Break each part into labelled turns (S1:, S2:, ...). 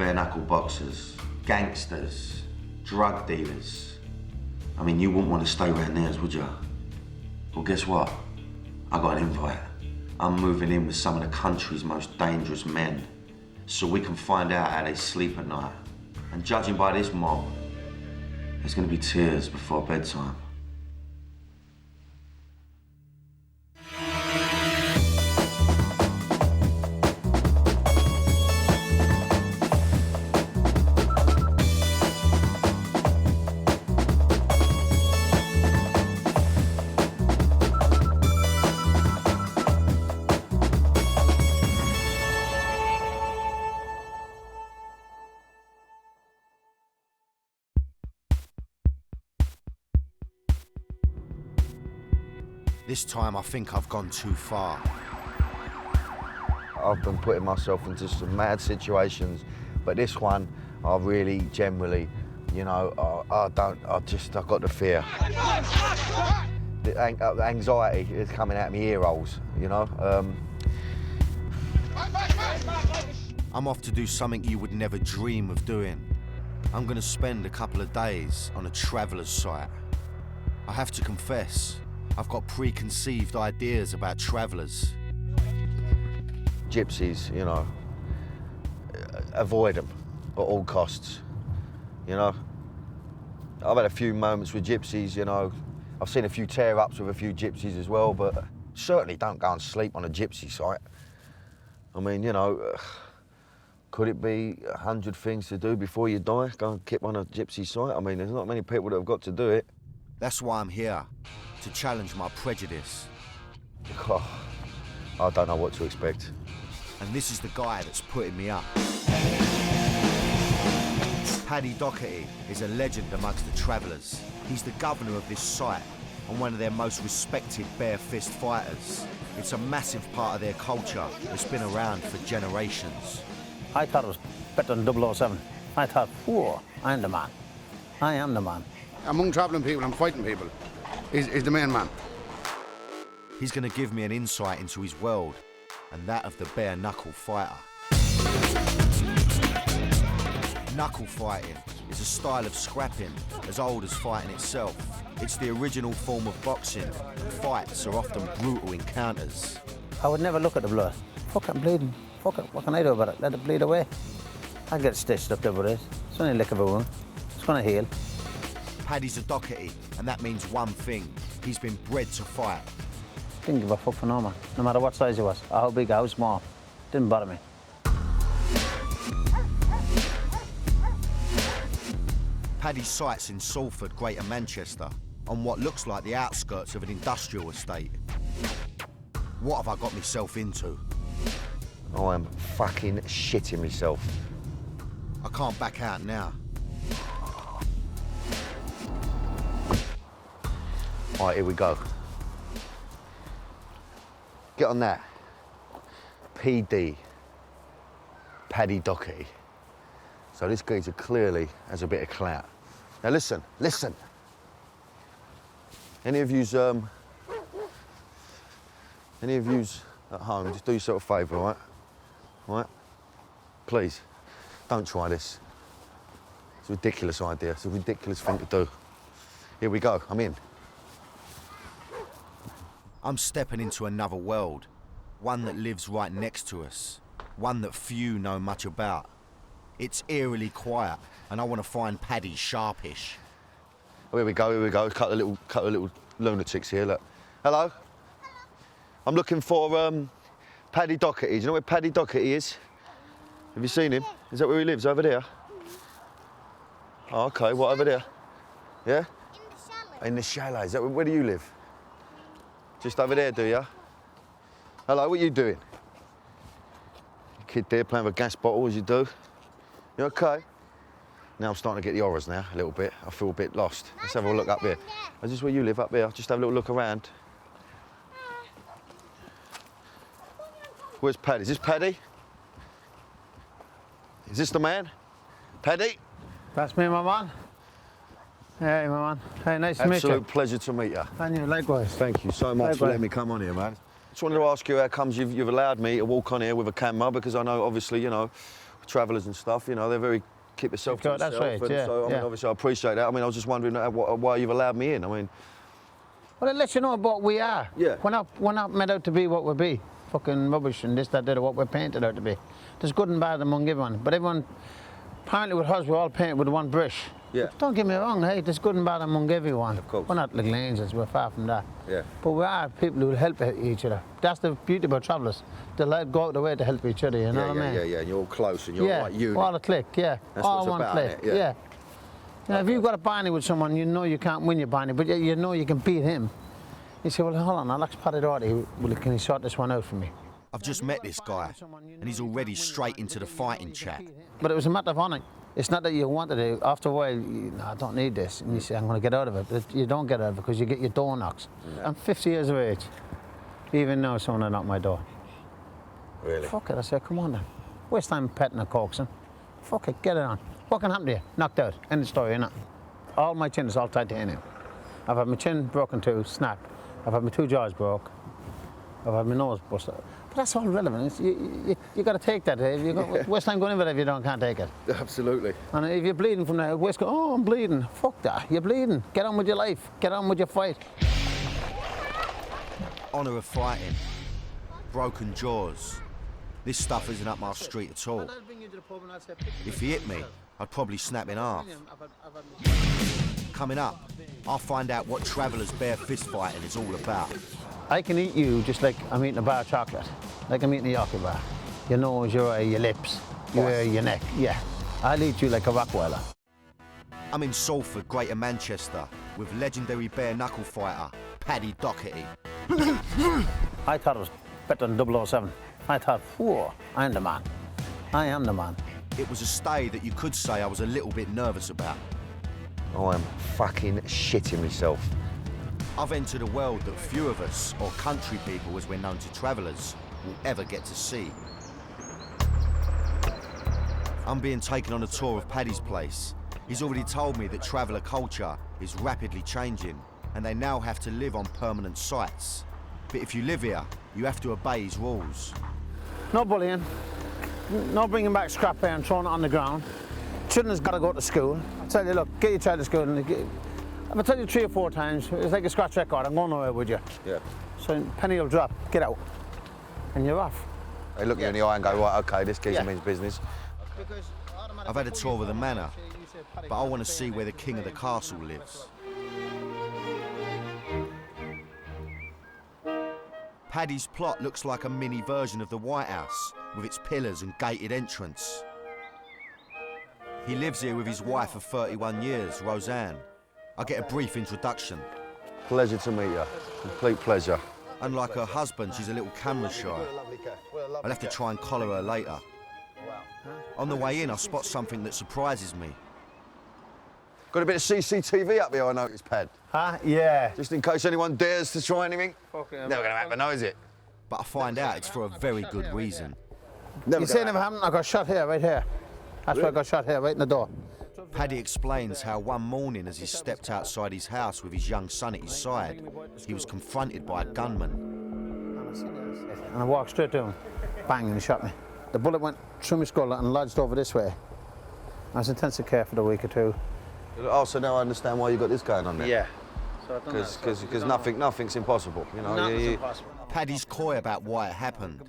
S1: bare knuckle boxers, gangsters, drug dealers. I mean, you wouldn't want to stay around theirs, would you? Well, guess what? I got an invite. I'm moving in with some of the country's most dangerous men, so we can find out how they sleep at night. And judging by this mob, there's gonna be tears before bedtime.
S2: This time I think I've gone too far.
S3: I've been putting myself into some mad situations, but this one, I really generally, you know, I've got the fear. The anxiety is coming out of my ear holes, you know.
S2: I'm off to do something you would never dream of doing. I'm gonna spend a couple of days on a traveller's site. I have to confess, I've got preconceived ideas about travellers.
S3: Gypsies, you know, avoid them at all costs, you know. I've had a few moments with gypsies, you know. I've seen a few tear-ups with a few gypsies as well, but certainly don't go and sleep on a gypsy site. I mean, you know, could it be 100 things to do before you die? Go and kip on a gypsy site? I mean, there's not many people that have got to do it.
S2: That's why I'm here, to challenge my prejudice.
S3: Oh, I don't know what to expect.
S2: And this is the guy that's putting me up. Paddy Doherty is a legend amongst the travellers. He's the governor of this site and one of their most respected bare fist fighters. It's a massive part of their culture that's been around for generations.
S4: I thought it was better than 007. I thought, whoa, I'm the man. I am the man.
S5: Among travelling people and fighting people, is the main man.
S2: He's going to give me an insight into his world and that of the bare knuckle fighter. Knuckle fighting is a style of scrapping as old as fighting itself. It's the original form of boxing. Fights are often brutal encounters.
S4: I would never look at the blood. Fuck it, I'm bleeding. Fuck it, what can I do about it? Let it bleed away. I'll get stitched up there with it. It's only a lick of a wound. It's gonna heal.
S2: Paddy's a Doherty, and that means one thing. He's been bred to fight.
S4: Didn't give a fuck for no man. No matter what size he was, or how big or how small. Didn't bother me.
S2: Paddy's site's in Salford, Greater Manchester, on what looks like the outskirts of an industrial estate. What have I got myself into?
S3: I am fucking shitting myself.
S2: I can't back out now.
S3: All right, here we go. Get on that. PD. Paddy Doherty. So this geezer clearly has a bit of clout. Now listen, listen. Any of yous at home, just do yourself a favour, all right? All right? Please, don't try this. It's a ridiculous idea. It's a ridiculous thing to do. Here we go, I'm in.
S2: I'm stepping into another world, one that lives right next to us, one that few know much about. It's eerily quiet, and I want to find Paddy sharpish.
S3: Oh, here we go, here we go. Couple of little lunatics here, look. Hello? I'm looking for Paddy Doherty. Do you know where Paddy Doherty is? Have you seen him? Is that where he lives, over there? Oh, OK, what, over there? Yeah?
S6: In the chalet.
S3: In the chalet. Is that where do you live? Just over there, do you? Hello, what are you doing? Kid there playing with a gas bottle, as you do. You OK? Now I'm starting to get the horrors now, a little bit. I feel a bit lost. Let's have a look up here. Is this where you live, up here? Just have a little look around. Where's Paddy? Is this Paddy? Is this the man? Paddy?
S4: That's me, my man. Hey, my man. Hey, nice to meet you.
S3: Absolute pleasure to meet you.
S4: And you, likewise.
S3: Thank you so much for letting me come on here, man. Just wanted to ask you how comes you've allowed me to walk on here with a camera, because I know, obviously, you know, travellers and stuff, you know, they're very keep yourself to
S4: That's
S3: yourself.
S4: right,
S3: And
S4: yeah,
S3: so, I mean,
S4: yeah.
S3: obviously, I appreciate that. I mean, I was just wondering why you've allowed me in. I mean,
S4: Well, it lets you know what we are.
S3: Yeah.
S4: We're not meant out to be what we be. Fucking rubbish and this, that, that, what we're painted out to be. There's good and bad among everyone. But everyone, apparently with us, we're all painted with one brush.
S3: Yeah.
S4: But don't get me wrong, hey, there's good and bad among everyone.
S3: Of course.
S4: We're not little angels, we're far from that.
S3: Yeah.
S4: But we are people who help each other. That's the beauty about travellers. They let go out of the way to help each other, you know what I mean?
S3: Yeah, and you're all close and you're
S4: Yeah,
S3: like unit.
S4: all a click, yeah.
S3: That's
S4: all
S3: what it's
S4: one
S3: about,
S4: click,
S3: innit? Yeah.
S4: yeah. You know, if you've got a barney with someone, you know you can't win your barney, but you know you can beat him. You say, well, hold on, I'll ask Paddy Doherty, well, can he sort this one out for me?
S2: I've just met this guy, and he's already straight into the fighting chat.
S4: But it was a matter of honour. It's not that you wanted it. After a while, no, I don't need this. And you say, I'm going to get out of it. But you don't get out of it because you get your door knocks. Yeah. I'm 50 years of age. Even now, someone knocked my door.
S3: Really?
S4: Fuck it. I said, come on then. Waste time petting and coaxing. Fuck it, get it on. What can happen to you? Knocked out. End of story, innit? All my chin is all titanium. I've had my chin broken too, snap. I've had my 2 jaws broke. I've had my nose busted. But that's all relevant. You got to take that. Waste time going in with it if you can't take it.
S3: Absolutely.
S4: And if you're bleeding from there, waste go, oh, I'm bleeding. Fuck that. You're bleeding. Get on with your life. Get on with your fight.
S2: Honour of fighting. Broken jaws. This stuff isn't up my street at all. If he hit me, I'd probably snap in half. Coming up, I'll find out what travellers' bare fist fighting is all about.
S4: I can eat you just like I'm eating a bar of chocolate, like I'm eating a Yorkie bar. Your nose, your eye, your lips, your ear, your neck, yeah. I'll eat you like a Rottweiler.
S2: I'm in Salford, Greater Manchester, with legendary bare knuckle fighter, Paddy Doherty.
S4: I thought it was better than 007. I thought, whoa, I'm the man. I am the man.
S2: It was a stay that you could say I was a little bit nervous about.
S3: I am fucking shitting myself.
S2: I've entered a world that few of us, or country people as we're known to travellers, will ever get to see. I'm being taken on a tour of Paddy's place. He's already told me that traveller culture is rapidly changing, and they now have to live on permanent sites. But if you live here, you have to obey his rules.
S4: No bullying, no bringing back scrap here and throwing it on the ground. Children's got to go to school. I tell you, look, get your child to school. If I tell you 3 or 4 times, it's like a scratch record. I'm going nowhere with you.
S3: Yeah.
S4: So penny will drop, get out, and you're off.
S3: They look you in the eye and go, right, okay, this geezer means business.
S2: I've had a tour of the manor, but I want to see where the king of the castle lives. Paddy's plot looks like a mini version of the White House, with its pillars and gated entrance. He lives here with his wife of 31 years, Roseanne. I get a brief introduction.
S3: Pleasure to meet you. Complete pleasure.
S2: Unlike her husband, she's a little camera shy. I'll have to try and collar her later. On the way in, I spot something that surprises me.
S3: Got a bit of CCTV up here, I noticed, Pad.
S4: Huh? Yeah.
S3: Just in case anyone dares to try anything.
S4: Okay,
S3: Never gonna happen, though, is it?
S2: But I find out it's for a very good reason.
S3: Never
S4: You say never happened? I got shot here, right here. That's where I got shot here, right in the door.
S2: Paddy explains how one morning as he stepped outside his house with his young son at his side, he was confronted by a gunman.
S4: And I walked straight to him. Bang, and he shot me. The bullet went through my skull and lodged over this way. I was in intensive care for a week or 2.
S3: Oh, so now I understand why you got this going on there.
S4: Yeah.
S3: Because nothing's impossible, you know.
S4: Nothing's impossible.
S2: Paddy's coy about why it happened.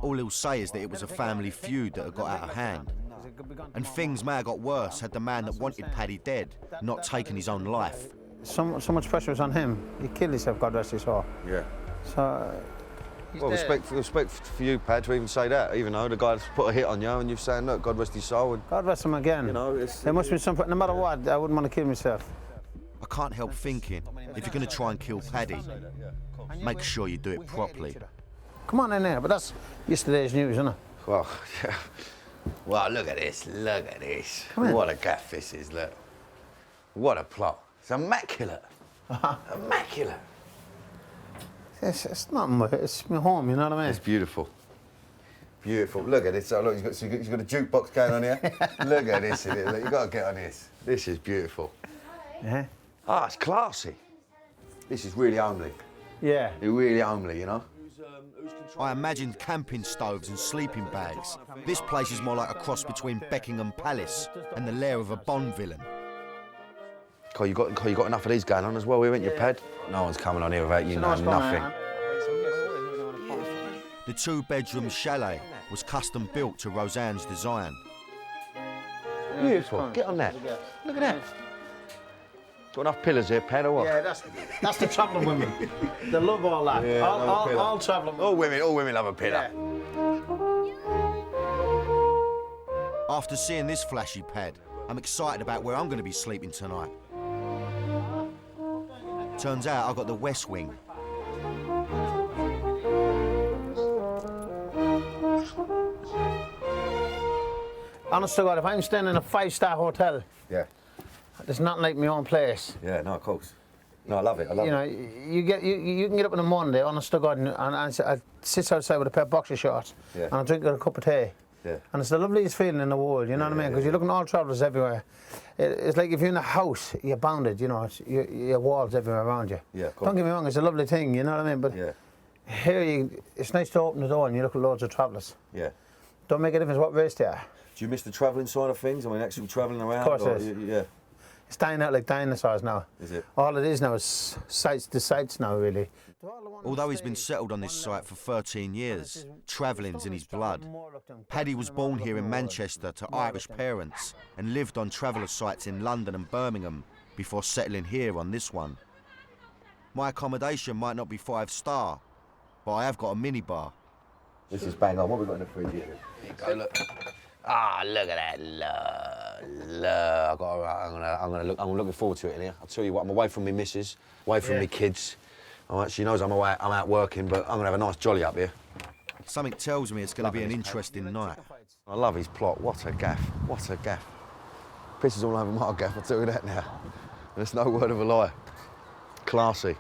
S2: All he'll say is that it was a family feud that had got out of hand. And things may have got worse had the man that wanted Paddy dead not taken his own life.
S4: So much pressure was on him. He killed himself, God rest his soul.
S3: Yeah.
S4: So...
S3: Well, respect for you, Pad, to even say that, even though the guy's put a hit on you and you're saying, look, God rest his soul. And,
S4: God rest him again.
S3: you know,
S4: There must be something, no matter what, I wouldn't want to kill myself.
S2: I can't help thinking, if you're going to try and kill Paddy, make sure you do it properly.
S4: Come on in there, but that's yesterday's news, isn't it?
S3: Well, yeah. Well, look at this, What a gaff this is, look. What a plot. It's immaculate. Immaculate.
S4: It's not it's my home, you know what I mean?
S3: It's beautiful. Beautiful. Look at this. Oh, look, he's got a jukebox going on here. Look at this. Look, you've got to get on this. This is beautiful.
S4: Yeah.
S3: Ah, it's classy. This is really homely.
S4: Yeah.
S3: You're really homely, you know?
S2: I imagined camping stoves and sleeping bags. This place is more like a cross between Buckingham Palace and the lair of a Bond villain.
S3: You got enough of these going on as well, haven't you, Pad? No one's coming on here without you knowing nothing.
S2: The two-bedroom chalet was custom built to Roseanne's design.
S3: Beautiful. Get on that. Look at that. Got enough pillars here, Pad, or what?
S4: Yeah, that's the travelling women. They love all that.
S3: Yeah,
S4: all travelling women.
S3: All women love a pillar.
S4: Yeah.
S2: After seeing this flashy pad, I'm excited about where I'm going to be sleeping tonight. Turns out I got the West Wing.
S4: Honest to God, if I'm staying in a 5-star hotel,
S3: Yeah.
S4: there's nothing like my own place.
S3: Yeah, no, of course. No, I love it. I love
S4: You know, you can get up in the morning, honest to God, and I sit outside with a pair of boxer shorts,
S3: Yeah.
S4: and I drink a cup of tea.
S3: Yeah.
S4: And it's the loveliest feeling in the world, you know what I mean? Because you're looking at all travellers everywhere. It's like if you're in a house, you're bounded, you know, your walls everywhere around you.
S3: Yeah, of course.
S4: Don't get me wrong, it's a lovely thing, you know what I mean? But
S3: Yeah.
S4: here, it's nice to open the door and you look at loads of travellers.
S3: Yeah.
S4: Don't make a difference what race they are.
S3: Do you miss the travelling side of things? I mean, actually travelling around?
S4: Of course it is.
S3: Yeah.
S4: It's dying out like dinosaurs now.
S3: Is it?
S4: All it is now is the sights now, really.
S2: Although he's been settled on this site for 13 years, travelling's in his blood. Paddy was born here in Manchester to Irish parents and lived on traveller sites in London and Birmingham before settling here on this one. My accommodation might not be 5-star, but I have got a minibar.
S3: This is bang on. What have we got in the fridge here? Here you go, look. Ah, look at that. Look. I'm looking forward to it in here. I'll tell you what, I'm away from my missus, away from my kids. All right, she knows I'm out working, but I'm going to have a nice jolly up here.
S2: Something tells me it's going to be an interesting night.
S3: I love his plot. What a gaff. What a gaff. Pisses all over my gaff, I'll tell you that now. There's no word of a lie. Classy.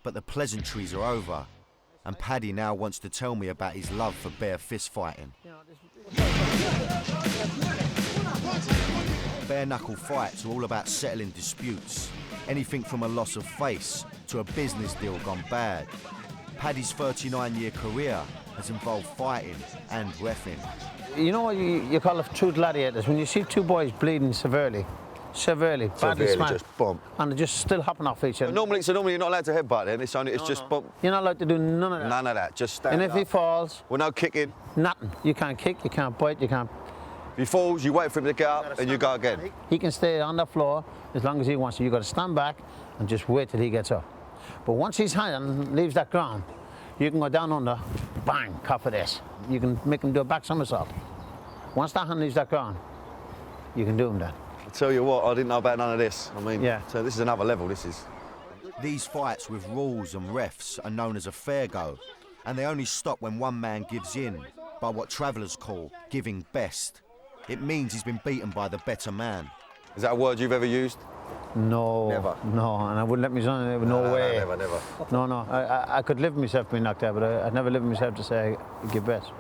S2: But the pleasantries are over, and Paddy now wants to tell me about his love for bare fist fighting. Bare knuckle fights are all about settling disputes. Anything from a loss of face to a business deal gone bad. Paddy's 39-year career has involved fighting and reffing.
S4: You know what you call it true gladiators? When you see two boys bleeding severely, badly smashed,
S3: just bump.
S4: and they just still hopping off each other.
S3: Normally you're not allowed to headbutt then. It's just bump.
S4: You're not allowed to do none of that.
S3: None of that. Just stand
S4: And if
S3: up.
S4: he falls,
S3: Well, no kicking.
S4: nothing. You can't kick, you can't bite, you can't.
S3: If he falls, you wait for him to get up and you go again.
S4: He can stay on the floor as long as he wants to. You got to stand back and just wait till he gets up. But once his hand leaves that ground, you can go down under, bang, cough of this. You can make him do a back somersault. Once that hand leaves that ground, you can do him then.
S3: I tell you what, I didn't know about none of this. I mean,
S4: Yeah.
S3: so this is another level, this is.
S2: These fights with rules and refs are known as a fair go, and they only stop when one man gives in by what travellers call giving best. It means he's been beaten by the better man.
S3: Is that a word you've ever used?
S4: No.
S3: Never.
S4: No, and I wouldn't let my son, no way.
S3: Never.
S4: No. I could live with myself being knocked out, but I'd never live with myself to say I give best.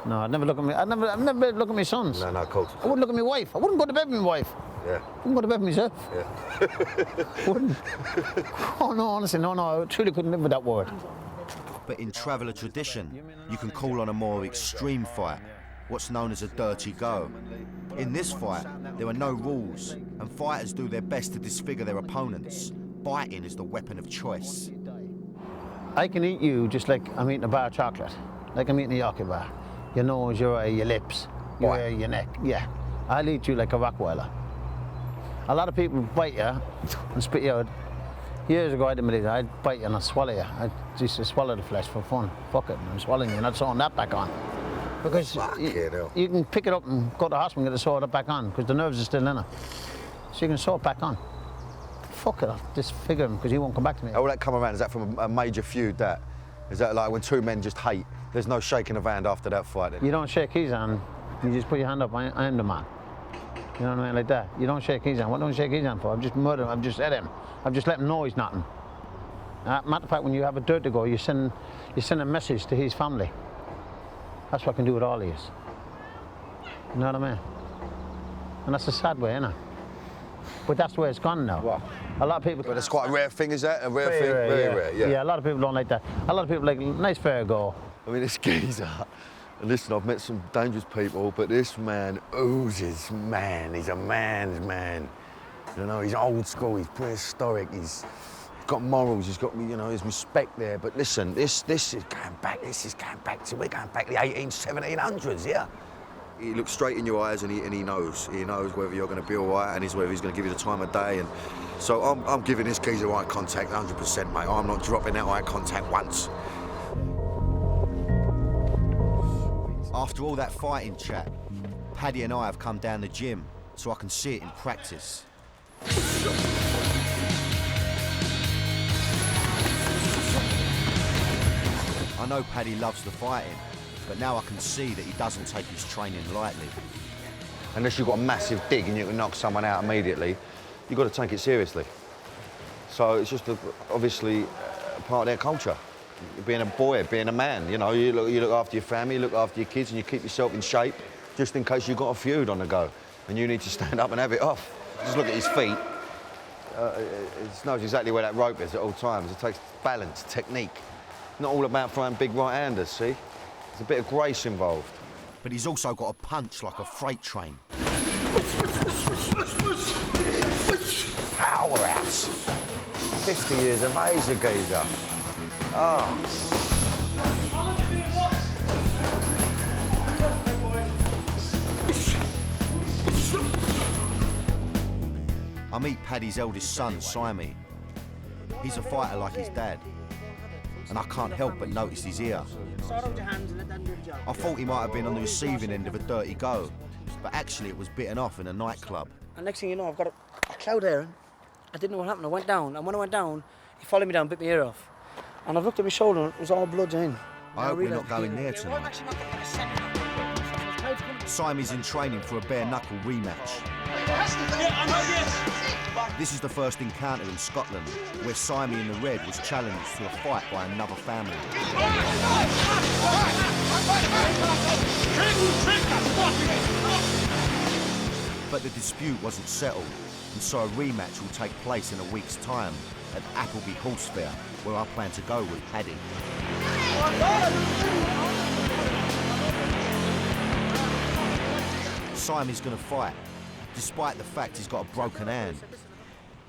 S4: No, I'd never look at me. I'd never look at my sons.
S3: No, of course.
S4: I wouldn't look at my wife. I wouldn't go to bed with my wife.
S3: Yeah.
S4: I wouldn't go to bed with myself.
S3: Yeah.
S4: Wouldn't. Oh no, honestly, no. I truly couldn't live with that word.
S2: But in traveller tradition, you can call on a more extreme fight, what's known as a dirty go. In this fight, there are no rules, and fighters do their best to disfigure their opponents. Biting is the weapon of choice.
S4: I can eat you just like I'm eating a bar of chocolate, like I'm eating a Yorkie bar. Your nose, your eye, your lips, your hair, your neck. Yeah, I'll eat you like a Rottweiler. A lot of people bite you and spit you out. Years ago, I didn't believe that. I'd bite you and I'd swallow you. I used to swallow the flesh for fun. Fuck it, I'm swallowing you, and I'd sew that back on. Because you can pick it up and go to the hospital and get it sewed back on, because the nerves are still in it. So you can sew it back on. Fuck it, I'll disfigure him because he won't come back to me.
S3: How will that come around? Is that from a major feud, that? Is that like when two men just hate? There's no shaking of hand after that fight then?
S4: You don't shake his hand, you just put your hand up, I am the man. You know what I mean, like that. You don't shake his hand. What don't you shake his hand for? I've just murdered him, I've just hit him. I've just let him know he's nothing. Matter of fact, when you have a dirt to go, you send a message to his family. That's what I can do with all of you. You know what I mean? And that's a sad way, isn't it? but that's where it's gone now.
S3: What?
S4: A lot of people.
S3: But it's quite a rare thing, is that? A rare
S4: Very
S3: thing?
S4: rare,
S3: Very
S4: yeah.
S3: rare, yeah.
S4: Yeah, a lot of people don't like that. A lot of people like nice fair go.
S3: I mean, this geezer, and listen, I've met some dangerous people, but this man oozes man. He's a man's man. You know, he's old school, he's prehistoric, he's got morals, he's got, you know, his respect there. But listen, this is going back, we're going back to the 1700s, yeah? He looks straight in your eyes and he knows. He knows whether you're going to be all right and whether he's going to give you the time of day. And so I'm giving this geezer eye contact 100%, mate. I'm not dropping that eye contact once.
S2: After all that fighting chat, Paddy and I have come down the gym so I can see it in practice. I know Paddy loves the fighting, but now I can see that he doesn't take his training lightly.
S3: Unless you've got a massive dig and you can knock someone out immediately, you've got to take it seriously. So it's just obviously part of their culture. Being a boy, being a man, you know, you look after your family, you look after your kids, and you keep yourself in shape just in case you've got a feud on the go and you need to stand up and have it off. Just look at his feet. It knows exactly where that rope is at all times. It takes balance, technique. Not all about throwing big right-handers, see? There's a bit of grace involved.
S2: But he's also got a punch like a freight train.
S3: Powerhouse. 50 years of age, the geezer. Oh.
S2: I meet Paddy's eldest son, Simon. He's a fighter like his dad, and I can't help but notice his ear. I thought he might have been on the receiving end of a dirty go, but actually it was bitten off in a nightclub.
S6: And next thing you know, I've got a cloud there. I didn't know what happened. I went down, and when I went down, he followed me down, bit my ear off. And I've looked at my shoulder, and it was all blood in.
S2: I hope we're not going there tonight. Simon's in training for a bare knuckle rematch. This is the first encounter in Scotland, where Simon in the red was challenged to a fight by another family. But the dispute wasn't settled, and so a rematch will take place in a week's time at Appleby Horse Fair, where I plan to go with Paddy. Simon's going to fight, despite the fact he's got a broken hand.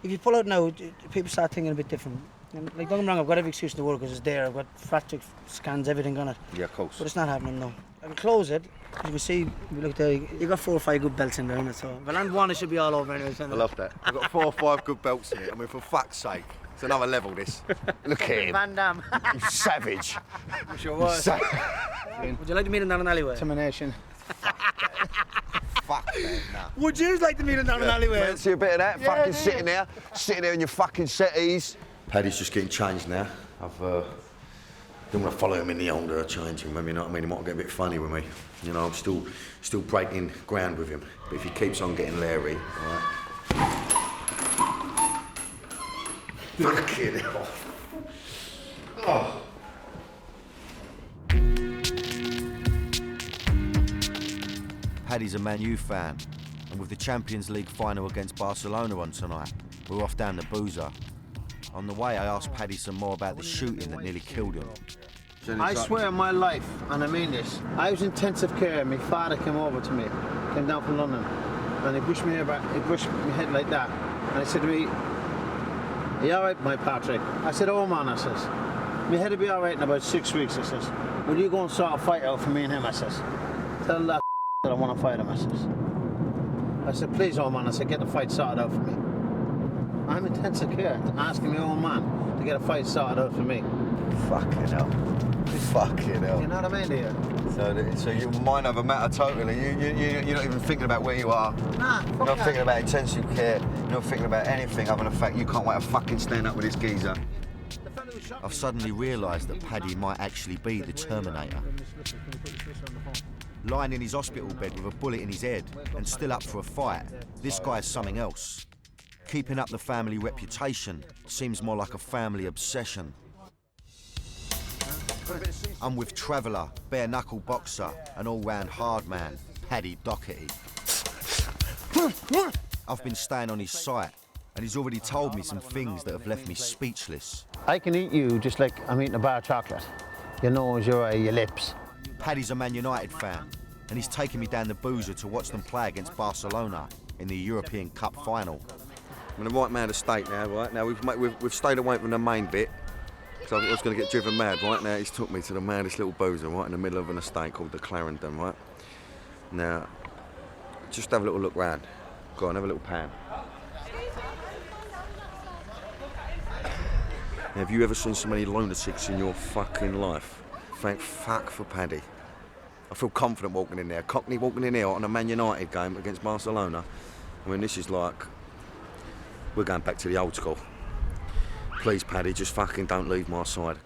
S6: If you pull out now, people start thinking a bit different. And, like, don't get me wrong, I've got every excuse in the world because it's there. I've got fracture scans, everything on it.
S3: Yeah, of course.
S6: But it's not happening, no. I can close it. As you can see, we look there, you got 4 or 5 good belts in there, innit? So if I land one, it should be all over anyway.
S3: I love that. I've got 4 or 5 good belts in it. I mean, for fuck's sake. It's another level, this. Look at him.
S6: Van Damme.
S3: You savage.
S6: I'm sure was. Would you like to meet him down an alleyway?
S4: Intimidation.
S3: Fuck that, nah.
S6: Would you like to meet him down an alleyway?
S3: Fancy a bit of that? Fucking sitting there in your fucking settees. Paddy's just getting changed now. I've didn't want to follow him in the older changing room, you know what I mean? He might get a bit funny with me. You know, I'm still breaking ground with him. But if he keeps on getting leery, all right? Fucking hell. Oh.
S2: Paddy's a Man U fan, and with the Champions League final against Barcelona on tonight, we're off down the Boozer. On the way, I asked Paddy some more about the shooting that nearly killed him.
S4: I swear on my life, and I mean this, I was in intensive care. My father came over to me, came down from London, and he pushed me back, he pushed my head like that, and he said to me, "Are you all right, my Patrick?" I said, "Oh man," I says, "my head will be all right in about 6 weeks," I says. "Will you go and sort a fight out for me and him?" I says. "Tell that that I want to fight him," I says. I said, "Please, old man," I said, "get the fight sorted out for me." I'm in intensive care, asking my old man to get a fight sorted out for me.
S3: Fucking hell. Fucking hell.
S4: You know what I mean, dear?
S3: So your mind over matter totally. You're not even thinking about where you are.
S4: Nah,
S3: You're not thinking about intensive care. You're not thinking about anything other than the fact you can't wait to fucking stand up with this geezer.
S2: I've suddenly realised that Paddy might actually be the Terminator. Lying in his hospital bed with a bullet in his head and still up for a fight, this guy's something else. Keeping up the family reputation seems more like a family obsession. I'm with traveller, bare knuckle boxer, and all-round hard man, Paddy Doherty. I've been staying on his site, and he's already told me some things that have left me speechless.
S4: I can eat you just like I'm eating a bar of chocolate. Your nose, your eye, your lips.
S2: Paddy's a Man United fan, and he's taken me down the boozer to watch them play against Barcelona in the European Cup final.
S3: I'm in the right man estate now, right? Now we've stayed away from the main bit, because I was going to get driven mad, right? Now he's took me to the maddest little boozer, right, in the middle of an estate called the Clarendon, right? Now, just have a little look round. Go on, have a little pan. Now, have you ever seen so many lunatics in your fucking life? Thank fuck for Paddy. I feel confident walking in there. Cockney walking in here on a Man United game against Barcelona. I mean, this is like, we're going back to the old school. Please, Paddy, just fucking don't leave my side.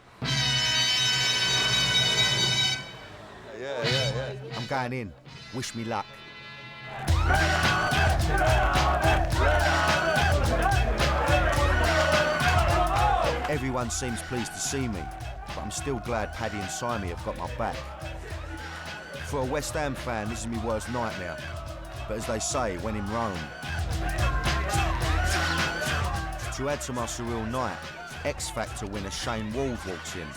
S3: Yeah.
S2: I'm going in. Wish me luck. Everyone seems pleased to see me, but I'm still glad Paddy and Simey have got my back. For a West Ham fan, this is my worst nightmare. But as they say, when in Rome. To add to my surreal night, X-Factor winner Shane Wald walks in.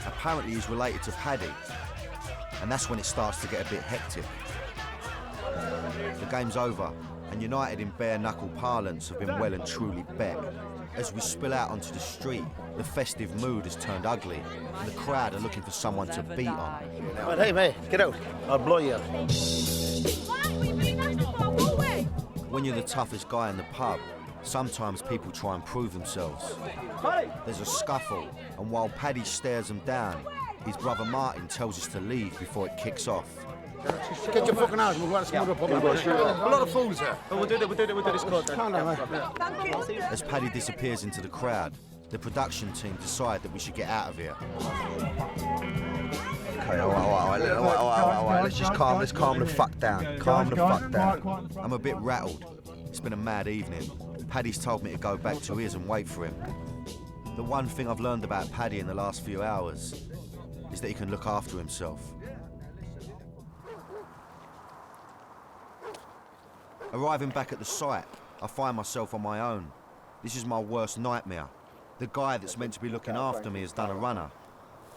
S2: Apparently he's related to Paddy. And that's when it starts to get a bit hectic. The game's over, and United in bare knuckle parlance have been well and truly bet. As we spill out onto the street, the festive mood has turned ugly, and the crowd are looking for someone to beat on.
S4: But hey, mate, get out. I'll blow you up.
S2: When you're the toughest guy in the pub, sometimes people try and prove themselves. There's a scuffle, and while Paddy stares them down, his brother Martin tells us to leave before it kicks off.
S5: Get your fucking ass, we'll go to Smuggler pub. A lot of fools here.
S6: We'll do this code then.
S5: Calm down, mate.
S2: As Paddy disappears into the crowd, the production team decide that we should get out of here.
S3: Okay, all right, let's calm the fuck down. Calm the fuck down.
S2: I'm a bit rattled. It's been a mad evening. Paddy's told me to go back to his and wait for him. The one thing I've learned about Paddy in the last few hours is that he can look after himself. Arriving back at the site, I find myself on my own. This is my worst nightmare. The guy that's meant to be looking after me has done a runner,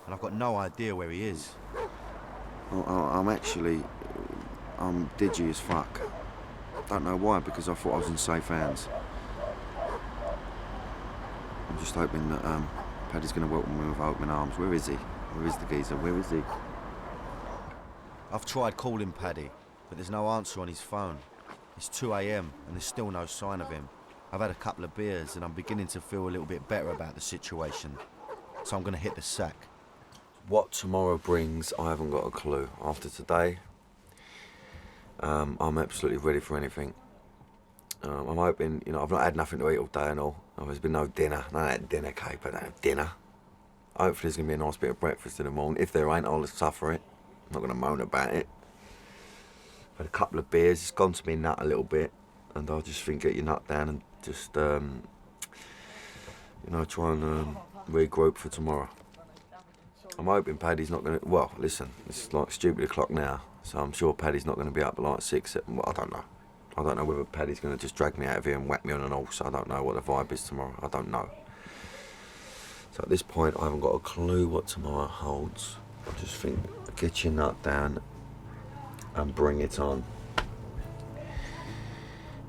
S2: and I've got no idea where he is.
S3: I'm digi as fuck. Don't know why, because I thought I was in safe hands. I'm just hoping that Paddy's going to welcome me with open arms. Where is he? Where is the geezer? Where is he?
S2: I've tried calling Paddy, but there's no answer on his phone. It's 2 a.m. and there's still no sign of him. I've had a couple of beers and I'm beginning to feel a little bit better about the situation. So I'm going to hit the sack.
S3: What tomorrow brings, I haven't got a clue. After today, I'm absolutely ready for anything. I'm hoping, I've not had nothing to eat all day and all. There's been no dinner. No, I had dinner, Kate, but I don't have dinner. Hopefully there's going to be a nice bit of breakfast in the morning. If there ain't, I'll suffer it. I'm not going to moan about it. I've had a couple of beers, it's gone to me nut a little bit, and I'll just think, get your nut down and just, try and regroup for tomorrow. I'm hoping Paddy's not going to, well, listen, it's like stupid o'clock now, so I'm sure Paddy's not going to be up at like 6, 7, well, I don't know. I don't know whether Paddy's going to just drag me out of here and whack me on an horse. I don't know what the vibe is tomorrow, I don't know. So at this point, I haven't got a clue what tomorrow holds. I just think, get your nut down and bring it on.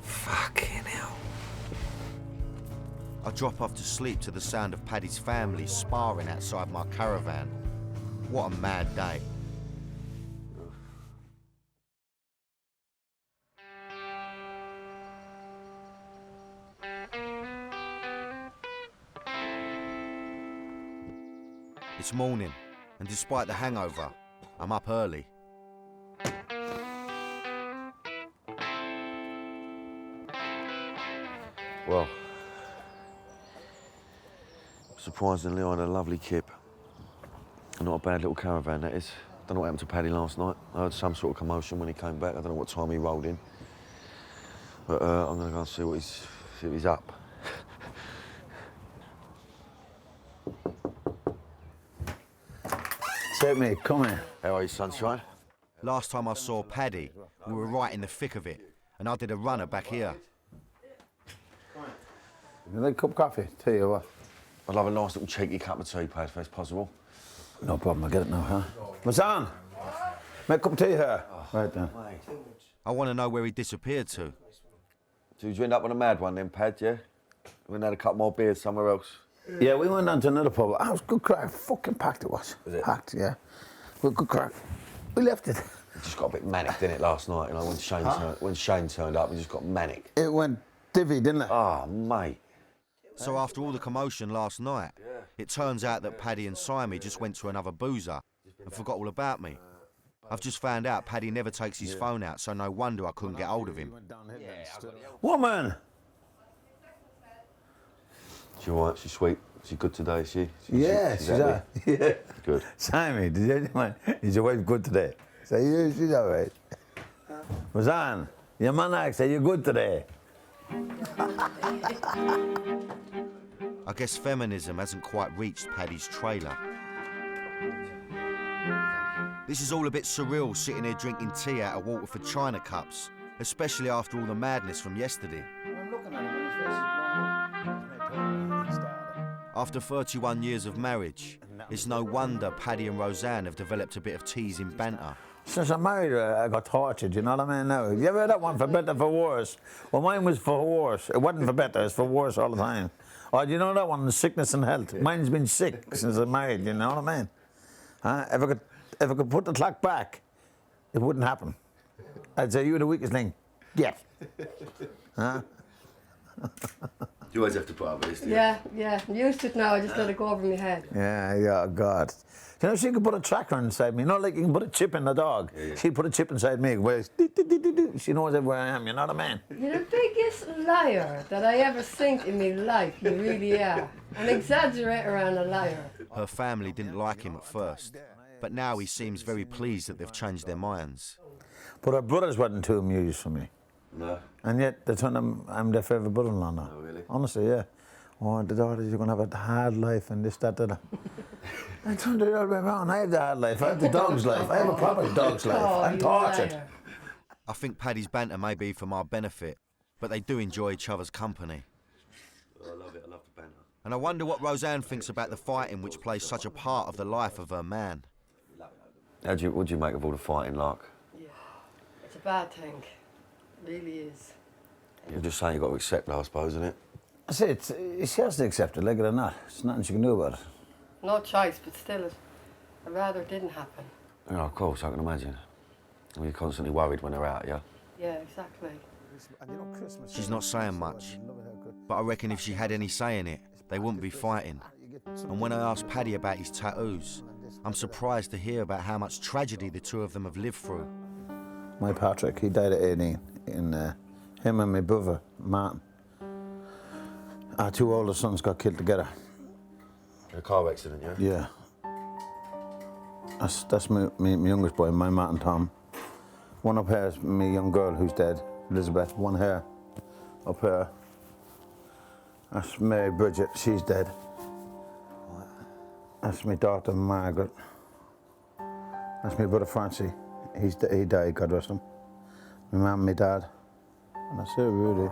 S3: Fucking hell.
S2: I drop off to sleep to the sound of Paddy's family sparring outside my caravan. What a mad day. It's morning, and despite the hangover, I'm up early.
S3: Well, surprisingly, I had a lovely kip. Not a bad little caravan, that is. Don't know what happened to Paddy last night. I heard some sort of commotion when he came back. I don't know what time he rolled in. But I'm going to go and see what he's up.
S4: Sit, mate, come here.
S3: How are you, sunshine?
S2: Last time I saw Paddy, we were right in the thick of it, and I did a runner back here.
S4: You like a cup of coffee, tea or what?
S3: I'd love a nice little cheeky cup of tea, Pad, if that's possible.
S4: No problem, I'll get it now, huh? What's on? Make a cup of tea here. Right then.
S2: I want to know where he disappeared to.
S3: Did you end up on a mad one then, Pad, yeah? We had a couple more beers somewhere else.
S4: Yeah, we went down to another pub. Ah, it was good crack. Fucking packed it was.
S3: Was it?
S4: Packed, yeah. Good crack. We left it.
S3: It just got a bit manic, didn't it, last night? You know, when Shane turned up, we just got manic.
S4: It went divvy, didn't it?
S3: Oh, mate.
S2: So after all the commotion last night, it turns out that Paddy and Simey just went to another boozer and forgot all about me. I've just found out Paddy never takes his phone out, so no wonder I couldn't get hold of him.
S4: Woman!
S3: She all right? She's sweet? She's good today, is she?
S4: She's all right. Yeah.
S3: Good.
S4: Simey, is your wife good today? Say, yeah, she's all right. Roseanne, your man asked, are you good today?
S2: I guess feminism hasn't quite reached Paddy's trailer. This is all a bit surreal, sitting here drinking tea out of Waterford china cups, especially after all the madness from yesterday. After 31 years of marriage, it's no wonder Paddy and Roseanne have developed a bit of teasing banter.
S4: Since I'm married, I got tortured, you know what I mean? Now, you ever heard that one, for better, for worse? Well, mine was for worse. It wasn't for better, it's for worse all the time. Oh, do you know that one, sickness and health? Mine's been sick since I'm married, you know what I mean? If I could put the clock back, it wouldn't happen. I'd say, you're the weakest link. Yeah. Huh?
S3: You always have to put up with this, do you?
S7: Yeah. I'm used to it now. I just let it go over my head.
S4: Yeah, God. You know, she could put a tracker inside me. Not like you can put a chip in the dog.
S3: Yeah.
S4: She'd put a chip inside me. Where she knows where I am, you know what I mean?
S7: You're the biggest liar that I ever seen in my life. You really are. An exaggerator and a liar.
S2: Her family didn't like him at first, but now he seems very pleased that they've changed their minds.
S4: But her brothers wasn't too amused for me.
S3: No.
S4: And yet, they told them I'm their favourite brother-in-law now.
S3: Oh, really?
S4: Honestly, yeah. Oh, the daughters, you're going to have a hard life and this, that, that. I turned it all the way around. I have the hard life. I have the dog's life. I have a proper dog's life.
S7: Oh,
S4: I'm
S7: you
S4: tortured.
S7: liar.
S2: I think Paddy's banter may be for my benefit, but they do enjoy each other's company.
S3: I love it. I love the banter.
S2: And I wonder what Roseanne thinks about the fighting which plays such a part of the life of her man.
S3: What do you make of all the fighting, like?
S7: Yeah. It's a bad thing. It really is.
S3: You're just saying you've got to accept it, I suppose, isn't it?
S4: I say, she has to accept it, like it or not. There's nothing she can do about it.
S7: No choice, but still, I'd rather it didn't happen.
S3: Yeah, of course, I can imagine. I mean, you're constantly worried when they're out, yeah?
S7: Yeah, exactly.
S2: She's not saying much, but I reckon if she had any say in it, they wouldn't be fighting. And when I asked Paddy about his tattoos, I'm surprised to hear about how much tragedy the two of them have lived through.
S4: My Patrick, he died at 18. Him and my brother, Martin. Our two older sons got killed together.
S3: In a car accident, yeah?
S4: Yeah. That's my youngest boy, my Martin Tom. One up here is my young girl who's dead, Elizabeth. One here, up here. That's Mary Bridget, she's dead. That's my daughter, Margaret. That's my brother, Francie. He died, God rest him. My mum, my dad. And that's it, really.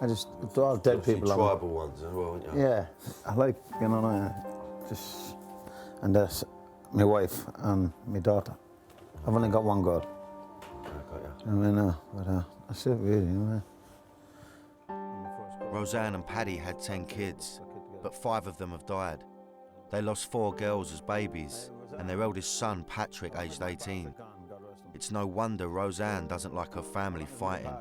S4: It's all dead people.
S3: Tribal ones as well, aren't you?
S4: Yeah, I like, you know, and that's my wife and my daughter. I've only got one girl. I mean, but that's it, really, you know.
S2: Roseanne and Paddy had 10 kids, but 5 of them have died. They lost 4 girls as babies, and their eldest son, Patrick, aged 18. It's no wonder Roseanne doesn't like her family fighting.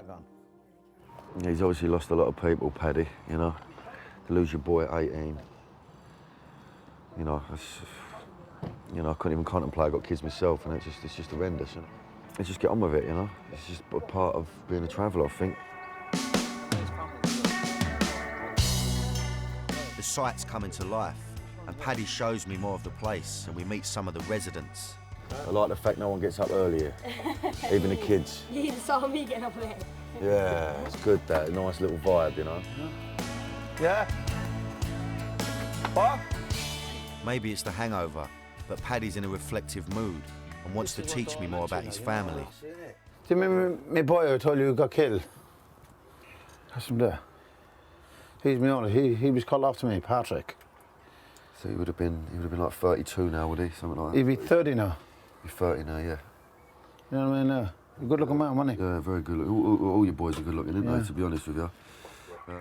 S3: Yeah, he's obviously lost a lot of people, Paddy, you know. To lose your boy at 18. You know, I couldn't even contemplate. I got kids myself, and it's just horrendous. And let's just get on with it, you know. It's just a part of being a traveller, I think.
S2: The site's coming to life, and Paddy shows me more of the place, and we meet some of the residents.
S3: I like the fact no one gets up earlier, even the kids.
S8: You saw me get up there.
S3: Yeah, it's good, that nice little vibe, you know.
S4: Yeah? What?
S2: Maybe it's the hangover, but Paddy's in a reflective mood and wants to teach me more about his family.
S4: Do you remember my boy who told you he got killed? That's him there. He's my older. He was called after me, Patrick.
S3: So he would have been like 32 now, would he? Something like that.
S4: He'd be 30 now.
S3: He's 30 now, yeah.
S4: You know what I mean? A good looking man, wasn't he?
S3: Yeah, very good. All your boys are good looking, aren't they? To be honest with you.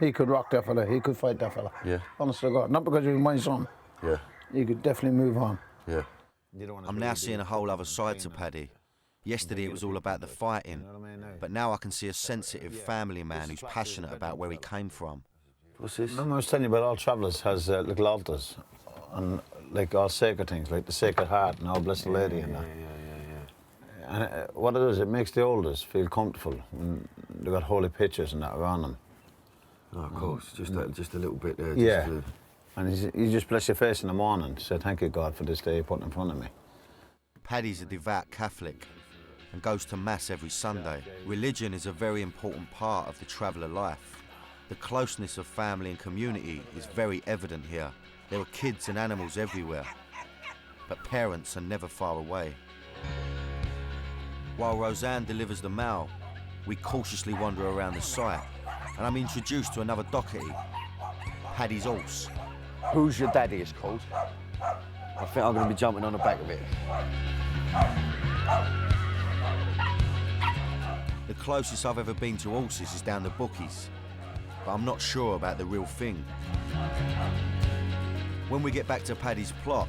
S4: He could rock that fella. He could fight that fella.
S3: Yeah.
S4: Honest to God. Not because he was my son.
S3: Yeah.
S4: He could definitely move on.
S3: Yeah.
S2: I'm now seeing a whole other side to Paddy. Yesterday it was all about the fighting, but now I can see a sensitive family man who's passionate about where he came from.
S3: What's this?
S4: Remember I was telling you about All Travellers has little altars and like all sacred things, like the Sacred Heart and Our Blessed Lady and that. And what it is, it makes the elders feel comfortable when they've got holy pictures and that around them.
S3: Oh, of course, just a little bit there.
S4: Yeah. And you just bless your face in the morning to say, thank you, God, for this day you put in front of me.
S2: Paddy's a devout Catholic and goes to Mass every Sunday. Religion is a very important part of the traveller life. The closeness of family and community is very evident here. There are kids and animals everywhere, but parents are never far away. While Roseanne delivers the mail, we cautiously wander around the site, and I'm introduced to another Doherty, Paddy's horse.
S3: Who's your daddy, it's called. I think I'm going to be jumping on the back of it.
S2: The closest I've ever been to horses is down the bookies, but I'm not sure about the real thing. When we get back to Paddy's plot,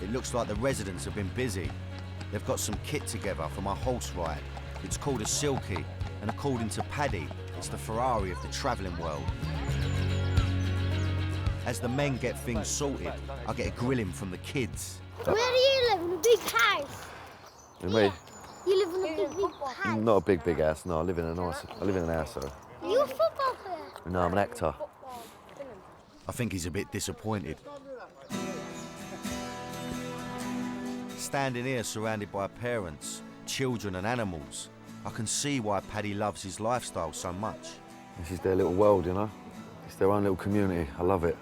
S2: it looks like the residents have been busy. They've got some kit together for my horse ride. It's called a Silky, and according to Paddy, it's the Ferrari of the travelling world. As the men get things sorted, I get a grilling from the kids.
S8: Where do you live? In a big house?
S3: And me?
S8: You live in a big house?
S3: Not a big house, no. I live in an house, though.
S8: Are you a football player?
S3: No, I'm an actor.
S2: I think he's a bit disappointed. Standing here surrounded by parents, children and animals, I can see why Paddy loves his lifestyle so much.
S3: This is their little world, you know? It's their own little community. I love it.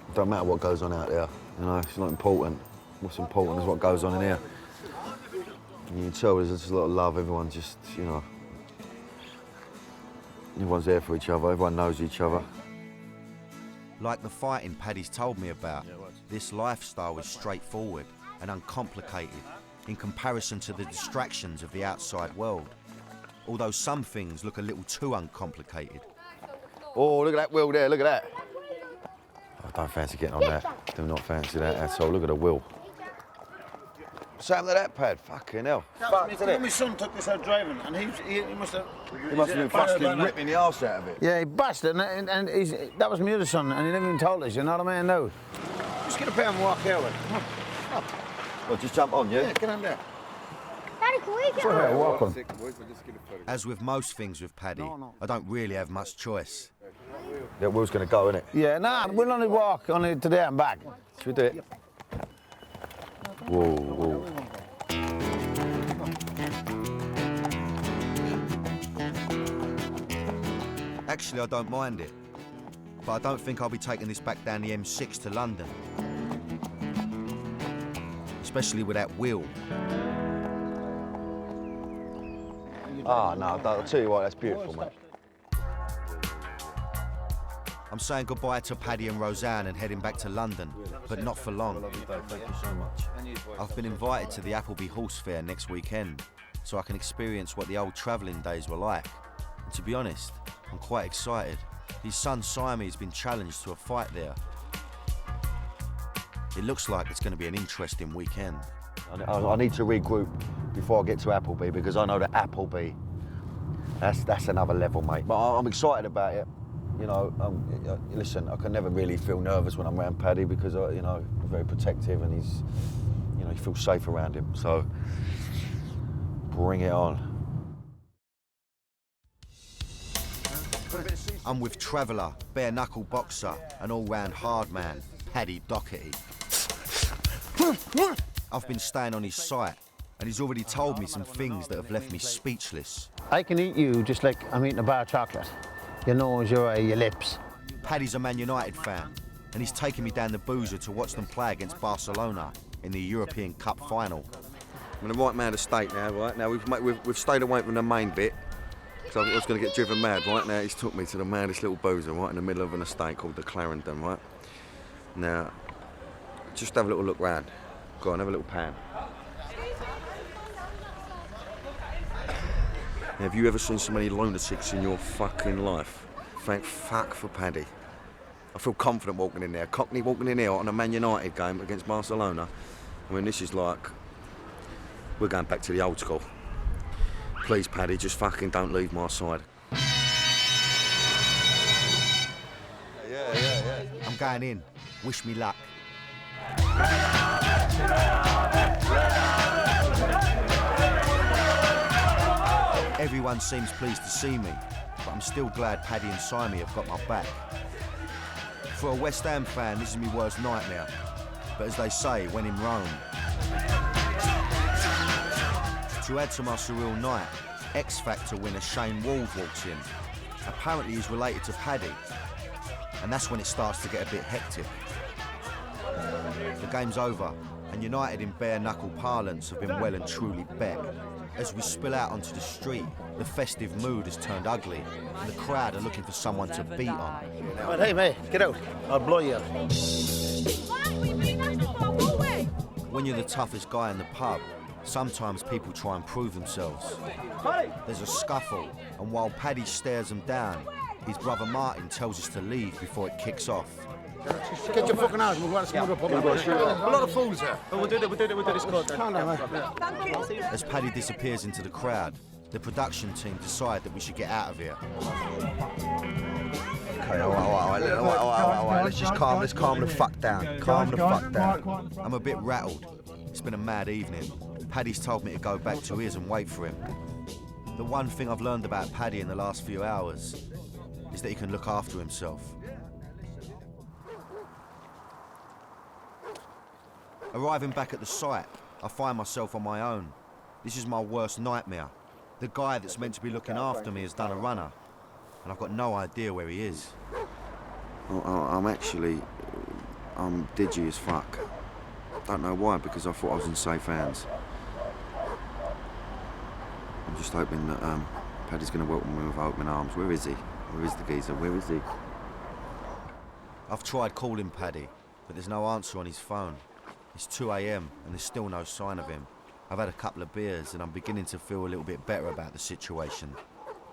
S3: It don't matter what goes on out there, you know? It's not important. What's important is what goes on in here. And you can tell there's just a lot of love. Everyone just, you know... Everyone's there for each other. Everyone knows each other.
S2: Like the fighting Paddy's told me about, this lifestyle is straightforward and uncomplicated in comparison to the distractions of the outside world. Although some things look a little too uncomplicated.
S3: Oh, look at that wheel there, look at that. I don't fancy getting on that. Do not fancy that at all. Look at the wheel. What's happened to that pad? Fucking hell.
S4: My son took this out driving and he must have...
S3: He must have been fucking ripping the arse out of it.
S4: Yeah, he bashed it and that was my other son and he never even told us, you know what I mean? No. Just get a pair and walk out with it.
S3: Well, just jump on, yeah?
S4: Yeah, get on there.
S8: Daddy, can we get
S4: Go ahead, walk on.
S2: As with most things with Paddy, I don't really have much choice.
S3: That wheel's going to go, innit?
S4: Yeah, nah, we'll only walk only today and back.
S3: Should we do it? Whoa, whoa.
S2: Actually, I don't mind it, but I don't think I'll be taking this back down the M6 to London. Especially with that wheel.
S3: Ah, no, I'll tell you what, that's beautiful, mate.
S2: I'm saying goodbye to Paddy and Roseanne and heading back to London, but not for long.
S3: Thank you so much.
S2: I've been invited to the Appleby Horse Fair next weekend, so I can experience what the old travelling days were like. And to be honest, I'm quite excited. His son Simon has been challenged to a fight there. It looks like it's going to be an interesting weekend.
S3: I need to regroup before I get to Appleby because I know that Appleby, that's another level, mate. But I'm excited about it. You know, listen, I can never really feel nervous when I'm around Paddy because, you know, he's very protective and he's, you know, you feel safe around him. So, bring it on.
S2: I'm with traveller, bare knuckle boxer, and all-round hard man, Paddy Doherty. I've been staying on his site, and he's already told me some things that have left me speechless.
S4: I can eat you just like I'm eating a bar of chocolate. Your nose, your eye, your lips.
S2: Paddy's a Man United fan, and he's taking me down the boozer to watch them play against Barcelona in the European Cup final.
S1: I'm in the right man of state now, right? Now we've stayed away from the main bit.
S3: So I was going to get driven mad. Right now, he's took me to the maddest little boozer right in the middle of an estate called the Clarendon, right? Now, just have a little look round. Go on, have a little pan. Now, have you ever seen so many lunatics in your fucking life? Thank fuck for Paddy. I feel confident walking in there. Cockney walking in here on a Man United game against Barcelona. I mean, this is like... We're going back to the old school. Please, Paddy, just fucking don't leave my side. Yeah.
S2: I'm going in. Wish me luck. Everyone seems pleased to see me, but I'm still glad Paddy and Simon have got my back. For a West Ham fan, this is my worst nightmare. But as they say, when in Rome. To add to my surreal night, X-Factor winner Shane Wald walks in. Apparently he's related to Paddy. And that's when it starts to get a bit hectic. The game's over, and United in bare knuckle parlance have been well and truly bet. As we spill out onto the street, the festive mood has turned ugly, and the crowd are looking for someone to beat on.
S4: But hey, mate, get out. I'll blow you up.
S2: When you're the toughest guy in the pub, sometimes people try and prove themselves. There's a scuffle, and while Paddy stares him down, his brother Martin tells us to leave before it kicks off.
S5: Get your fucking ass, we'll go and smuggle up. A lot of fools here.
S6: We'll do this court then.
S5: Calm down, mate.
S2: As Paddy disappears into the crowd, the production team decide that we should get out of here.
S3: Okay, all right, let's calm the fuck down. Calm the fuck down.
S2: I'm a bit rattled. It's been a mad evening. Paddy's told me to go back to his and wait for him. The one thing I've learned about Paddy in the last few hours is that he can look after himself. Arriving back at the site, I find myself on my own. This is my worst nightmare. The guy that's meant to be looking after me has done a runner, and I've got no idea where he is.
S3: I'm digi as fuck. Don't know why, because I thought I was in safe hands. I'm just hoping that Paddy's going to welcome me with open arms. Where is he? Where is the geezer? Where is he?
S2: I've tried calling Paddy, but there's no answer on his phone. It's 2 a.m. and there's still no sign of him. I've had a couple of beers and I'm beginning to feel a little bit better about the situation.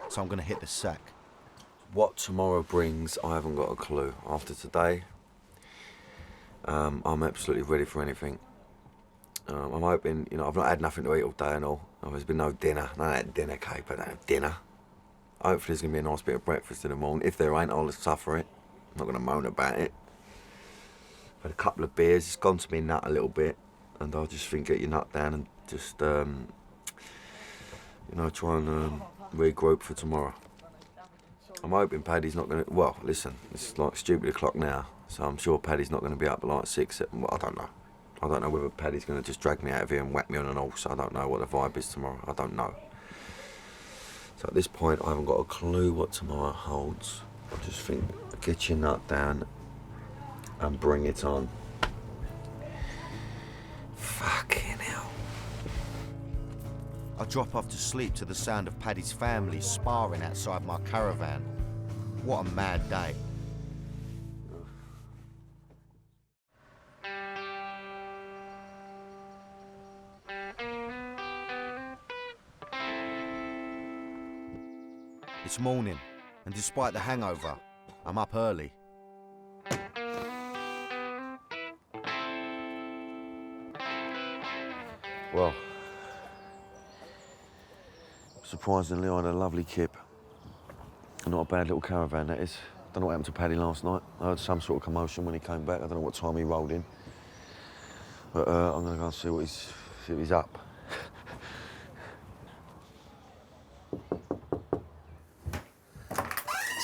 S2: So I'm going to hit the sack.
S3: What tomorrow brings, I haven't got a clue. After today, I'm absolutely ready for anything. I'm hoping, I've not had nothing to eat all day and all. There's been no dinner. None of that dinner cake, but no dinner. Hopefully there's going to be a nice bit of breakfast in the morning. If there ain't, I'll suffer it. I'm not going to moan about it. Had a couple of beers, it's gone to me nut a little bit, and I just think get your nut down and just, try and regroup for tomorrow. I'm hoping Paddy's not going to, well, listen, it's like stupid o'clock now, so I'm sure Paddy's not going to be up at like 6, 7, well, I don't know. I don't know whether Paddy's going to just drag me out of here and whack me on an horse. I don't know what the vibe is tomorrow, I don't know. So at this point, I haven't got a clue what tomorrow holds. I just think, get your nut down and bring it on. Fucking hell.
S2: I drop off to sleep to the sound of Paddy's family sparring outside my caravan. What a mad day. It's morning, and despite the hangover, I'm up early.
S3: Well, surprisingly, I had a lovely kip. Not a bad little caravan, that is. Don't know what happened to Paddy last night. I heard some sort of commotion when he came back. I don't know what time he rolled in. But I'm going to go and see what he's up.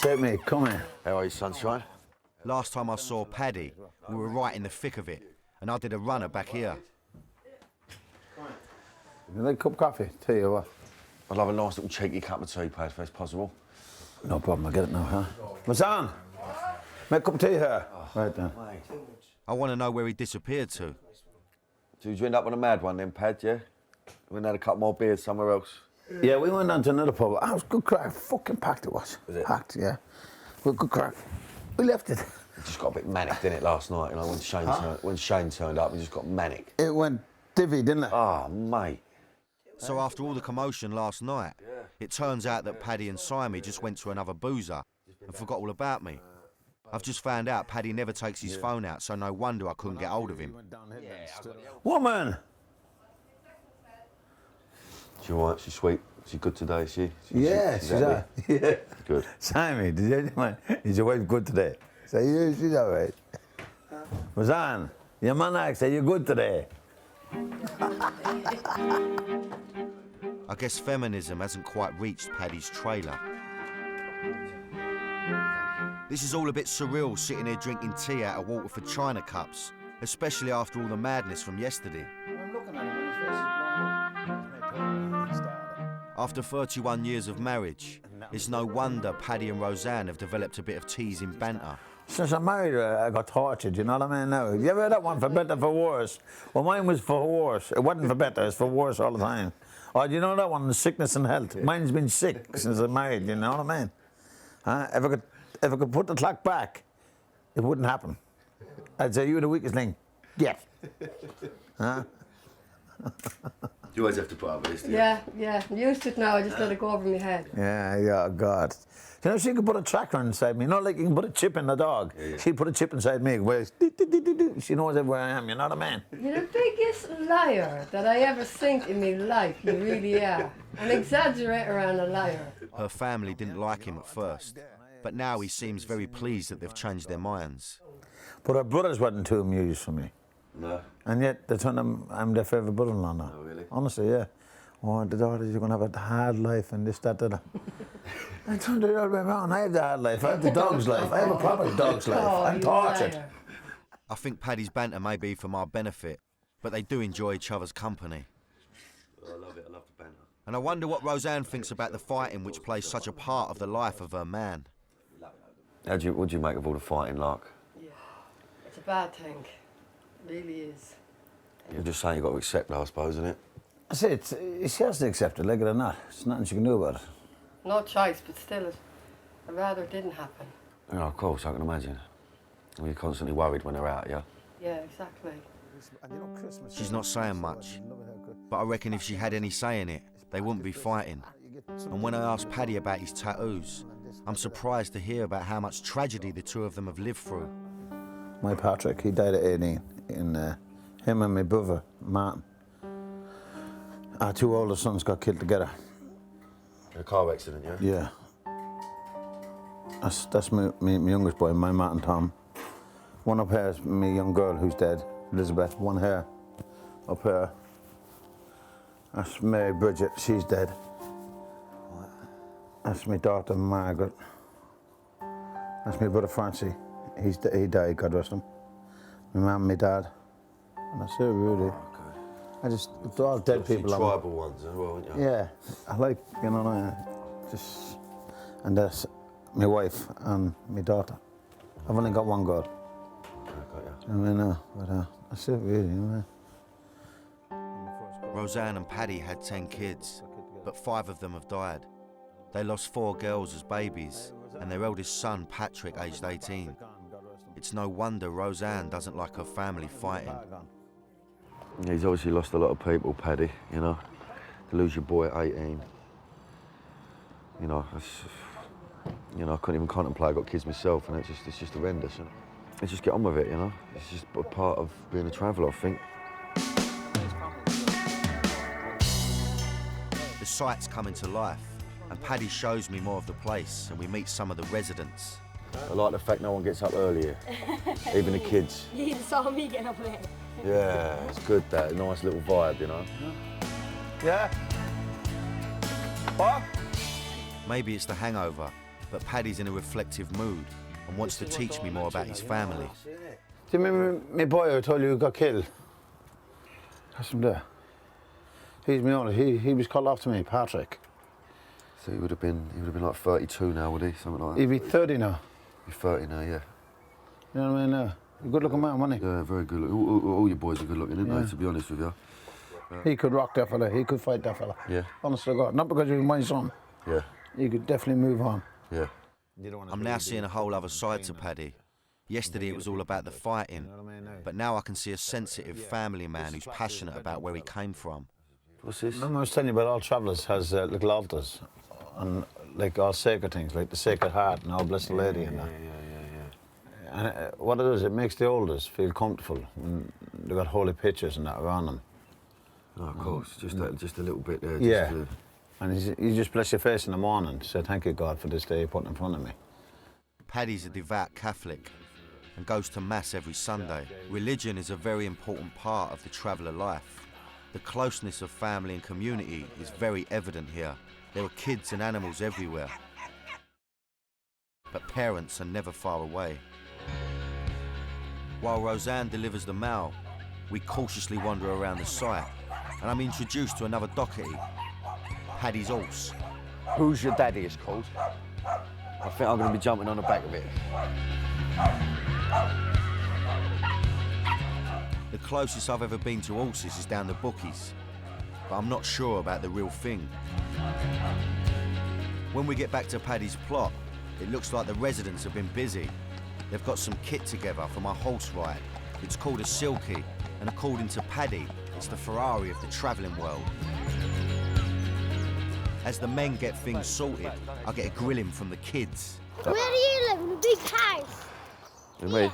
S4: Take me, come here.
S3: How are you, sunshine?
S2: Last time I saw Paddy, we were right in the thick of it, and I did a runner back here.
S4: You like a cup of coffee? Tea or what?
S3: I'd love a nice little cheeky cup of tea, Pad, if that's possible.
S4: No problem, I'll get it now, huh? Mazan! Make a cup of tea here. Right then.
S2: I want to know where he disappeared to.
S3: Did you end up on a mad one then, Pad, yeah? We had a couple more beers somewhere else.
S4: Yeah, we went down to another pub. Ah, it was good crack. Fucking packed it was.
S3: Was it?
S4: Packed, yeah. Well, good crack. We left it.
S3: It just got a bit manic, didn't it, last night? You know, when Shane turned up, we just got manic.
S4: It went divvy, didn't it?
S3: Ah, mate.
S2: So after all the commotion last night, it turns out that Paddy and Simon just went to another boozer and forgot all about me. I've just found out Paddy never takes his phone out, so no wonder I couldn't get hold of him.
S4: Woman!
S3: She all right? She's sweet? She's good today, is she?
S4: Yeah, she's all right. Yeah.
S3: Good.
S4: Simon, is your wife good today? Say, yeah, she's all right. Roseanne, your man asked, are you good today?
S2: I guess feminism hasn't quite reached Paddy's trailer. This is all a bit surreal, sitting here drinking tea out of Waterford China cups, especially after all the madness from yesterday. After 31 years of marriage, it's no wonder Paddy and Roseanne have developed a bit of teasing banter.
S4: Since I married her, I got tortured, you know what I mean? Now, you ever heard that one, for better, for worse? Well, mine was for worse. It wasn't for better, it's for worse all the time. Oh, do you know that one, the sickness and health? Mine's been sick since I married, you know what I mean? If I could put the clock back, it wouldn't happen. I'd say, you're the weakest link. Get. Huh?
S1: You always have to put up with this, do you?
S7: Yeah. I'm used to it now. I just let it go over my head.
S4: Yeah, God. You know, she could put a tracker inside me. You know, like you can put a chip in the dog.
S1: Yeah.
S4: She'd put a chip inside me where she knows where I am, you know what I mean?
S7: You're the biggest liar that I ever seen in my life. You really are. An exaggerator and a liar.
S2: Her family didn't like him at first, but now he seems very pleased that they've changed their minds.
S4: But her brothers wasn't too amused for me.
S1: No.
S4: And yet, they told them I'm their favourite brother-in-law now.
S1: Oh, really?
S4: Honestly, yeah. Oh, the daughters, you're going to have a hard life and this, that, that. I turned it all the way around. I have the hard life. I have the dog's life. I have a proper dog's life.
S7: Oh,
S4: I'm
S7: you
S4: tortured.
S7: liar.
S2: I think Paddy's banter may be for my benefit, but they do enjoy each other's company.
S1: I love it. I love the banter.
S2: And I wonder what Roseanne thinks about the fighting which plays such a part of the life of her man.
S3: What do you make of all the fighting, like?
S7: Yeah. It's a bad thing. It really is.
S3: You're just saying you've got to accept it, I suppose, isn't it?
S4: I say, she has to accept it, like it or not. There's nothing she can do about it.
S7: No choice, but still, I'd rather it didn't happen.
S3: Yeah, of course, I can imagine. Well, you're constantly worried when they're out, yeah?
S7: Yeah, exactly.
S2: She's not saying much, but I reckon if she had any say in it, they wouldn't be fighting. And when I asked Paddy about his tattoos, I'm surprised to hear about how much tragedy the two of them have lived through.
S4: My Patrick, he died at 18, and him and my brother, Martin, our two older sons got killed together.
S3: In a car accident, yeah?
S4: Yeah. That's my youngest boy, my Martin Tom. One up here is my young girl who's dead, Elizabeth. One here, up here. That's Mary Bridget, she's dead. That's my daughter, Margaret. That's my brother, Francie. He died, God rest him. My mum and my dad. And that's it, really. They're all dead people.
S3: Tribal ones as well, aren't you?
S4: Yeah, I like, you know, and that's my wife and my daughter. I've only got one girl.
S3: I got you.
S4: I mean, but that's it, really, you know.
S2: Roseanne and Paddy had 10 kids, but 5 of them have died. They lost 4 girls as babies, and their eldest son, Patrick, aged 18. It's no wonder Roseanne doesn't like her family fighting.
S3: He's obviously lost a lot of people, Paddy, you know. To lose your boy at 18. You know, I couldn't even contemplate. I got kids myself, and it's just horrendous. And let's just get on with it, you know. It's just a part of being a traveller, I think.
S2: The site's coming to life, and Paddy shows me more of the place, and we meet some of the residents.
S3: I like the fact no one gets up earlier, even the kids.
S8: You saw me get up there.
S3: Yeah, it's good, that nice little vibe, you know.
S4: Yeah? What?
S2: Maybe it's the hangover, but Paddy's in a reflective mood and wants to teach me more about his family.
S4: Do you remember my boy who told you who got killed? That's him there. He's my older. He was called after me, Patrick.
S3: So he would have been like 32 now, would he? Something like that.
S4: He'd be 30 now.
S3: He's 30 now, yeah.
S4: You know what I mean? A good looking man, wasn't he?
S3: Yeah, very good looking. All your boys are good looking, aren't they, to be honest with you?
S4: He could rock that fella, he could fight that fella.
S3: Yeah.
S4: Honest to God, not because he was my son.
S3: Yeah.
S4: He could definitely move on.
S3: Yeah.
S2: I'm now seeing a whole other side to Paddy. Yesterday it was all about the fighting, but now I can see a sensitive family man who's passionate about where he came from.
S3: What's this?
S4: I was telling you about All Travellers has little altars and like all sacred things, like the Sacred Heart and All Blessed Lady and that. And what it is, it makes the elders feel comfortable when they've got holy pictures and that around them.
S3: Oh, of course, just a little bit there.
S4: Yeah.
S3: Just
S4: And you just bless your face in the morning, say thank you God for this day you put in front of me.
S2: Paddy's a devout Catholic and goes to Mass every Sunday. Religion is a very important part of the traveller life. The closeness of family and community is very evident here. There are kids and animals everywhere. But parents are never far away. While Roseanne delivers the mail, we cautiously wander around the site and I'm introduced to another doherty, Paddy's horse.
S3: Who's your daddy, it's called. I think I'm going to be jumping on the back of it.
S2: The closest I've ever been to horses is down the bookies, but I'm not sure about the real thing. When we get back to Paddy's plot, it looks like the residents have been busy. They've got some kit together for my horse ride. It's called a Silky, and according to Paddy, it's the Ferrari of the travelling world. As the men get things sorted, I get a grilling from the kids.
S8: Where do you live? In a big house?
S3: And me?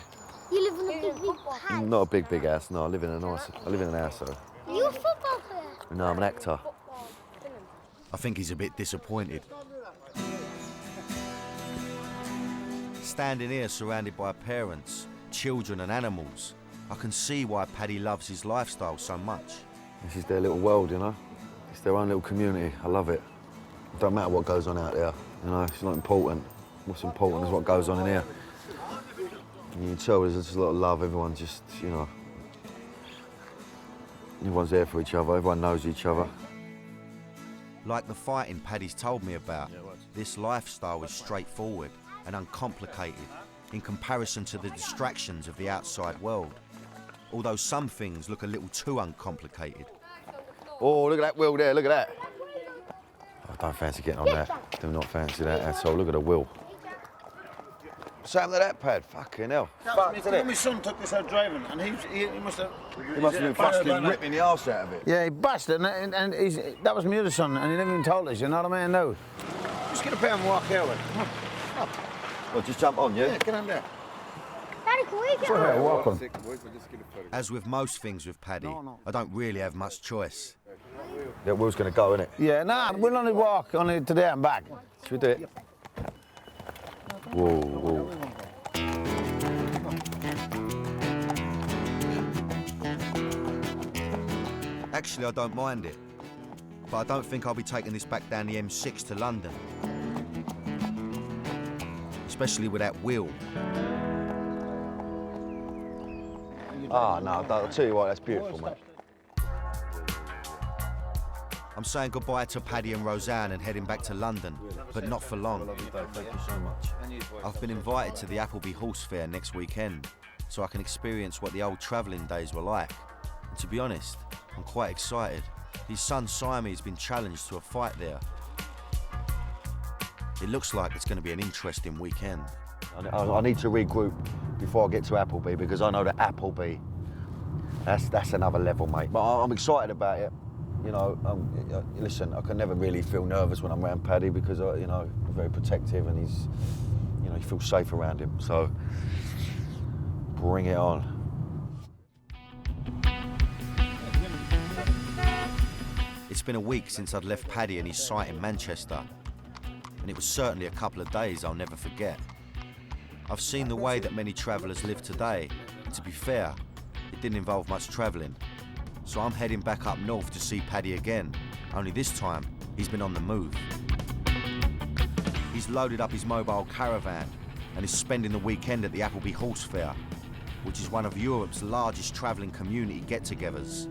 S8: You live in a big house?
S3: Not a big house, no. I live in an house, though.
S8: Are you a football player?
S3: No, I'm an actor.
S2: I think he's a bit disappointed. Standing here surrounded by parents, children and animals, I can see why Paddy loves his lifestyle so much.
S3: This is their little world, you know? It's their own little community. I love it. It don't matter what goes on out there, you know? It's not important. What's important is what goes on in here. And you can tell there's just a lot of love. Everyone just, you know... Everyone's there for each other. Everyone knows each other.
S2: Like the fighting Paddy's told me about, this lifestyle is straightforward and uncomplicated in comparison to the distractions of the outside world. Although some things look a little too uncomplicated.
S3: Oh, look at that wheel there, look at that. I don't fancy getting on that. Do not fancy that at all. Look at the wheel. What's happened to that pad? Fucking hell.
S4: My son took this out driving and he must have...
S3: He must have been fucking ripping the arse out of it.
S4: Yeah, he bashed it and that was my other son and he never even told us, you know what I mean? No. Just get a pair and walk out with it. Come on.
S3: Well, just jump on, yeah?
S4: Yeah, get on there.
S8: Daddy, can we get
S4: Sure,
S8: on?
S4: walk on.
S2: As with most things with Paddy, I don't really have much choice.
S3: That wheel's going to go, innit?
S4: Yeah, nah, we'll only walk only to there and back.
S3: Should we do it? Whoa, whoa.
S2: Actually, I don't mind it, but I don't think I'll be taking this back down the M6 to London. Especially with that wheel.
S3: Ah, no, I'll tell you what, that's beautiful, mate.
S2: I'm saying goodbye to Paddy and Roseanne and heading back to London, but not for long.
S3: Thank you so much.
S2: I've been invited to the Appleby Horse Fair next weekend, so I can experience what the old travelling days were like. And to be honest, I'm quite excited. His son Simon has been challenged to a fight there. It looks like it's going to be an interesting weekend.
S3: I need to regroup before I get to Appleby because I know that Appleby, that's another level, mate. But I'm excited about it. You know, listen, I can never really feel nervous when I'm around Paddy because, you know, I'm very protective and he's, you know, you feel safe around him. So, bring it on.
S2: It's been a week since I'd left Paddy and his site in Manchester, and it was certainly a couple of days I'll never forget. I've seen the way that many travellers live today, and to be fair, it didn't involve much travelling. So I'm heading back up north to see Paddy again, only this time he's been on the move. He's loaded up his mobile caravan and is spending the weekend at the Appleby Horse Fair, which is one of Europe's largest travelling community get-togethers.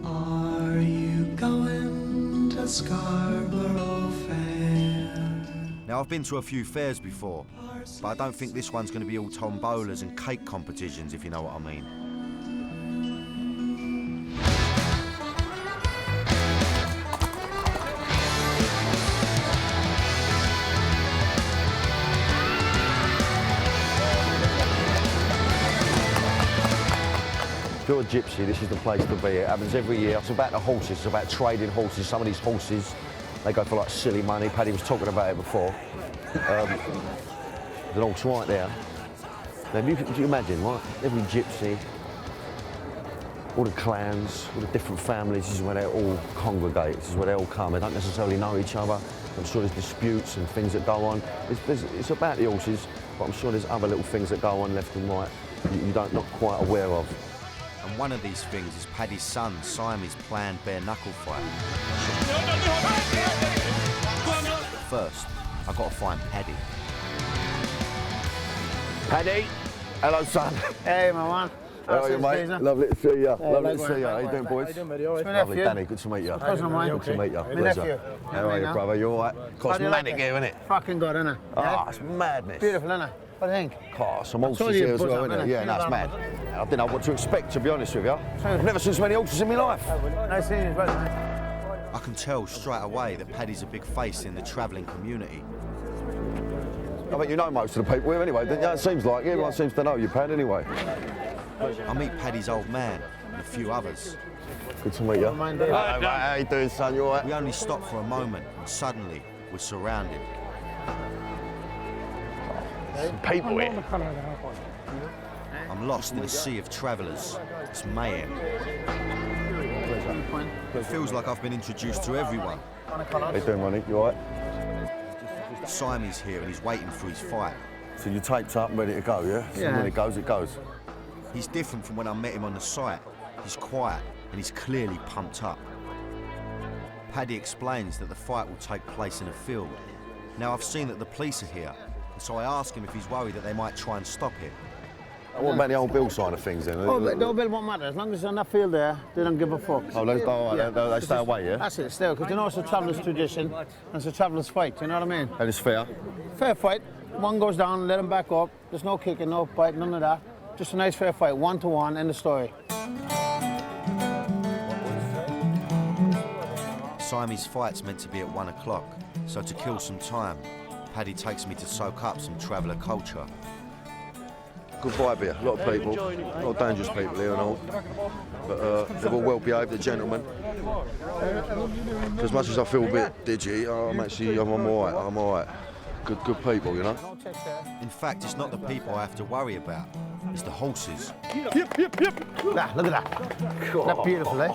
S9: Are you going to Scarborough Fair?
S2: Now, I've been to a few fairs before, but I don't think this one's going to be all tombolas and cake competitions, if you know what I mean.
S3: you're a gypsy, this is the place to be. It happens every year. It's about the horses, it's about trading horses. Some of these horses, they go for like silly money. Paddy was talking about it before. There's an horse right there. Now, do you imagine, right? Every gypsy, all the clans, all the different families, this is where they all congregate, this is where they all come. They don't necessarily know each other. I'm sure there's disputes and things that go on. It's about the horses, but I'm sure there's other little things that go on left and right you're not quite aware of.
S2: And one of these things is Paddy's son, Simon's planned bare knuckle fight. But first, I've got to find Paddy.
S3: Paddy, hello son.
S4: Hey, my man.
S3: How are you, mate? Lovely to see you. Lovely to
S4: likewise,
S3: see you. How you doing, boys? Lovely, Danny. Good to meet you.
S4: Cousin of mine.
S3: Good to meet you.
S4: My
S3: Pleasure.
S4: nephew.
S3: How are you, brother? You all right? Cosmetic here, isn't it?
S4: Fucking good, innit?
S3: Ah, it's madness.
S4: Beautiful, innit? What do you think?
S3: Oh, some horses
S4: told you
S3: here as
S4: buzz
S3: well,
S4: up,
S3: isn't it?
S4: innit?
S3: Yeah, no, it's mad. I didn't know what to expect, to be honest with you. I've never seen so many horses in my life.
S4: Nice seeing you, brother.
S2: I can tell straight away that Paddy's a big face in the travelling community.
S3: I bet you know most of the people here anyway, don't you? It seems like everyone seems to know you, Pad, anyway.
S2: I meet Paddy's old man and a few others.
S3: Good to meet you.
S4: Mind you.
S3: Hello, mate. How you doing, son? You all right?
S2: We only stop for a moment and suddenly we're surrounded.
S3: Some people here.
S2: I'm lost in a sea of travellers. It's mayhem. It feels like I've been introduced to everyone.
S3: How you doing, Ronnie? You all right?
S2: Simon's here and he's waiting for his fight.
S3: So you're taped up and ready to go, yeah? So
S4: Yeah.
S3: when it goes, it goes.
S2: He's different from when I met him on the site. He's quiet and he's clearly pumped up. Paddy explains that the fight will take place in a field. Now I've seen that the police are here, and so I ask him if he's worried that they might try and stop him.
S3: What about the old Bill side of things then?
S4: Oh, but no bill won't matter. As long as they're on that field there, they don't give a fuck.
S3: Oh, they stay away, yeah?
S4: That's it, still, because you know it's a traveller's tradition, and it's a traveller's fight, you know what I mean?
S3: And it's fair.
S4: Fair fight. One goes down, let him back up. There's no kicking, no bite, none of that. Just a nice fair fight, 1-to-1, end of story.
S2: Simon's fight's meant to be at 1 o'clock, so to kill some time, Paddy takes me to soak up some traveller culture.
S3: Good vibe here, a lot of people, a lot of dangerous people here and all. But they're all well behaved, they're gentlemen. As much as I feel a bit digi, I'm all right. Good people, you know.
S2: In fact, it's not the people I have to worry about, it's the horses.
S4: Nah, look at that. That's beautiful, eh?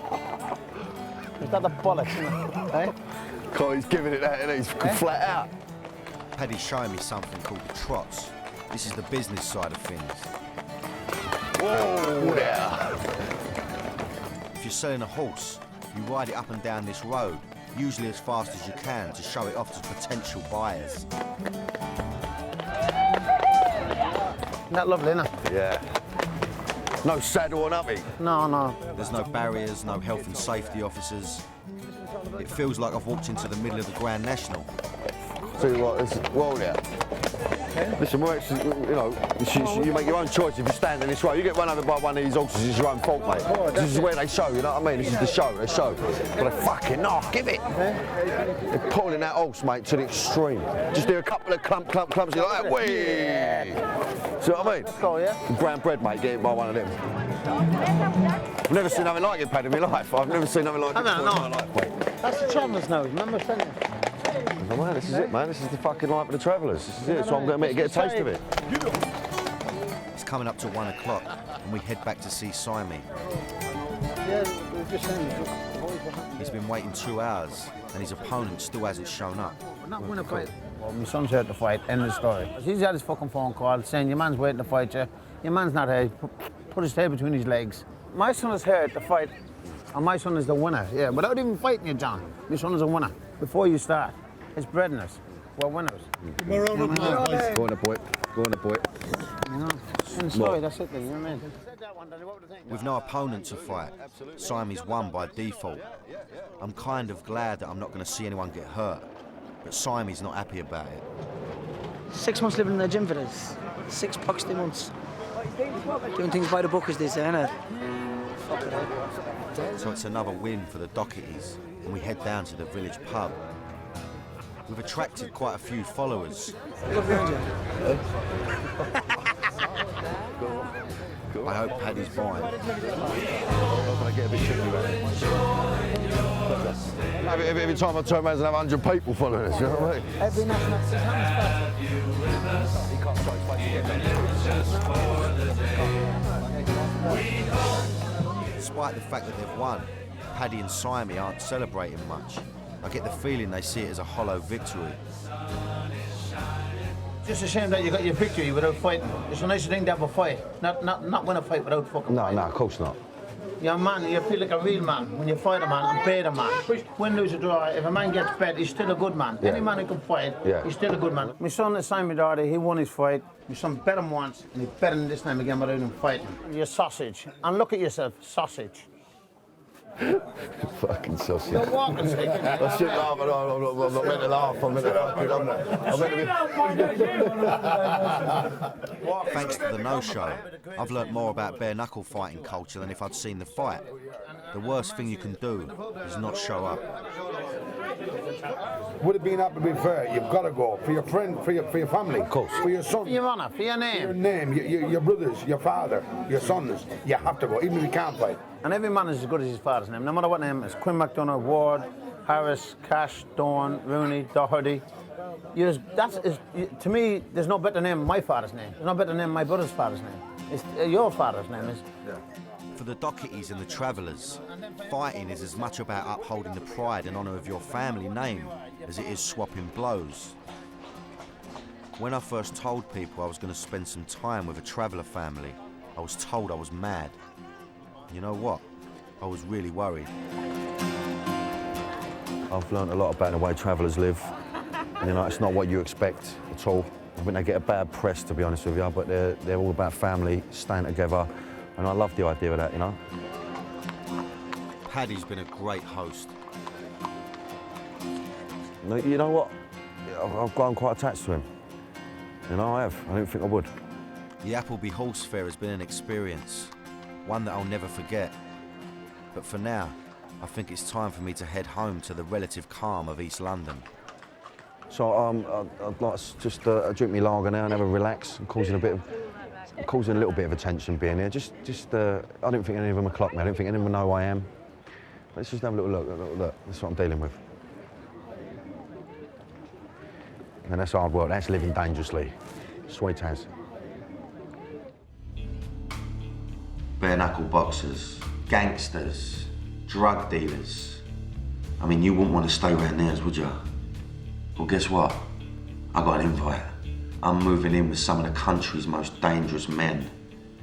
S4: Is that the bollocks, isn't it? Eh?
S3: God, he's giving it that, and he's flat out.
S2: Paddy's showing me something called the trots. This is the business side of things.
S3: Whoa, yeah.
S2: If you're selling a horse, you ride it up and down this road, usually as fast as you can to show it off to potential buyers.
S4: Isn't that lovely, isn't it?
S3: Yeah. No saddle or nothing.
S4: No.
S2: There's no barriers, no health and safety officers. It feels like I've walked into the middle of the Grand National.
S3: Tell you what, this is well there. Listen, we're actually, you know, you make your own choice if you stand in this road. You get run over by one of these horses, it's your own fault, mate. This is where they show, you know what I mean? This is the show, they show. But they fucking off, give it. They're pulling that horse, mate, to the extreme. Just do a couple of clumps, you're like, whee! See what I mean?
S4: Go, yeah?
S3: Brown bread, mate, get hit by one of them. I've never seen nothing like it, Paddy, in my life. I've never seen nothing like it before in my life, mate.
S4: That's the travellers' nose, remember saying?
S3: Oh, man, this is it, man. This is the fucking life of the travellers. This is it. So I'm going to get a taste of it.
S2: It's coming up to 1 o'clock, and we head back to see Simon.
S4: Yeah, we were just saying.
S2: He's been waiting 2 hours, and his opponent still hasn't shown up.
S4: We're not winning a fight. Well, my son's here to fight, end of story. He's had his fucking phone call saying your man's waiting to fight you. Your man's not here. Put his tail between his legs. My son is here to fight, and my son is the winner. Yeah, without even fighting you, John. My son is a winner. Before you start, it's breadness. We're winners.
S3: Go on, the boy. Go on, the boy.
S4: You know, end of story. That's it. Then, you know what I mean?
S2: With no opponent to fight, Simon's won by default. I'm kind of glad that I'm not going to see anyone get hurt, but Simon's not happy about it.
S6: 6 months living in the gym for this. 6 poxy months. Doing things by the book, as they say, innit?
S2: So it's another win for the Documentaries, and we head down to the village pub. We've attracted quite a few followers.
S3: Go
S2: I hope Paddy's buying.
S3: I get a bit tricky about it. Every time I turn around, there's 100 people following us, you know what I mean?
S4: Every national
S3: He can't start his
S2: Despite the fact that they've won, Paddy and Simey aren't celebrating much. I get the feeling they see it as a hollow victory.
S4: Just a shame that you got your victory without fighting. It's a nice thing to have a fight, not win a fight without fucking fighting.
S3: No, of course not.
S4: You're a man, you feel like a real man when you fight a man and beat a man. Win, lose, or draw, if a man gets bet, he's still a good man.
S3: Yeah.
S4: Any man who can fight,
S3: Yeah.
S4: he's still a good man. My son is Paddy Doherty, he won his fight. My son bet him once, and he bet him this time again without him fighting. You're sausage. And look at yourself, sausage.
S3: Fucking sausage.
S4: You're walking stick.
S3: I shouldn't laugh, I'm not meant to laugh. I'm meant to be...
S2: Thanks to the no-show, I've learnt more about bare knuckle fighting culture than if I'd seen the fight. The worst thing you can do is not show up.
S5: Would it be not to be fair? You've got to go for your friend, for your family, of
S3: course,
S5: for your son,
S4: For your honour, for your name.
S5: your name, your brothers, your father, your sons. You have to go, even if you can't fight.
S4: And every man is as good as his father's name, no matter what name it is. Quinn McDonough, Ward, Harris, Cash, Dawn, Rooney, Doherty. To me, there's no better name than my father's name. There's no better name than my brother's father's name. It's, your father's name is.
S2: For the Documentaries and the Travellers, fighting is as much about upholding the pride and honour of your family name as it is swapping blows. When I first told people I was going to spend some time with a traveller family, I was told I was mad. You know what? I was really worried.
S3: I've learned a lot about the way travellers live. You know, it's not what you expect at all. I think they get a bad press, to be honest with you, but they're all about family, staying together, and I love the idea of that, you know.
S2: Paddy's been a great host.
S3: You know what? I've grown quite attached to him. You know, I have. I didn't think I would.
S2: The Appleby Horse Fair has been an experience, one that I'll never forget. But for now, I think it's time for me to head home to the relative calm of East London.
S3: So I'd like to just drink me lager now and have a relax. I'm causing a little bit of attention being here. I don't think any of them will clock me. I don't think any of them know who I am. Let's just have a little look. That's what I'm dealing with. And that's hard work. That's living dangerously. Sweet as.
S1: Bare knuckle boxers, gangsters, drug dealers. I mean, you wouldn't want to stay around theirs, would you? Well, guess what? I got an invite. I'm moving in with some of the country's most dangerous men,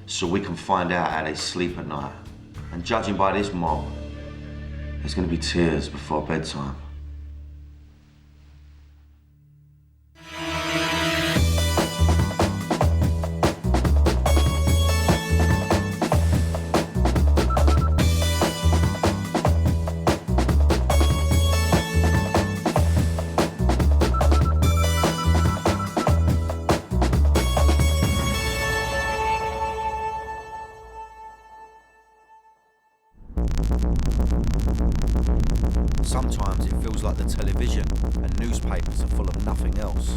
S1: so we can find out how they sleep at night. And judging by this mob, there's gonna be tears before bedtime.
S2: Sometimes it feels like the television and newspapers are full of nothing else.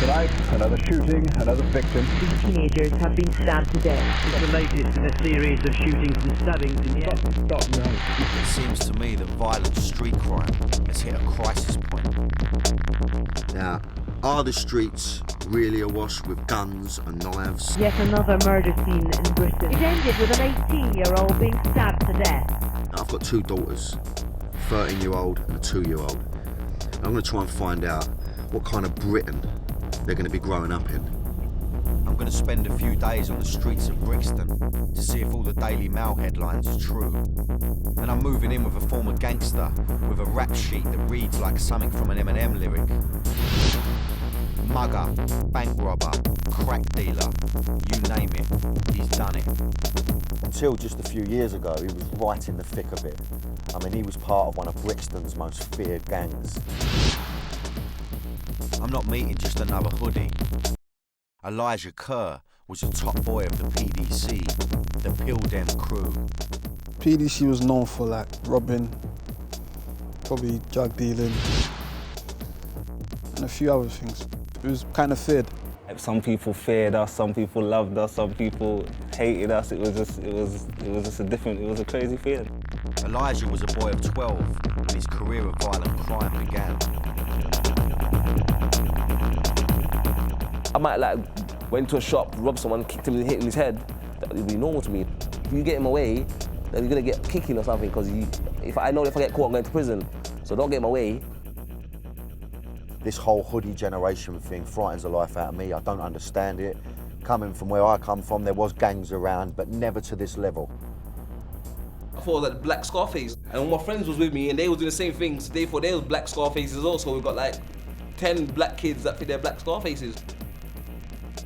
S10: Tonight, another shooting, another victim.
S11: Two teenagers have been stabbed to death. It's the latest in a series of shootings and stabbings in the area.
S2: It seems to me that violent street crime has hit a crisis point.
S3: Now, are the streets really awash with guns and knives?
S11: Yet another murder scene in Britain. It ended with an 18-year-old being stabbed to death.
S3: I've got two daughters, a 13-year-old and a 2-year-old. I'm going to try and find out what kind of Britain they're going to be growing up in.
S2: I'm going to spend a few days on the streets of Brixton to see if all the Daily Mail headlines are true. And I'm moving in with a former gangster with a rap sheet that reads like something from an Eminem lyric. Mugger, bank robber, crack dealer, you name it, he's done it.
S3: Until just a few years ago, he was right in the thick of it. I mean, he was part of one of Brixton's most feared gangs.
S2: I'm not meeting just another Hoodie. Elijah Kerr was a top boy of the PDC, the Pill Dem crew.
S12: PDC was known for like robbing, probably drug dealing, and a few other things. It was kind of feared.
S13: Some people feared us, some people loved us, some people hating us. It was just a crazy feeling.
S2: Elijah was a boy of 12 when his career of violent crime began.
S13: I might like went to a shop, robbed someone, kicked him and hit him in his head. That would be normal to me. If you get him away, then you're gonna get kicking or something, because if I get caught, I'm going to prison. So don't get him away.
S3: This whole hoodie generation thing frightens the life out of me. I don't understand it. Coming from where I come from, there was gangs around, but never to this level.
S14: I thought it was like the black Scarface, and all my friends was with me, and they was doing the same things. They thought they was black Scarfaces also. We've got like 10 black kids that think they're black Scarfaces.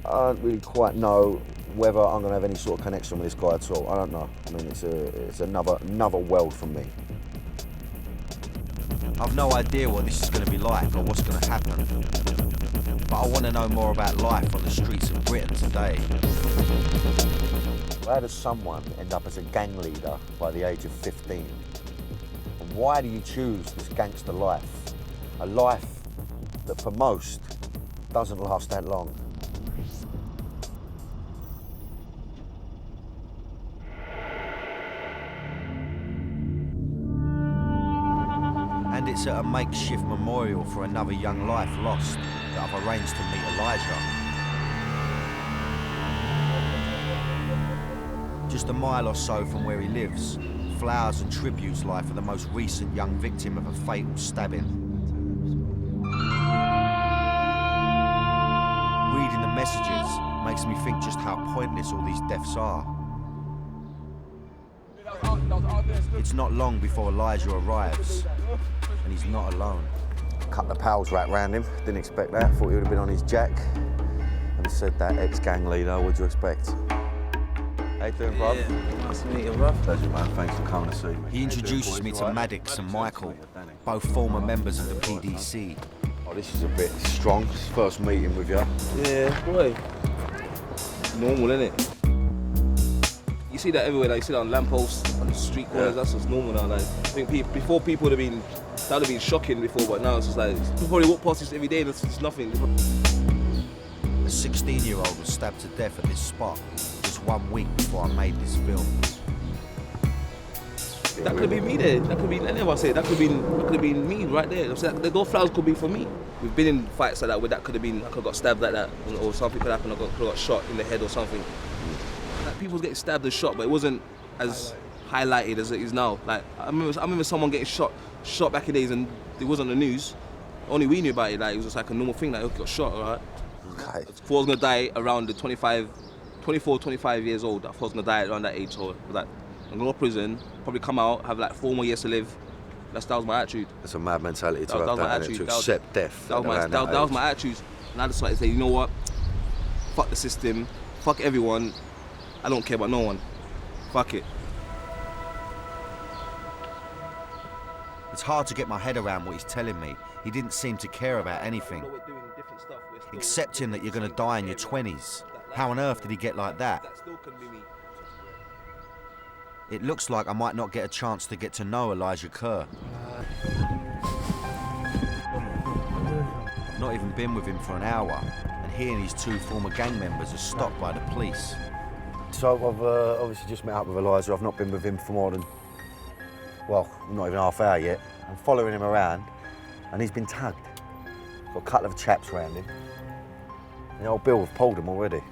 S3: I don't really quite know whether I'm going to have any sort of connection with this guy at all. I don't know. I mean, it's another world for me.
S2: I've no idea what this is going to be like or what's going to happen. But I want to know more about life on the streets of Britain today.
S3: How does someone end up as a gang leader by the age of 15? And why do you choose this gangster life? A life that for most doesn't last that long.
S2: And it's at a makeshift memorial for another young life lost that I've arranged to meet Elijah. Just a mile or so from where he lives, flowers and tributes lie for the most recent young victim of a fatal stabbing. Reading the messages makes me think just how pointless all these deaths are. It's not long before Elijah arrives, and he's not alone.
S3: Cut the pals right round him, didn't expect that, thought he would have been on his jack. And he said that ex-gang leader, what'd you expect? How you doing, bruv?
S13: Nice to meet you, bruv.
S3: Pleasure, man, thanks for coming to see me.
S2: He introduces me to Maddox and Michael, both former members of the PDC.
S3: Oh, this is a bit strong, it's the first meeting with you.
S14: Yeah, boy. Normal, innit? You see that everywhere, like you see that on lampposts, on the street corners, that's just normal now. Like, I think before people would have been, that would have been shocking before, but now it's just like, people probably walk past this every day and it's nothing.
S2: A 16-year-old was stabbed to death at this spot just 1 week before I made this film.
S14: That could have been me there. That could be any of us here. That could have been me right there. Those flowers could be for me. We've been in fights like that where that could have been, I could have got stabbed like that, or something could happen, I could have got shot in the head or something. Like, people get stabbed and shot, but it wasn't as highlighted as it is now. Like I remember someone getting shot back in the days, and it wasn't on the news. Only we knew about it. Like it was just like a normal thing. Like he got shot, alright.
S3: Okay.
S14: I thought I was gonna die around the 24, 25 years old. I thought I was gonna die around that age. So like, I'm gonna go to prison, probably come out, have like 4 more years to live. That was my attitude.
S3: That's a mad mentality to
S14: that
S3: have
S14: my
S3: that,
S14: attitude.
S3: to accept death.
S14: That was my attitude. And I decided to say, you know what? Fuck the system, fuck everyone. I don't care about no one. Fuck it.
S2: It's hard to get my head around what he's telling me. He didn't seem to care about anything. Accepting that you're going to die in your 20s. How on earth did he get like that? It looks like I might not get a chance to get to know Elijah Kerr. I've not even been with him for an hour, and he and his 2 former gang members are stopped by the police.
S3: So I've obviously just met up with Elijah. I've not been with him for more than, well, not even half hour yet. I'm following him around, and he's been tagged. Got a couple of chaps around him. And the old Bill have pulled him already.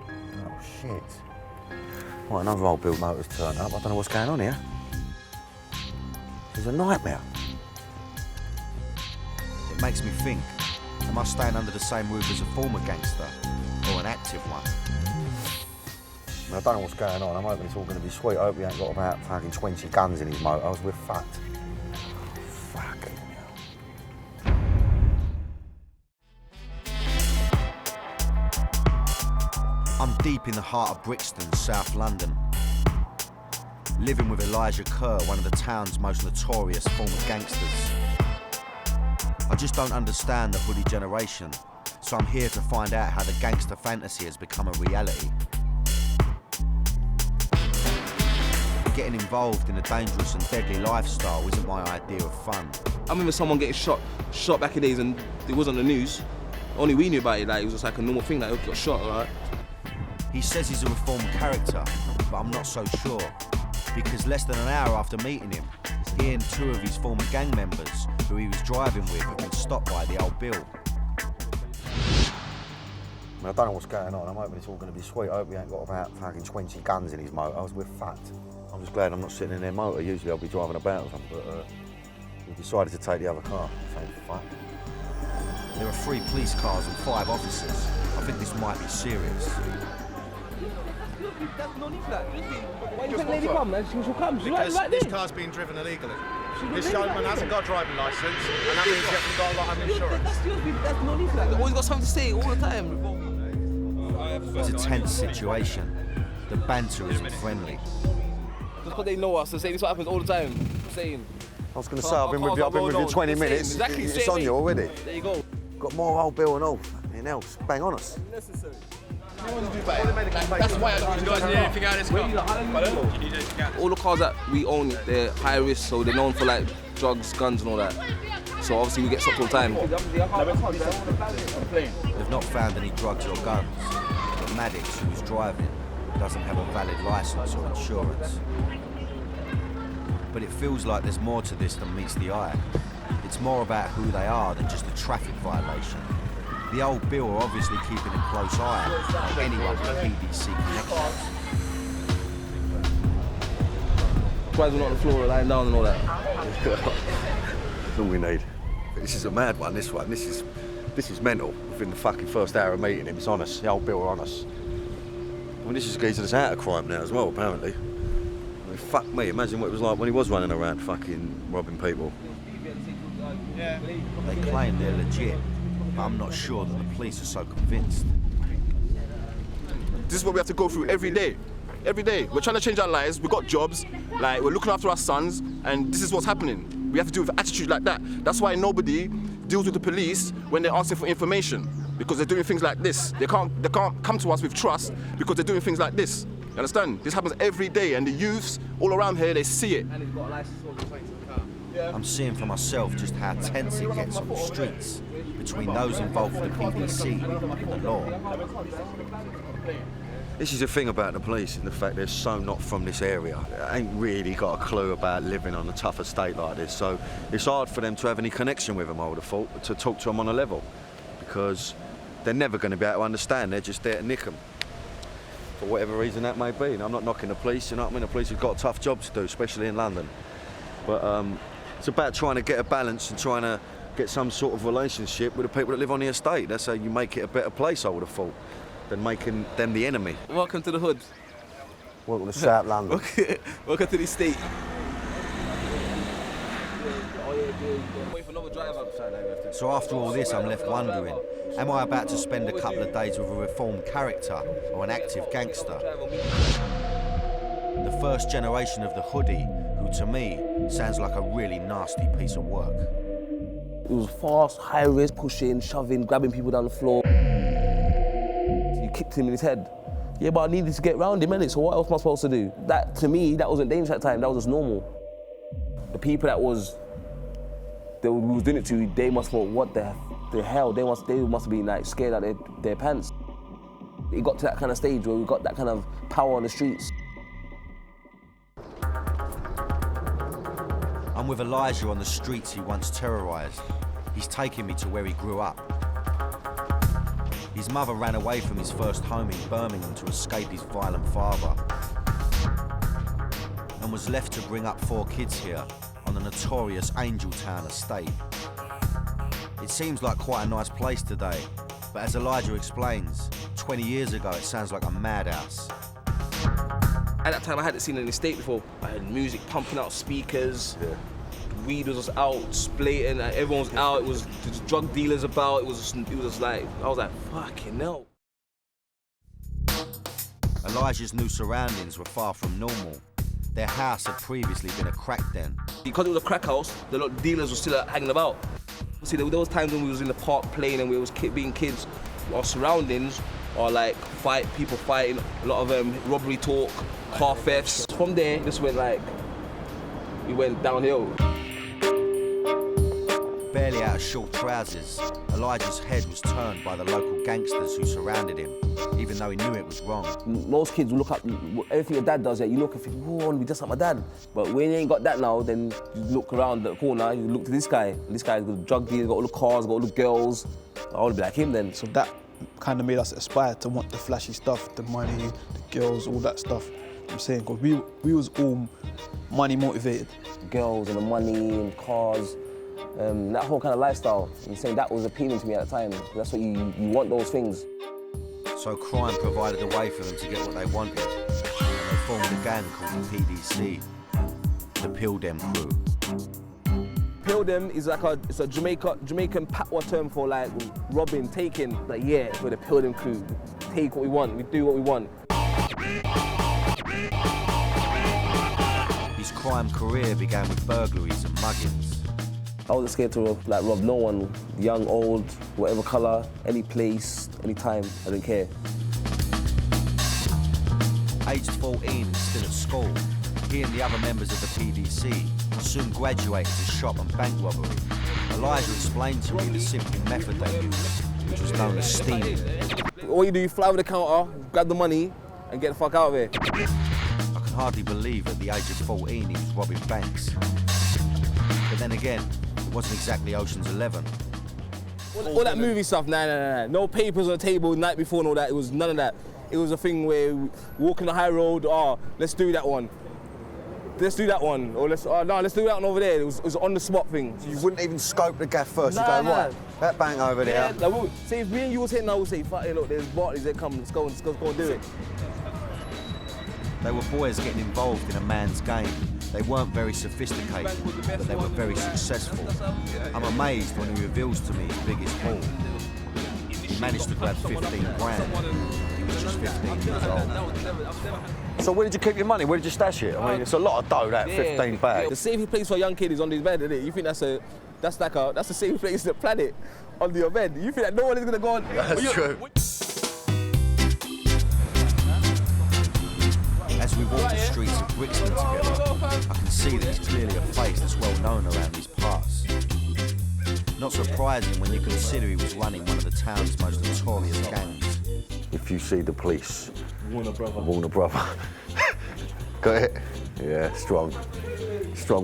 S3: Oh, shit. Well, another old Bill motor's turned up. I don't know what's going on here. It's a nightmare.
S2: It makes me think, am I staying under the same roof as a former gangster, or an active one?
S3: I don't know what's going on. I'm hoping it's all going to be sweet. I hope he ain't got about fucking 20 guns in his motors. We're fucked. Fucking hell.
S2: I'm deep in the heart of Brixton, South London. Living with Elijah Kerr, one of the town's most notorious former gangsters. I just don't understand the hoodie generation, so I'm here to find out how the gangster fantasy has become a reality. Getting involved in a dangerous and deadly lifestyle isn't my idea of fun.
S14: I remember someone getting shot back in the days, and it wasn't on the news. Only we knew about it. Like it was just like a normal thing. Like he got shot, alright.
S2: He says he's a reformed character, but I'm not so sure. Because less than an hour after meeting him, he and 2 of his former gang members, who he was driving with, have been stopped by the old Bill.
S3: I don't know what's going on. I'm hoping it's all going to be sweet. I hope he ain't got about fucking 20 guns in his motor. We're fucked. I'm just glad I'm not sitting in their motor. Usually I'll be driving about or something, but we decided to take the other car. So fuck.
S2: There are 3 police cars and 5 officers. I think this might be serious.
S14: There's no need for that. Why do you think lady come, man? She'll come. She's
S15: Because
S14: right
S15: this
S14: there.
S15: car's being driven illegally. This gentleman hasn't got a driving licence, and that means he hasn't got a lot of insurance.
S14: That's no need for that. They always got something to say all the time.
S2: It's a tense situation. The banter isn't friendly.
S14: Just because they know us, they say this is what happens all the time. I'm saying.
S3: I was going to say, I've been with you 20 minutes.
S14: Exactly,
S3: it's on you already.
S14: There you go.
S3: Got more old Bill and all. Anything else? Bang on us.
S14: Necessary.
S15: That's why I do anything out of this car.
S14: All the cars that we own, they're high risk, so they're known for like drugs, guns and all that. So obviously we get stopped all the time.
S2: They've not found any drugs or guns, but Maddox, who was driving, doesn't have a valid licence or insurance. But it feels like there's more to this than meets the eye. It's more about who they are than just a traffic violation. The old Bill are obviously keeping a close eye on anyone with PDC connections.
S14: Why we're not on the floor, lying down and all that?
S3: That's all we need. This is a mad one, this one. This is mental. Within the fucking first hour of meeting him, it's on us. The old Bill are on us. I mean, this is a geezer that's out of crime now as well, apparently. I mean, fuck me, imagine what it was like when he was running around fucking robbing people.
S2: They claim they're legit, but I'm not sure that the police are so convinced.
S16: This is what we have to go through every day. Every day. We're trying to change our lives, we've got jobs, like we're looking after our sons, and this is what's happening. We have to do it with attitude like that. That's why nobody deals with the police when they're asking for information, because they're doing things like this. They can't come to us with trust because they're doing things like this. You understand? This happens every day, and the youths all around here, they see it.
S2: I'm seeing for myself just how tense it gets on the streets between those involved with the PDC and the law.
S3: This is the thing about the police, and the fact they're so not from this area. They ain't really got a clue about living on a tough estate like this, so it's hard for them to have any connection with them, I would have thought, to talk to them on a level, because they're never going to be able to understand. They're just there to nick them, for whatever reason that may be. And I'm not knocking the police, you know what I mean? The police have got a tough job to do, especially in London. But it's about trying to get a balance and trying to get some sort of relationship with the people that live on the estate. That's how you make it a better place, I would have thought, than making them the enemy.
S14: Welcome to the hood.
S3: Welcome to South London.
S14: Welcome to the estate.
S2: So after all this, I'm left wondering, am I about to spend a couple of days with a reformed character or an active gangster? The first generation of the Hoodie, who to me sounds like a really nasty piece of work.
S14: It was fast, high risk, pushing, shoving, grabbing people down the floor. You kicked him in his head. Yeah, but I needed to get round him, innit? So what else am I supposed to do? That, to me, that wasn't dangerous at the time, that was just normal. The people that we was doing it to, they must have thought, what the hell? They must have been like scared out their pants. It got to that kind of stage where we got that kind of power on the streets.
S2: I'm with Elijah on the streets he once terrorised. He's taking me to where he grew up. His mother ran away from his first home in Birmingham to escape his violent father, and was left to bring up 4 kids here on the notorious Angeltown estate. It seems like quite a nice place today, but as Elijah explains, 20 years ago it sounds like a madhouse.
S14: At that time I hadn't seen an estate before. I had music pumping out speakers, weed was out, splitting, everyone was out, it was drug dealers about, it was just like, I was like, fucking hell.
S2: Elijah's new surroundings were far from normal. Their house had previously been a crack den.
S14: Because it was a crack house, the dealers were still hanging about. See, there was times when we was in the park playing and we was being kids, our surroundings are like people fighting, a lot of robbery talk, car thefts. From there, we went downhill.
S2: Bear barely out of short trousers, Elijah's head was turned by the local gangsters who surrounded him, even though he knew it was wrong.
S13: Most kids will look up, everything your dad does, you look and think, oh, I want to be just like my dad. But when you ain't got that now, then you look around the corner, you look to this guy. And this guy's got a drug dealer, got all the cars, got all the girls. I want to be like him then.
S12: So that kind of made us aspire to want the flashy stuff, the money, the girls, all that stuff. I'm saying, because we was all money motivated.
S13: Girls and the money and cars, that whole kind of lifestyle. I'm saying that was appealing to me at the time. That's what you want, those things.
S2: So crime provided a way for them to get what they wanted. And they formed a gang called the PDC, the Pill Dem Crew.
S13: Pill Dem is like it's a Jamaican patois term for like robbing, taking. Like yeah, we're the Pill Dem Crew. Take what we want, we do what we want.
S2: His crime career began with burglaries and muggings.
S13: I wasn't scared to rob no one, young, old, whatever colour, any place, any time, I didn't care.
S2: Aged 14 and still at school, he and the other members of the PDC soon graduated to shop and bank robbery. Elijah explained to me the simple method they used, which was known as stealing.
S13: All you do, you fly over the counter, grab the money, and get the fuck out of here.
S2: I can hardly believe at the age of 14 he was robbing banks. But then again, it wasn't exactly Ocean's 11.
S13: All that movie stuff, nah. No papers on the table the night before and all that, it was none of that. It was a thing where we walk on the high road, let's do that one. Let's do that one, or let's do that one over there. It was on the spot thing.
S3: So you wouldn't even scope the gaff first,
S13: Nah,
S3: you go, right, that bank over there.
S13: Yeah, like, say if me and you was hitting, I would say, fuck it, look, there's Bartleys, they come, let's go and do it.
S2: They were boys getting involved in a man's game. They weren't very sophisticated, but they were very successful. I'm amazed when he reveals to me his biggest haul. He managed to grab 15 grand. He was just 15 years old.
S3: So where did you keep your money? Where did you stash it? I mean, it's a lot of dough, that 15 bags.
S13: The safest place for a young kid is under his bed, isn't it? You think that's the safest place on the planet, under your bed. You think that no one is gonna go on.
S3: That's true.
S2: As we walk the streets of Brixton together, I can see that he's clearly a face that's well known around these parts. Not surprising when you consider he was running one of the town's most notorious gangs.
S3: If you see the police, Warner Brother. Got it? Yeah, strong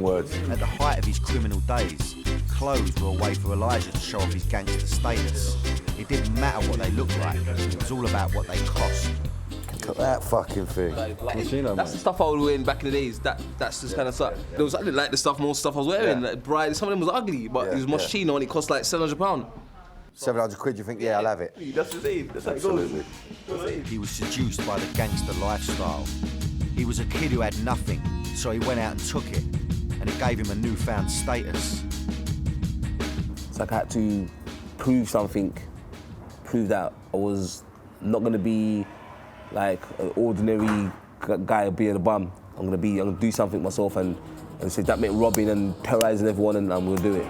S3: words.
S2: At the height of his criminal days, clothes were a way for Elijah to show off his gangster status. It didn't matter what they looked like, it was all about what they cost.
S3: Look at that fucking thing.
S13: That's the stuff I was wearing back in the days. That's just kind of stuff. I didn't like the stuff, most stuff I was wearing. Like, bright, some of them was ugly, but it was Moschino and it cost like £700.
S3: 700 quid, you think, yeah, I'll have it.
S13: That's the same. That's how it goes.
S2: He was seduced by the gangster lifestyle. He was a kid who had nothing, so he went out and took it, and it gave him a newfound status.
S13: It's like I had to prove something, prove that I was not going to be like an ordinary guy being a bum. I'm gonna do something myself, and so that meant robbing and terrorizing everyone, and I'm gonna do it.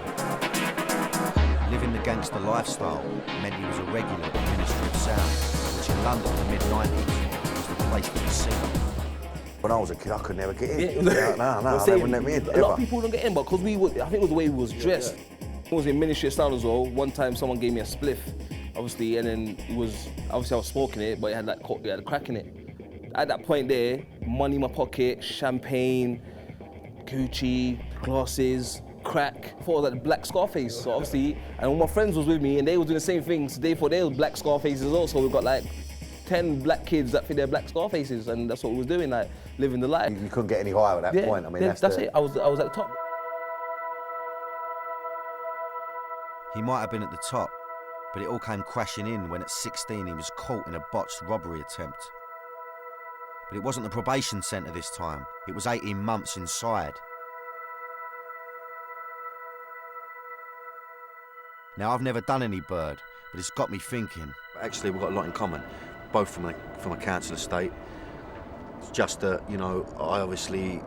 S2: Living the gangster lifestyle meant he was a regular at the Ministry of Sound, which in London in the mid-90s was the place for the singer.
S3: When I was a kid, I could never get in. No, they wouldn't let me in.
S13: A lot of people don't get in, but because I think it was the way we was dressed. It was in Ministry of Sound as well. One time someone gave me a spliff, obviously, and then I was smoking it, but it had a crack in it. At that point there, money in my pocket, champagne, Gucci, glasses, crack. I thought it was like the black Scarface, so obviously, and all my friends was with me and they were doing the same thing, so they thought they were black Scarfaces also. We've got like 10 black kids that think they're black Scarfaces, and that's what we was doing, like living the life.
S3: You couldn't get any higher at that point. I mean, that's
S13: it. I was at the top.
S2: He might have been at the top, but it all came crashing in when at 16 he was caught in a botched robbery attempt. But it wasn't the probation centre this time, it was 18 months inside. Now I've never done any bird, but it's got me thinking.
S1: Actually, we've got a lot in common, both from a council estate. It's just that, I obviously,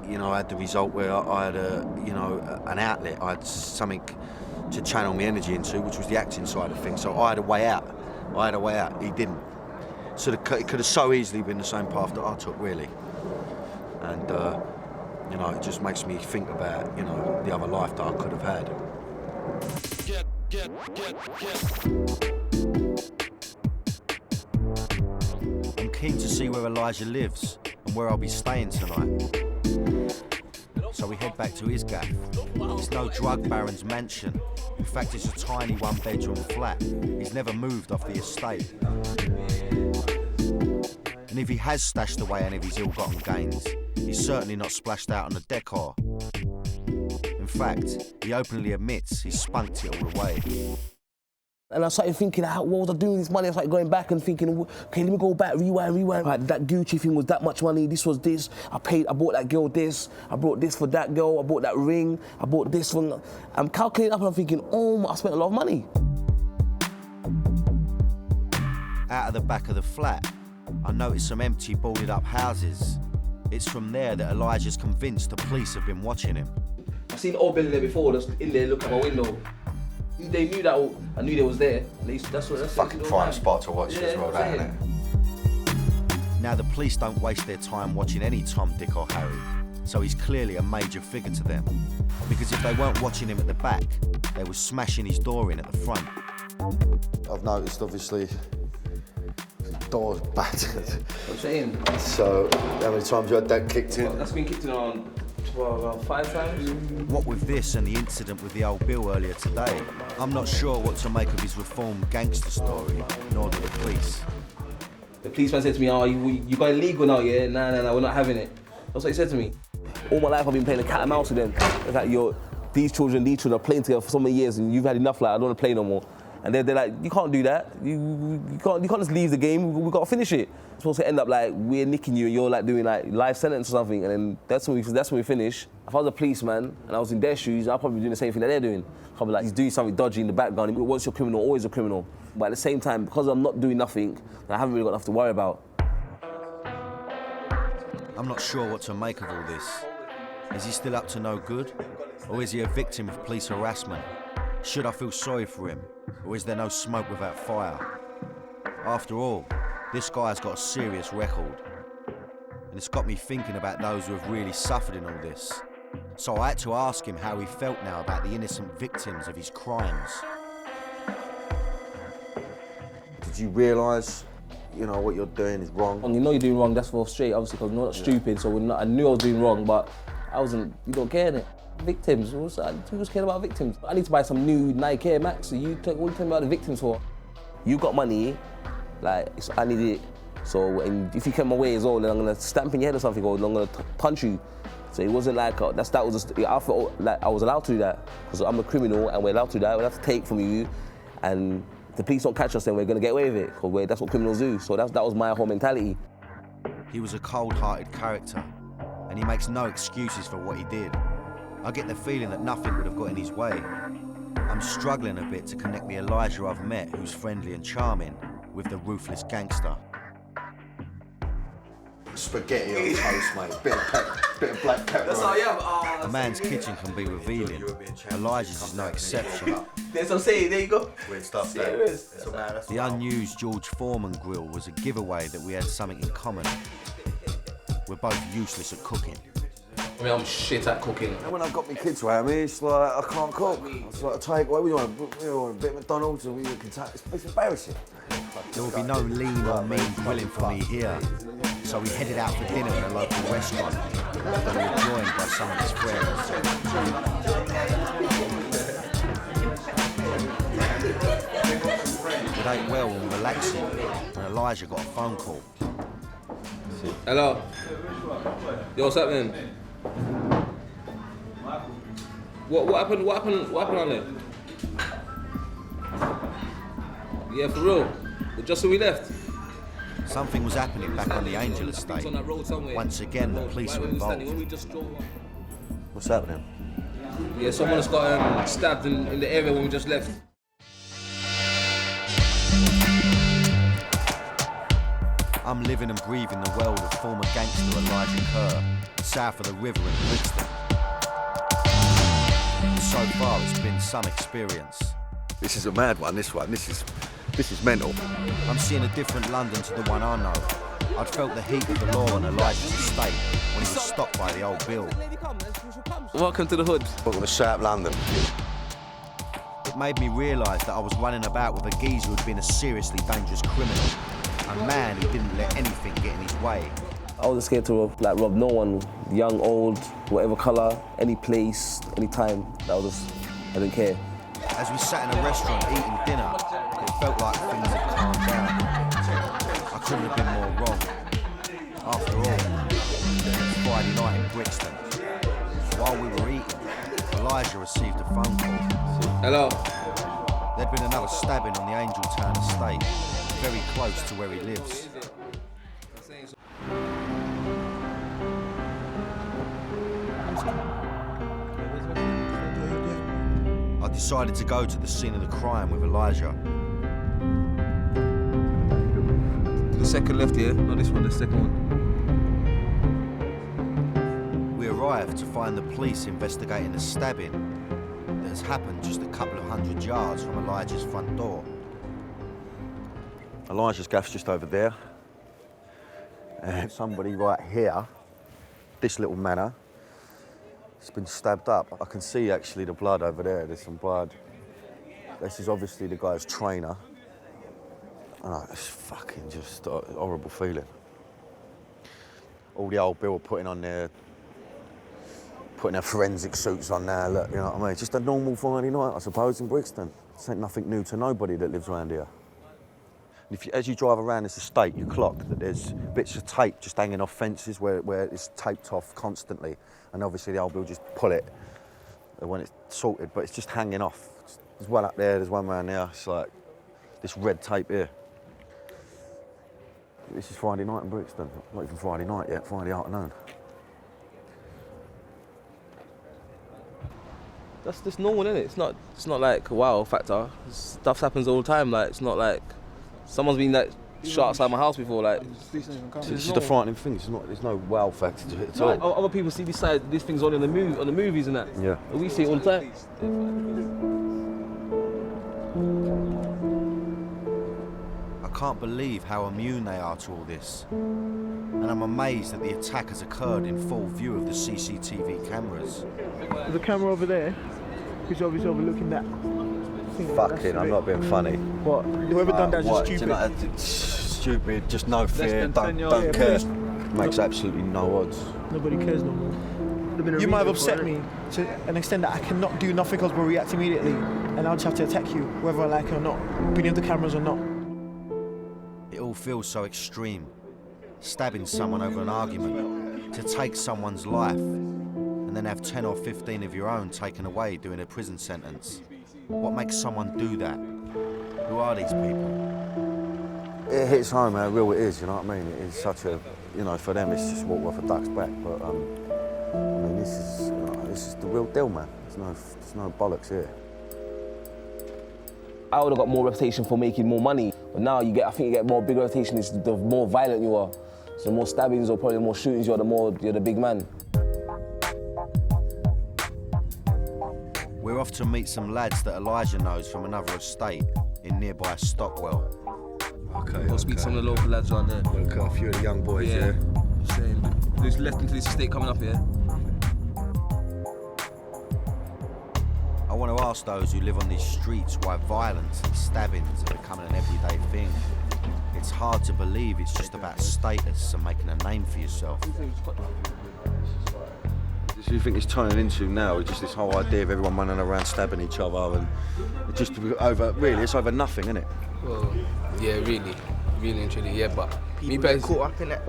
S1: had the result where I had an outlet. I had something to channel my energy into, which was the acting side of things. So I had a way out. He didn't. So it could have so easily been the same path that I took, really. And, it just makes me think about, the other life that I could have had.
S2: I'm keen to see where Elijah lives and where I'll be staying tonight. So we head back to his gaff. It's no drug baron's mansion. In fact, it's a tiny one-bedroom flat. He's never moved off the estate. And if he has stashed away any of his ill-gotten gains, he's certainly not splashed out on the decor. In fact, he openly admits he spunked it all away.
S13: And I started thinking, what was I doing with this money? I started going back and thinking, okay, let me go back, rewind. Right, that Gucci thing was that much money, this was this. I bought that girl this, I bought this for that girl, I bought that ring, I bought this one. I'm calculating up and I'm thinking, oh, I spent a lot of money.
S2: Out of the back of the flat, I noticed some empty, boarded up houses. It's from there that Elijah's convinced the police have been watching him.
S14: I've seen the old building there before, just in there, look at my window. They knew that, I knew they was there. That's
S3: fucking prime spot to watch as well, isn't it?
S2: Now the police don't waste their time watching any Tom, Dick or Harry, so he's clearly a major figure to them. Because if they weren't watching him at the back, they were smashing his door in at the front.
S3: I've noticed, obviously, the door's battered.
S14: I'm saying.
S3: So, how many times you had that kicked in?
S14: That's been kicked in on around 5 times.
S2: What with this and the incident with the old Bill earlier today, I'm not sure what to make of his reformed gangster story, nor do the police.
S14: The policeman said to me, oh, you got illegal now, yeah? Nah, we're not having it. That's what he said to me.
S13: All my life I've been playing a cat and mouse with them. It's like these children are playing together for so many years and you've had enough, like, I don't want to play no more. And they're like, you can't do that. You can't just leave the game, we've got to finish it. It's supposed to end up like we're nicking you and you're like doing like life sentence or something, and then that's when we finish. If I was a policeman and I was in their shoes, I'd probably be doing the same thing that they're doing. I'd be like, he's doing something dodgy in the background. Once you're a criminal, always a criminal. But at the same time, because I'm not doing nothing, I haven't really got enough to worry about.
S2: I'm not sure what to make of all this. Is he still up to no good? Or is he a victim of police harassment? Should I feel sorry for him? Or is there no smoke without fire? After all, this guy's got a serious record. And it's got me thinking about those who have really suffered in all this. So I had to ask him how he felt now about the innocent victims of his crimes.
S3: Did you realise, what you're doing is wrong?
S13: You know you're doing wrong, that's for straight, obviously, because I'm not stupid, so I knew I was doing wrong, but you don't care, innit? Victims, who's caring about victims? I need to buy some new Nike Air Max, what are you telling me about the victims for? You got money, I need it. So if you come my way as well, then I'm gonna stamp in your head or something, or I'm gonna punch you. So it wasn't like, I felt like I was allowed to do that, because I'm a criminal and we're allowed to do that, we have to take from you, and if the police don't catch us, then we're gonna get away with it, because that's what criminals do. So that was my whole mentality.
S2: He was a cold-hearted character, and he makes no excuses for what he did. I get the feeling that nothing would have got in his way. I'm struggling a bit to connect the Elijah I've met, who's friendly and charming, with the ruthless gangster.
S3: Spaghetti on toast, mate. Bit of black pepper.
S14: That's how I am.
S2: A man's kitchen can be revealing. Elijah's is no exception.
S14: That's what I'm saying, there you go.
S3: Weird stuff
S14: there.
S2: The unused George Foreman grill was a giveaway that we had something in common. We're both useless at cooking.
S14: I mean, I'm shit at cooking.
S3: And when I've got my kids around me, it's like, I can't cook. It's like a takeaway. We want a bit of McDonald's and we can take. It's embarrassing.
S2: There will be no lean or mean grilling for me here. So we headed out for dinner in a local restaurant, where we were joined by some of his friends. We ate well and relaxing, and Elijah got a phone call.
S14: Hello. Yo, what's happening? What happened? What happened on there? Yeah, for real. Just so we left.
S2: Something was happening back on the Angel estate. Once again, the police were involved.
S3: What's happening?
S14: Yeah, someone has got stabbed in the area when we just left.
S2: I'm living and breathing the world of former gangster Elijah Kerr, south of the river in Brixton. And so far, it's been some experience.
S3: This is a mad one, this one. This is mental.
S2: I'm seeing a different London to the one I know. I'd felt the heat of the law on Elijah's estate when he was stopped by the old Bill.
S14: Welcome to the hood.
S3: Welcome to South London.
S2: It made me realise that I was running about with a geezer who'd been a seriously dangerous criminal. A man who didn't let anything get in his way.
S13: I wasn't scared to rob no one, young, old, whatever colour, any place, any time. I didn't care.
S2: As we sat in a restaurant eating dinner, it felt like things had calmed down. I couldn't have been more wrong. After all, it was Friday night in Brixton. While we were eating, Elijah received a phone call.
S14: Hello.
S2: There'd been another stabbing on the Angeltown estate, very close to where he lives. I decided to go to the scene of the crime with Elijah.
S14: The second left here, not this one, the second one.
S2: We arrived to find the police investigating a stabbing that has happened just a couple of 100 yards from Elijah's front door.
S3: Elijah's gaff's just over there. And somebody right here, this little manor, it's been stabbed up. I can see actually the blood over there. There's some blood. This is obviously the guy's trainer. Oh, it's fucking just a horrible feeling. All the old Bill putting their forensic suits on now, look, you know what I mean? It's just a normal Friday night, I suppose, in Brixton. This ain't nothing new to nobody that lives around here. And as you drive around this estate, you clock that there's bits of tape just hanging off fences where it's taped off constantly. And obviously the old Bill just pull it when it's sorted, but it's just hanging off. There's one up there, there's one around there. It's like this red tape here. This is Friday night in Brixton. Not even Friday night yet, Friday afternoon.
S13: That's just normal, isn't it? It's not like a wow factor. Stuff happens all the time. Like, it's not like someone's been like shot outside my house before. Like,
S3: it's just a frightening thing. There's no wow factor to it at all.
S13: Other people see these things only on the movies and that.
S3: Yeah.
S13: And we see it all the time.
S2: I can't believe how immune they are to all this. And I'm amazed that the attack has occurred in full view of the CCTV cameras.
S12: There's a camera over there, which is obviously overlooking that.
S3: Fucking, I'm not being funny.
S12: What? Whoever done that's just stupid.
S3: You know, it's stupid, just no fear, don't
S12: yeah,
S3: care. Makes absolutely no odds.
S12: Nobody cares no more. You might have upset me to an extent that I cannot do nothing else but react immediately, and I'll just have to attack you, whether I like it or not, beneath the cameras or not.
S2: It all feels so extreme. Stabbing someone over an argument, to take someone's life, and then have 10 or 15 of your own taken away doing a prison sentence. What makes someone do that? Who are these people?
S3: It hits home how real it is, you know what I mean? It is such a, you know, for them it's just walk off a duck's back, but I mean, this is the real deal, man. There's no bollocks here.
S13: I would have got more reputation for making more money, but now I think you get more big reputation. Is the more violent you are. So the more stabbings or probably the more shootings you are, you're the big man.
S2: We're off to meet some lads that Elijah knows from another estate in nearby Stockwell.
S3: Okay.
S14: We'll speak to some of the local lads around there.
S3: Okay, a few of the young boys, yeah.
S14: Who's left into this estate coming up here?
S2: I want to ask those who live on these streets why violence and stabbings are becoming an everyday thing. It's hard to believe it's just about status and making a name for yourself.
S3: Do you think it's turning into now just this whole idea of everyone running around stabbing each other and it's over nothing, isn't it?
S17: Well, yeah, really and truly, yeah, but me personally, caught up in it.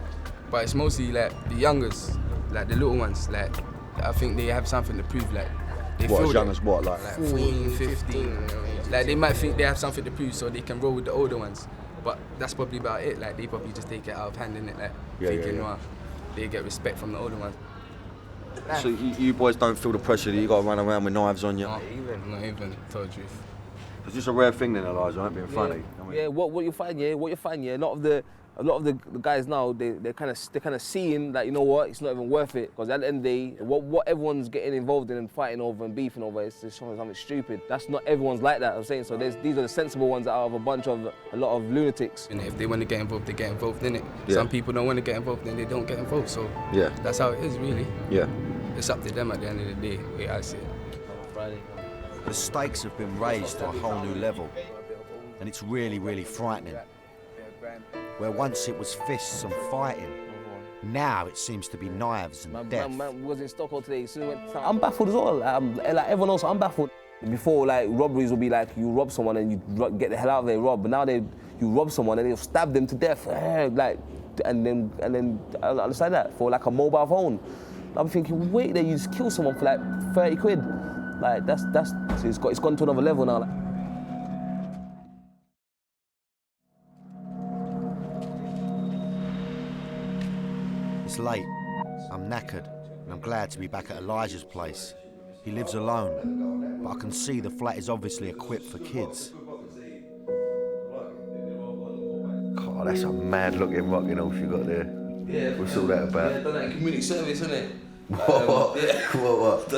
S17: But it's mostly like the youngers, like the little ones, like I think they have something to prove, like they
S3: What,
S17: feel
S3: as young as what, like
S17: 14, 15, like they might think they have something to prove so they can roll with the older ones, but that's probably about it, like they probably just take it out of hand, innit, like thinking, well, they get respect from the older ones.
S3: So you boys don't feel the pressure that you got to run around with knives on you?
S17: Not even, tell the truth.
S3: It's just a rare thing then, Elijah, I ain't being funny.
S13: Yeah, what you find, yeah, a lot of the guys now, they're kind of seeing that, you know what, it's not even worth it, because at the end of the day, what everyone's getting involved in and fighting over and beefing over is just something stupid. That's not everyone's like that, I'm saying. So these are the sensible ones out of a lot of lunatics.
S17: And if they want to get involved, they get involved, innit?
S3: Yeah.
S17: Some people don't want to get involved, then they don't get involved. So
S3: yeah,
S17: that's how it is, really.
S3: Yeah.
S17: It's up to them at the end of the day, the way I see it.
S2: The stakes have been raised to a whole new level, and it's really, really frightening. Where once it was fists and fighting, now it seems to be knives and death.
S13: Man was in Stockholm today. I'm baffled as well. Like everyone else, I'm baffled. Before, like, robberies would be like you rob someone and you get the hell out of there, rob. But now you rob someone and they'll stab them to death, like, and then I don't understand that for like a mobile phone. I'm thinking, wait, there you just kill someone for like 30 quid. Like it's gone to another level now. Like.
S2: It's late. I'm knackered, and I'm glad to be back at Elijah's place. He lives alone, but I can see the flat is obviously equipped for kids.
S3: God, that's a mad-looking rocking horse you got there.
S14: Yeah.
S3: What's all that about?
S14: Yeah, done that in community service, isn't it?
S3: What?
S14: Yeah.
S3: What?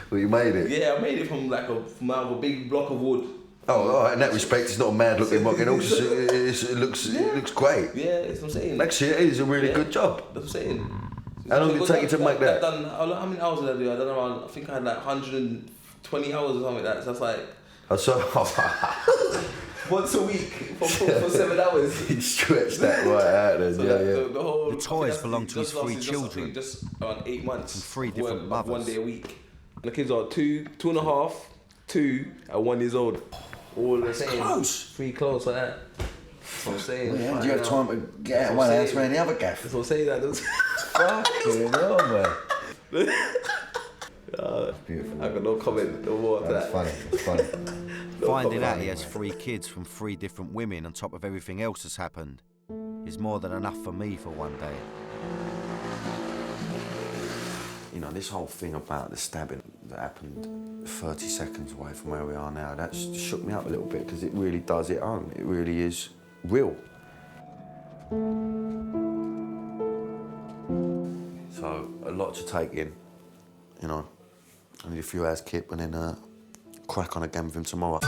S3: Well, you made it?
S14: Yeah, I made it from like out of a big block of wood.
S3: Oh, all right. In that respect, it's not a mad-looking rocking horse. It looks great.
S14: Yeah, that's what I'm saying.
S3: Actually, it is a really good job.
S14: That's what I'm saying.
S3: How long did it take you to make that?
S14: How many hours did I do? I done around, I think I had like 120 hours or something like that. So that's like... once a week for 7 hours.
S3: He stretched that right out then,
S14: so
S2: The toys belong to his 3 children.
S14: Just around 8 months.
S2: From 3 different mothers.
S14: 1 day a week. The kids are 2.5, 2, and 1 years old. All the same.
S3: Close.
S14: 3 close like that. That's what I'm saying.
S3: Yeah, do you have time to get out of one house around the other gaff?
S14: That's what I'm saying.
S3: Fucking hell, man.
S14: Beautiful. I got no comment, no more to that.
S3: That's funny.
S2: Finding out he has 3 kids from 3 different women on top of everything else that's happened is more than enough for me for one day.
S1: You know, this whole thing about the stabbing that happened 30 seconds away from where we are now, that just shook me up a little bit because it really does it home. It really is real. So, a lot to take in, you know. I need a few hours kip and then crack on again with him tomorrow.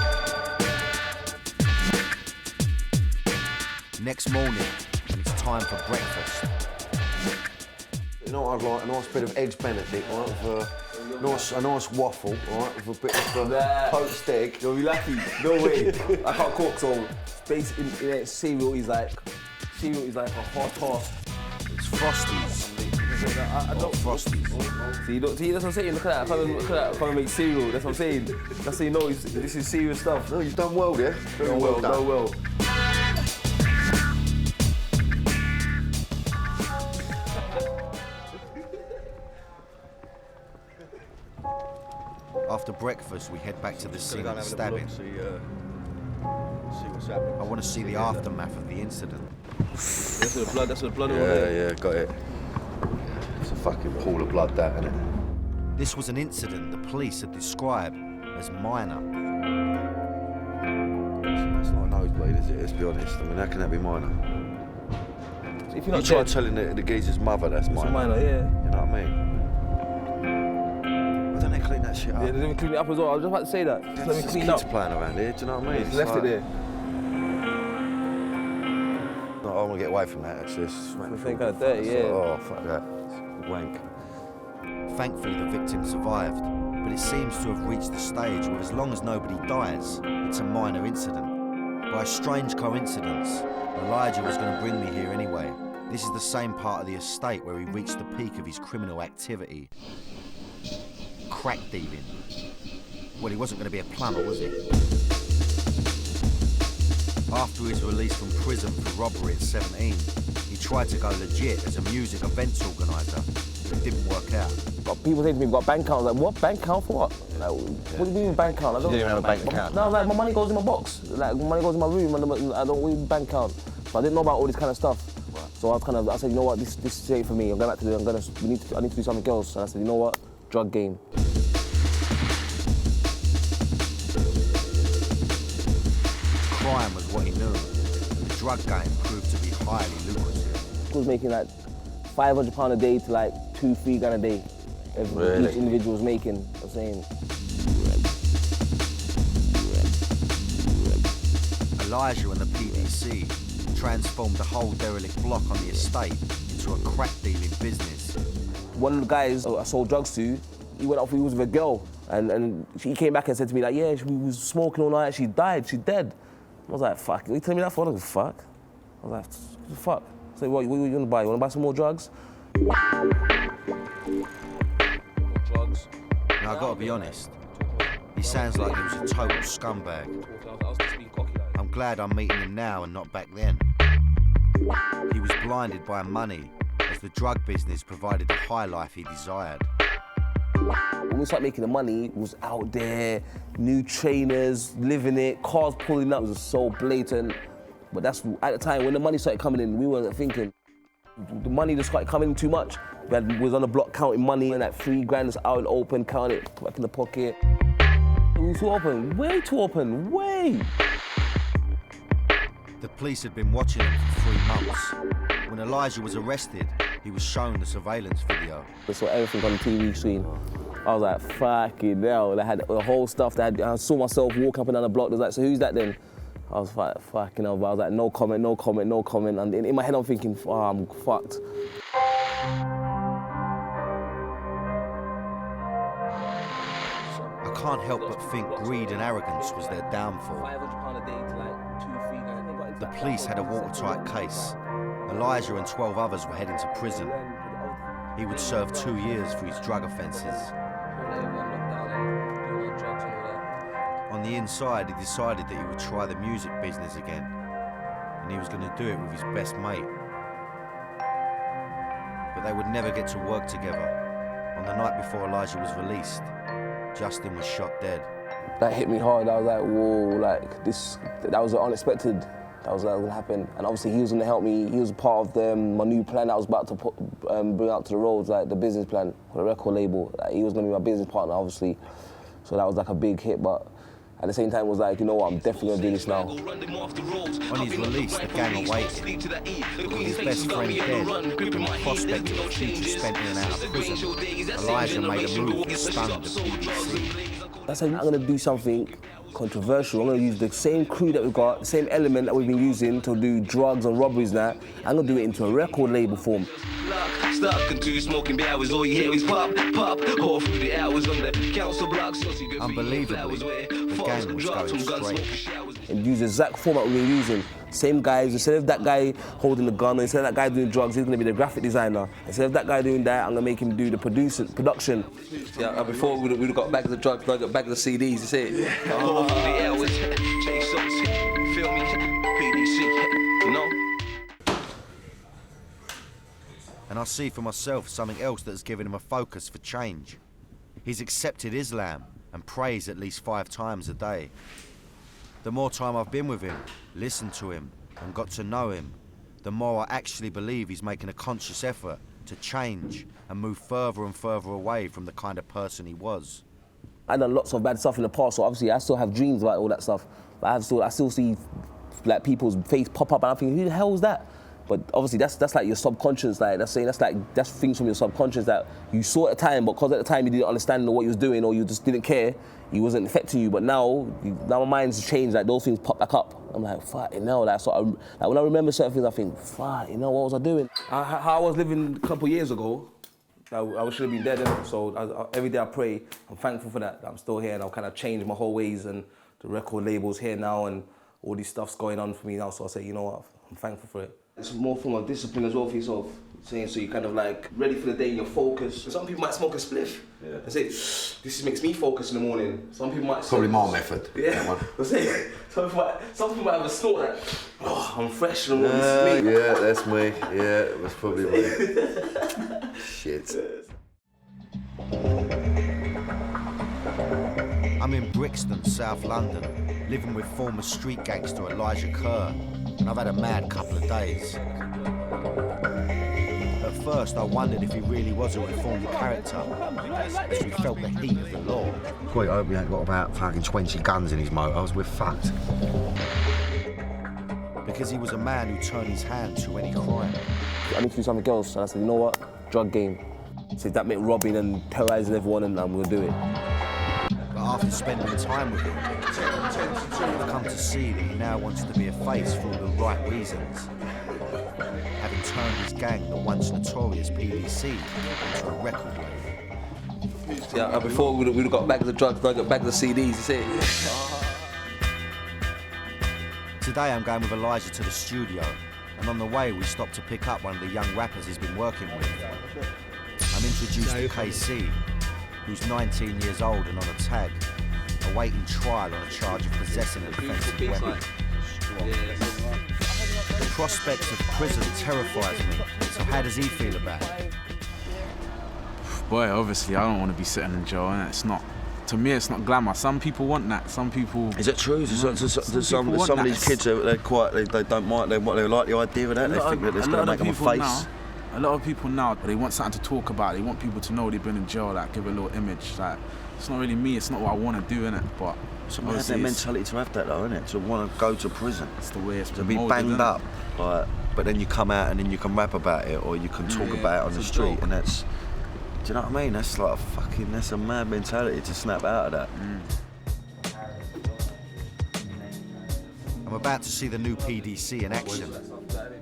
S2: Next morning, and it's time for breakfast.
S3: You know what I'd like? A nice bit of eggs Benedict, right? With a nice waffle, right? With a bit of poached egg.
S13: You'll be lucky. No way. I can't cook, so basically cereal is like a hot toss.
S2: It's Frosties.
S13: I don't
S2: Frosties.
S13: See, that's what I'm saying. Look at that. I can't make cereal. That's what I'm saying. That's how you know this is serious stuff.
S3: No, you've done well there.
S13: Very well done.
S2: After breakfast, we head back to the scene of the stabbing.
S3: See what's happening.
S2: I want to see the aftermath of the incident.
S14: That's the blood
S3: Yeah, got it. It's a fucking pool of blood, that, isn't it?
S2: This was an incident the police had described as minor.
S3: It's not a nosebleed, is it? Let's be honest. I mean, how can that be minor?
S13: If you're not
S3: try telling the geezer's mother that's minor.
S13: It's minor, yeah.
S3: You know what I mean? Why don't they clean that shit up?
S13: Yeah, they didn't clean it up as well. I was just about to say that. Just let me
S3: There's
S13: clean
S3: kids
S13: up.
S3: playing around here, do you know what I mean?
S13: Just left it there.
S3: No, I want to get away from that, actually.
S13: It's kind of dirty, yeah.
S3: Oh, fuck that. It's wank.
S2: Thankfully, the victim survived, but it seems to have reached the stage where as long as nobody dies, it's a minor incident. By a strange coincidence, Elijah was going to bring me here anyway. This is the same part of the estate where he reached the peak of his criminal activity. Crack dealing. Well, he wasn't going to be a plumber, was he? After his release from prison for robbery at 17, he tried to go legit as a music events organiser, but it didn't work out.
S13: Got people saying to me, we've got a bank account. I was like, what? Bank account for what? Like, what do you mean bank account? I don't
S3: You didn't have a bank account?
S13: No, like, my money goes in my box. Like, my money goes in my room, and I don't need a bank account. So I didn't know about all this kind of stuff. Right. So I said, you know what, this is it for me. I'm going back to I need to do something else. And I said, you know what, drug game.
S2: Crime was what he knew, and the drug game proved to be highly lucrative.
S13: I was making like £500 a day to like £2-3 grand a day. Each individual was making, I'm saying.
S2: Elijah and the PDC transformed the whole derelict block on the estate into a crack dealing business.
S13: One of the guys I sold drugs to, he was with a girl, And he came back and said to me, like, yeah, she was smoking all night, she died, she's dead. I was like, fuck, you telling me that for? I was like, fuck. I was like, fuck. So what are you gonna buy? You wanna buy some more drugs?
S2: Drugs. Now, I gotta be honest, he sounds like he was a total scumbag. I'm glad I'm meeting him now and not back then. He was blinded by money, as the drug business provided the high life he desired.
S13: When we started making the money, it was out there, new trainers, living it, cars pulling up, it was so blatant. But that's, at the time, when the money started coming in, we weren't thinking. The money just started coming in too much. We was on the block counting money, and like 3 grand was out and open, counting it, put back in the pocket. It was too open, way too open, way.
S2: The police had been watching him for 3 months. When Elijah was arrested, he was shown the surveillance video.
S13: I saw everything on the TV screen. I was like, fucking hell. I had the whole stuff. I saw myself walk up and down the block. I was like, so who's that then? I was like, fucking hell. But I was like, no comment, no comment, no comment. And in my head, I'm thinking, oh, I'm fucked.
S2: I can't help but think greed and arrogance was their downfall. The police had a watertight case. Elijah and 12 others were heading to prison. He would serve 2 years for his drug offences. On the inside, he decided that he would try the music business again, and he was going to do it with his best mate. But they would never get to work together. On the night before Elijah was released, Justin was shot dead.
S13: That hit me hard. I was like, whoa, like that was unexpected. That was going to happen. And obviously he was going to help me. He was part of my new plan I was about to bring out to the roads, like the business plan for the record label. Like, he was going to be my business partner, obviously. So that was like a big hit, but at the same time it was like, you know what, I'm definitely going to do this now.
S2: On his release, the gang awaited. With his best friend dead, and the prospect of a future spent in and out of prison, Elijah made a move that stunned the BBC.
S13: I said, I'm going to do something controversial. I'm going to use the same crew that we've got, the same element that we've been using to do drugs and robberies now. I'm going to do it into a record label form.
S2: Stuck into smoking hours, all you hear is pop, pop, all through the hours on the council blocks. Unbelievably, the gang was going straight.
S13: And use the exact format we were using. Same guys, instead of that guy holding the gun, instead of that guy doing drugs, he's going to be the graphic designer. Instead of that guy doing that, I'm going to make him do the production.
S14: Yeah, before we'd have got bags of drugs, got bags of CDs, you see it? Yeah.
S2: All through the hours, feel me, PDC, you know? And I see for myself something else that has given him a focus for change. He's accepted Islam and prays at least 5 times a day. The more time I've been with him, listened to him, and got to know him, the more I actually believe he's making a conscious effort to change and move further and further away from the kind of person he was.
S13: I've done lots of bad stuff in the past, so obviously I still have dreams about all that stuff. But I still see like people's face pop up, and I'm thinking, who the hell was that? But obviously that's like your subconscious, like that's things from your subconscious that you saw at the time, but because at the time you didn't understand what you was doing or you just didn't care, he wasn't affecting you. But now my mind's changed, like those things pop back up. I'm like, fuck, you know, like when I remember certain things, I think, fuck, you know, what was I doing?
S14: How I was living a couple of years ago, I should have been dead, innit? So every day I pray, I'm thankful for that I'm still here, and I've kind of changed my whole ways, and the record label's here now, and all this stuff's going on for me now. So I say, you know what, I'm thankful for it. It's more from a discipline as well for yourself. Saying so you're kind of like ready for the day, you're focused. Some people might smoke a spliff and say, this makes me focus in the morning. Some people might
S5: probably more method.
S14: Yeah. Some people might have a snort like, oh, I'm fresh in the morning.
S3: Yeah, that's me. Yeah, that's probably me. Shit.
S2: I'm in Brixton, South London, living with former street gangster Elijah Kerr, and I've had a mad couple of days. At first, I wondered if he really was a reformed character, as we felt the heat of the law.
S1: Quite, I hope he ain't got about fucking 20 guns in his motos, we're fucked.
S2: Because he was a man who turned his hand to any crime.
S13: I need to do something else, and I said, you know what, drug game. So that meant robbing and terrorising everyone, and I'm gonna do it.
S2: But after spending time with him, I've come to see that he now wants to be a face for all the right reasons. Having turned his gang, the once notorious PDC, into a record label.
S14: Yeah, before we would have got bags of drugs, now I got bags of CDs, you see.
S2: Today I'm going with Elijah to the studio, and on the way we stopped to pick up one of the young rappers he's been working with. I'm introduced to KC, who's 19 years old and on a tag, awaiting trial on a charge of possessing an offensive weapon. The prospect of prison terrifies me, so how does he feel about it?
S18: Boy, obviously I don't want to be sitting in jail, and it's not. To me, it's not glamour. Some people want that. Some people.
S3: Is it true? Some of these kids they don't mind. They like the idea of that. They think that it's going to make them a face.
S18: A lot of people now, they want something to talk about. They want people to know they've been in jail. Like, give a little image. Like, it's not really me. It's not what I want to do, innit? But
S3: some have their mentality to have that, though, innit? To want to go to prison.
S18: It's the way it's
S3: to be banged up. Like, but then you come out and then you can rap about it, or you can talk about it on the street, and that's. Do you know what I mean? That's like that's a mad mentality to snap out of that.
S2: I'm about to see the new PDC in action.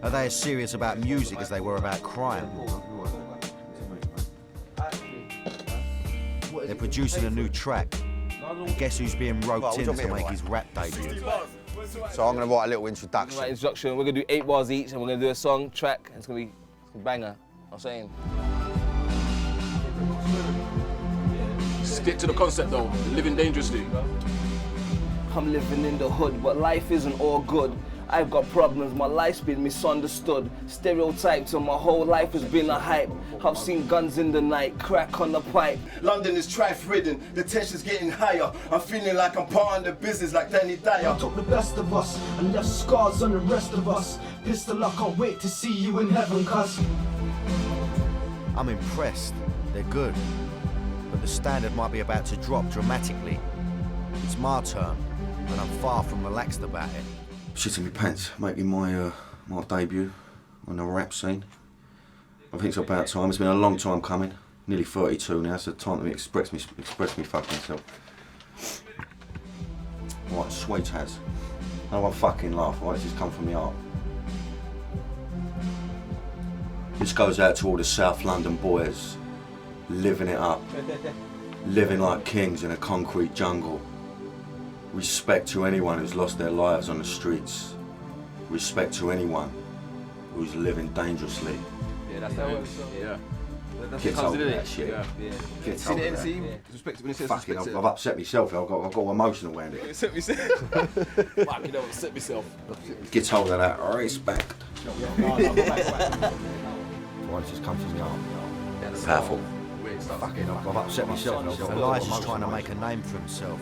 S2: Are they as serious about music as they were about crime? They're producing a new track. And guess who's being roped in to make his rap debut?
S3: So I'm going to write a little introduction.
S14: Right, introduction. We're going to do 8 bars each, and we're going to do a song, track, and it's going to be a banger. I'm saying.
S16: Stick to the concept though, living dangerously.
S14: I'm living in the hood, but life isn't all good. I've got problems, my life's been misunderstood. Stereotyped, and my whole life has been a hype. I've seen guns in the night, crack on the pipe.
S19: London is strife-ridden, the tension's getting higher. I'm feeling like I'm part of the business like Danny Dyer.
S9: I took the best of us and left scars on the rest of us. Pistol, I can't wait to see you in heaven, cuz.
S2: I'm impressed. They're good. But the standard might be about to drop dramatically. It's my turn, and I'm far from relaxed about it.
S1: Shitting me pants, making my debut on the rap scene. I think it's about time. It's been a long time coming. Nearly 32 now, so it's time to express me fucking self. Right, sweet as. I don't fucking laugh, right? It's just come from the heart. This goes out to all the South London boys, living it up, living like kings in a concrete jungle. Respect to anyone who's lost their lives on the streets. Respect to anyone who's living dangerously.
S14: Yeah, that's how it works. Yeah.
S1: Get hold of that shit. Get hold of that. Fucking, I've upset myself. I've got emotional around it.
S14: Upset myself. Fucking don't upset myself.
S1: Get hold of that. Respect.
S3: Once it's come from the heart.
S1: Powerful.
S3: Fucking, I've upset myself.
S2: Elijah's trying to make a name for himself,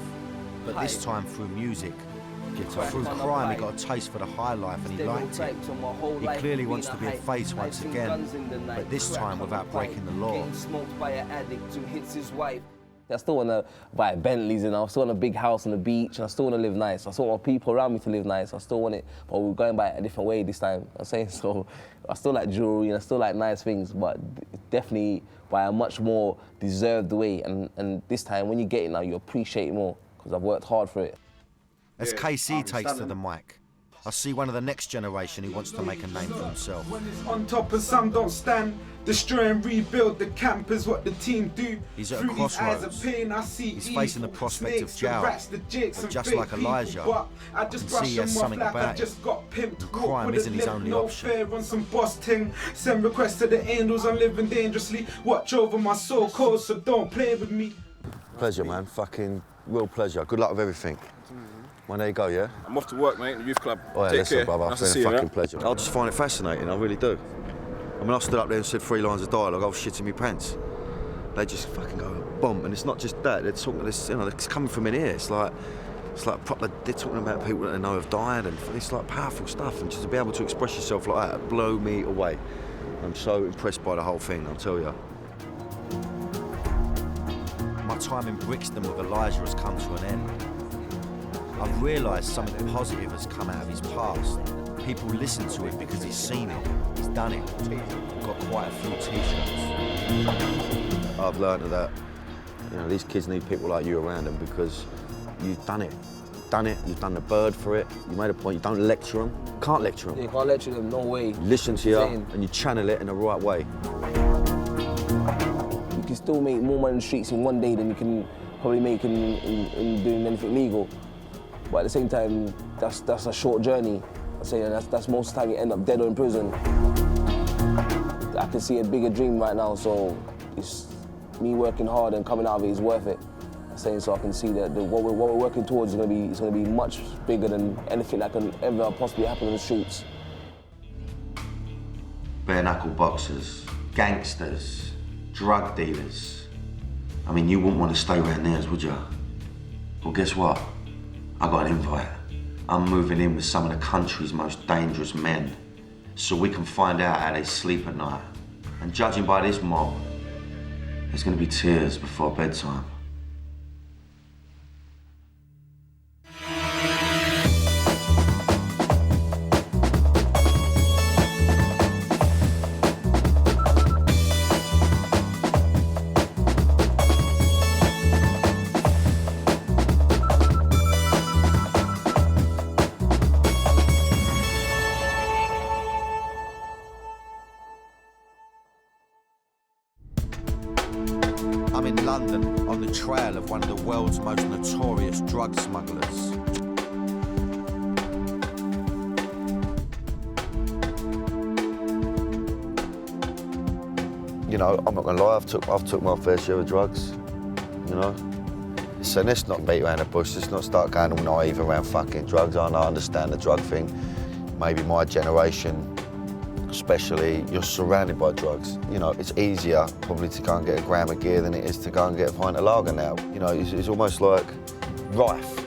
S2: but this time through music. Through crime, he got a taste for the high life and he liked it. He clearly wants to be a face once again, but this time without breaking the law.
S14: I still want to buy Bentleys and I still want a big house on the beach and I still want to live nice. I still want people around me to live nice. I still want it, but we're going by it a different way this time. I'm saying so. I still like jewelry and I still like nice things, but definitely by a much more deserved way. And this time, when you get it now, you appreciate it more because I've worked hard for it.
S2: As KC takes to the mic, I see one of the next generation who wants to make a name for himself.
S9: When it's on top and some don't stand, destroy and rebuild the camp is what the team do.
S2: He's at a crossroads. He's facing the prospect of jail, but just like Elijah, I can see he has something about him. And crime isn't his only option.
S9: On some boss ting. Send requests to the angels, I'm living dangerously. Watch over my soul code, so don't play with me.
S3: Pleasure, man. Fucking real pleasure. Good luck with everything. Well, there you go, yeah?
S16: I'm off to work, mate, in the youth club.
S3: Oh, yeah,
S16: Take
S3: listen,
S16: care.
S3: brother,
S16: Nice
S3: it's
S16: to
S3: been
S16: see
S3: a fucking
S16: you,
S3: pleasure. I just find it fascinating, I really do. I mean, I stood up there and said 3 lines of dialogue, I was shitting me pants. They just fucking go, boom, and it's not just that, they're talking this, you know, it's coming from in here. It's like proper, they're talking about people that they know have died, and it's like powerful stuff, and just to be able to express yourself like that, blow me away. I'm so impressed by the whole thing, I'll tell you.
S2: My time in Brixton with Elijah has come to an end. I've realised something positive has come out of his past. People listen to him because he's seen it, he's done it. I've got quite a few t-shirts.
S3: I've learned that, you know, these kids need people like you around them because you've done it. You've done the bird for it, you made a point, you don't lecture them. You can't lecture them.
S14: You can't lecture them, no way.
S3: You listen to you and you channel it in the right way.
S14: You can
S13: can still make more money in the streets in one day than you can probably make in doing anything legal. But at the same time, that's a short journey. I'm saying that's most of the time you end up dead or in prison. I can see a bigger dream right now, so it's me working hard and coming out of it is worth it. I'm saying so I can see that what we're working towards is going to be much bigger than anything that can ever possibly happen on the streets.
S1: Bare knuckle boxers, gangsters, drug dealers. I mean, you wouldn't want to stay around there, would you? Well, guess what? I got an invite. I'm moving in with some of the country's most dangerous men, so we can find out how they sleep at night. And judging by this mob, there's going to be tears before bedtime.
S2: I'm in London on the trail of one of the world's most notorious drug smugglers.
S3: You know, I'm not gonna lie, I've took my fair share of drugs, you know. So let's not beat around the bush, let's not start going all naive around fucking drugs. I understand the drug thing. Maybe my generation, especially, you're surrounded by drugs. You know, it's easier probably to go and get a gram of gear than it is to go and get a pint of lager now. You know, it's almost like rife.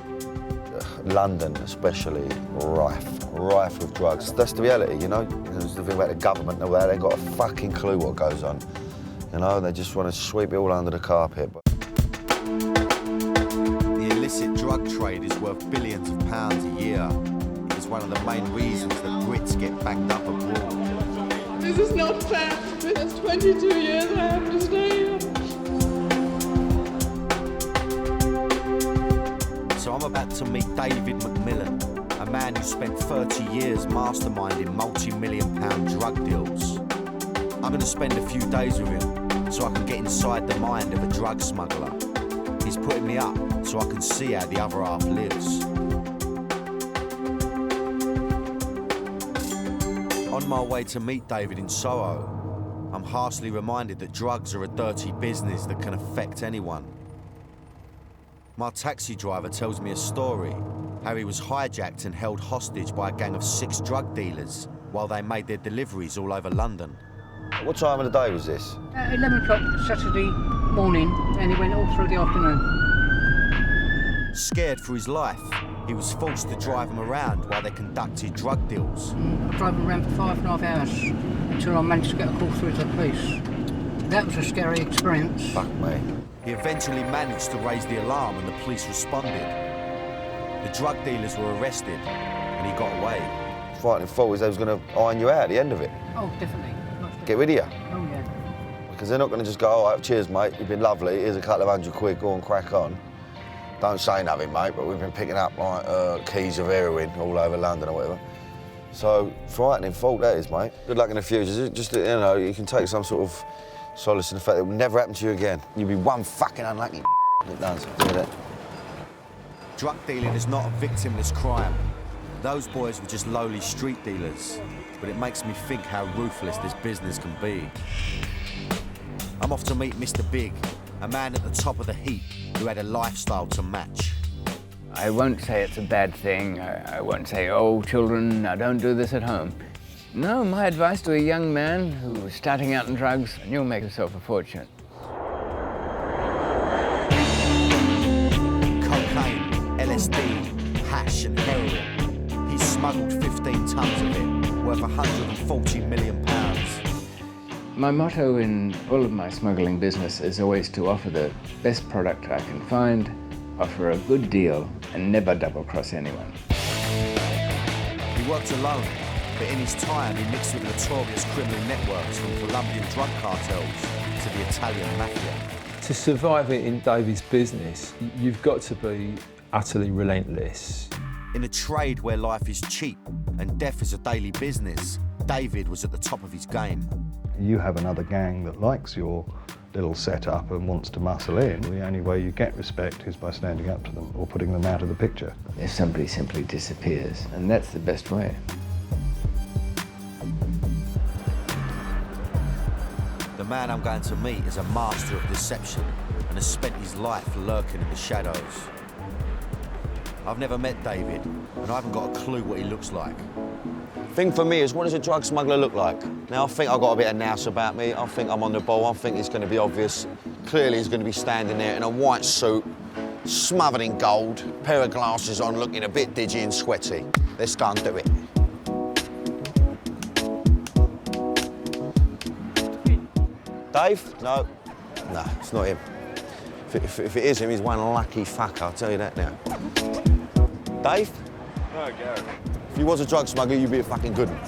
S3: London especially, rife with drugs. That's the reality, you know. There's the thing about the government and all that, they ain't got a fucking clue what goes on. You know, they just want to sweep it all under the carpet.
S2: The illicit drug trade is worth billions of pounds a year. It's one of the main reasons that Brits get banged up abroad.
S20: This is not fair. It's 22 years I have to stay here.
S2: So I'm about to meet David McMillan, a man who spent 30 years masterminding multi-million-pound drug deals. I'm going to spend a few days with him so I can get inside the mind of a drug smuggler. He's putting me up so I can see how the other half lives. On my way to meet David in Soho, I'm harshly reminded that drugs are a dirty business that can affect anyone. My taxi driver tells me a story, how he was hijacked and held hostage by a gang of 6 drug dealers while they made their deliveries all over London.
S3: What time of the day was this?
S21: 11 o'clock Saturday morning, and he went all through the afternoon.
S2: Scared for his life, he was forced to drive him around while they conducted drug deals.
S21: I drove him around for 5.5 hours until I managed to get a call through to the police. That was a scary experience.
S3: Fuck me.
S2: He eventually managed to raise the alarm and the police responded. The drug dealers were arrested and he got away.
S3: Frightening thought was they was going to iron you out at the end of it.
S21: Oh, definitely.
S3: Get rid of you.
S21: Oh, yeah.
S3: Because they're not going to just go, all right, cheers, mate, you've been lovely, here's a couple of £100, go and crack on. Don't say nothing, mate, but we've been picking up like keys of heroin all over London or whatever. So, frightening thought that is, mate. Good luck in the future. Just, you know, you can take some sort of solace in the fact that it will never happen to you again. You'll be one fucking unlucky it does. Do that.
S2: Drug dealing is not a victimless crime. Those boys were just lowly street dealers, but it makes me think how ruthless this business can be. I'm off to meet Mr. Big, a man at the top of the heap who had a lifestyle to match.
S22: I won't say it's a bad thing. I won't say, oh, children, now don't do this at home. No, my advice to a young man who was starting out in drugs, and you'll make yourself a fortune.
S2: Cocaine, LSD, hash and heroin. He's smuggled 15 tons of it, worth £140 million.
S22: My motto in all of my smuggling business is always to offer the best product I can find, offer a good deal, and never double-cross anyone.
S2: He worked alone, but in his time he mixed with notorious criminal networks from Colombian drug cartels to the Italian mafia.
S23: To survive in David's business, you've got to be utterly relentless.
S2: In a trade where life is cheap and death is a daily business, David was at the top of his game.
S24: You have another gang that likes your
S10: little setup and wants to muscle in, the only way you get respect is by standing up to them or putting them out of the picture.
S22: If somebody simply disappears, and that's the best way.
S2: The man I'm going to meet is a master of deception and has spent his life lurking in the shadows. I've never met David, and I haven't got a clue what he looks like.
S3: Thing for me is, what does a drug smuggler look like? Now, I think I've got a bit of nous about me. I think I'm on the ball. I think it's going to be obvious. Clearly, he's going to be standing there in a white suit, smothered in gold, pair of glasses on, looking a bit digi and sweaty. Let's go and do it. Dave? No. No, it's not him. If it is him, he's one lucky fucker, I'll tell you that now. Dave?
S15: No, Gary.
S3: If you was a drug smuggler, you'd be a fucking good one.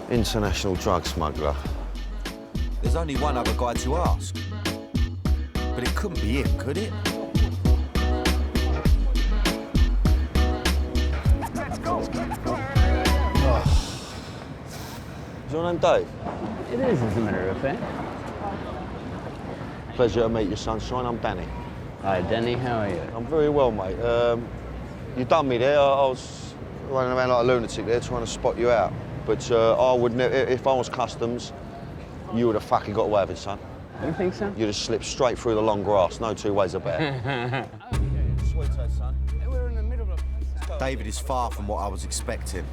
S3: International drug smuggler.
S2: There's only one other guy to ask. But it couldn't be him, could it?
S3: Is your name Dave?
S22: It is, as a matter of fact.
S3: Pleasure to meet you, sunshine. I'm Danny.
S22: Hi, Danny. How are you?
S3: I'm very well, mate. You done me there. I was running around like a lunatic there trying to spot you out. But I would never, if I was customs, you would have fucking got away with it, son.
S22: You think so?
S3: You'd have slipped straight through the long grass. No two ways about it. Sweetheart, son.
S22: We're in the middle of
S2: David is far from what I was expecting.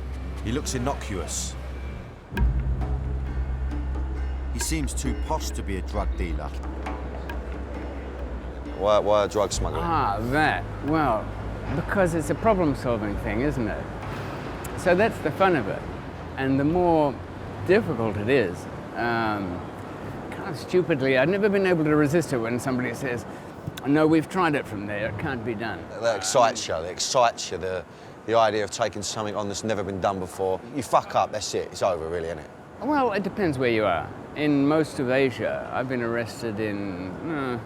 S2: He looks innocuous. He seems too posh to be a drug dealer.
S3: Why a drug smuggler?
S22: Ah, that. Well, because it's a problem-solving thing, isn't it? So that's the fun of it. And the more difficult it is, kind of stupidly, I've never been able to resist it when somebody says, no, we've tried it from there, it can't be done.
S3: That excites you. It excites you, the idea of taking something on that's never been done before. You fuck up, that's it. It's over, really, isn't it?
S22: Well, it depends where you are. In most of Asia, I've been arrested in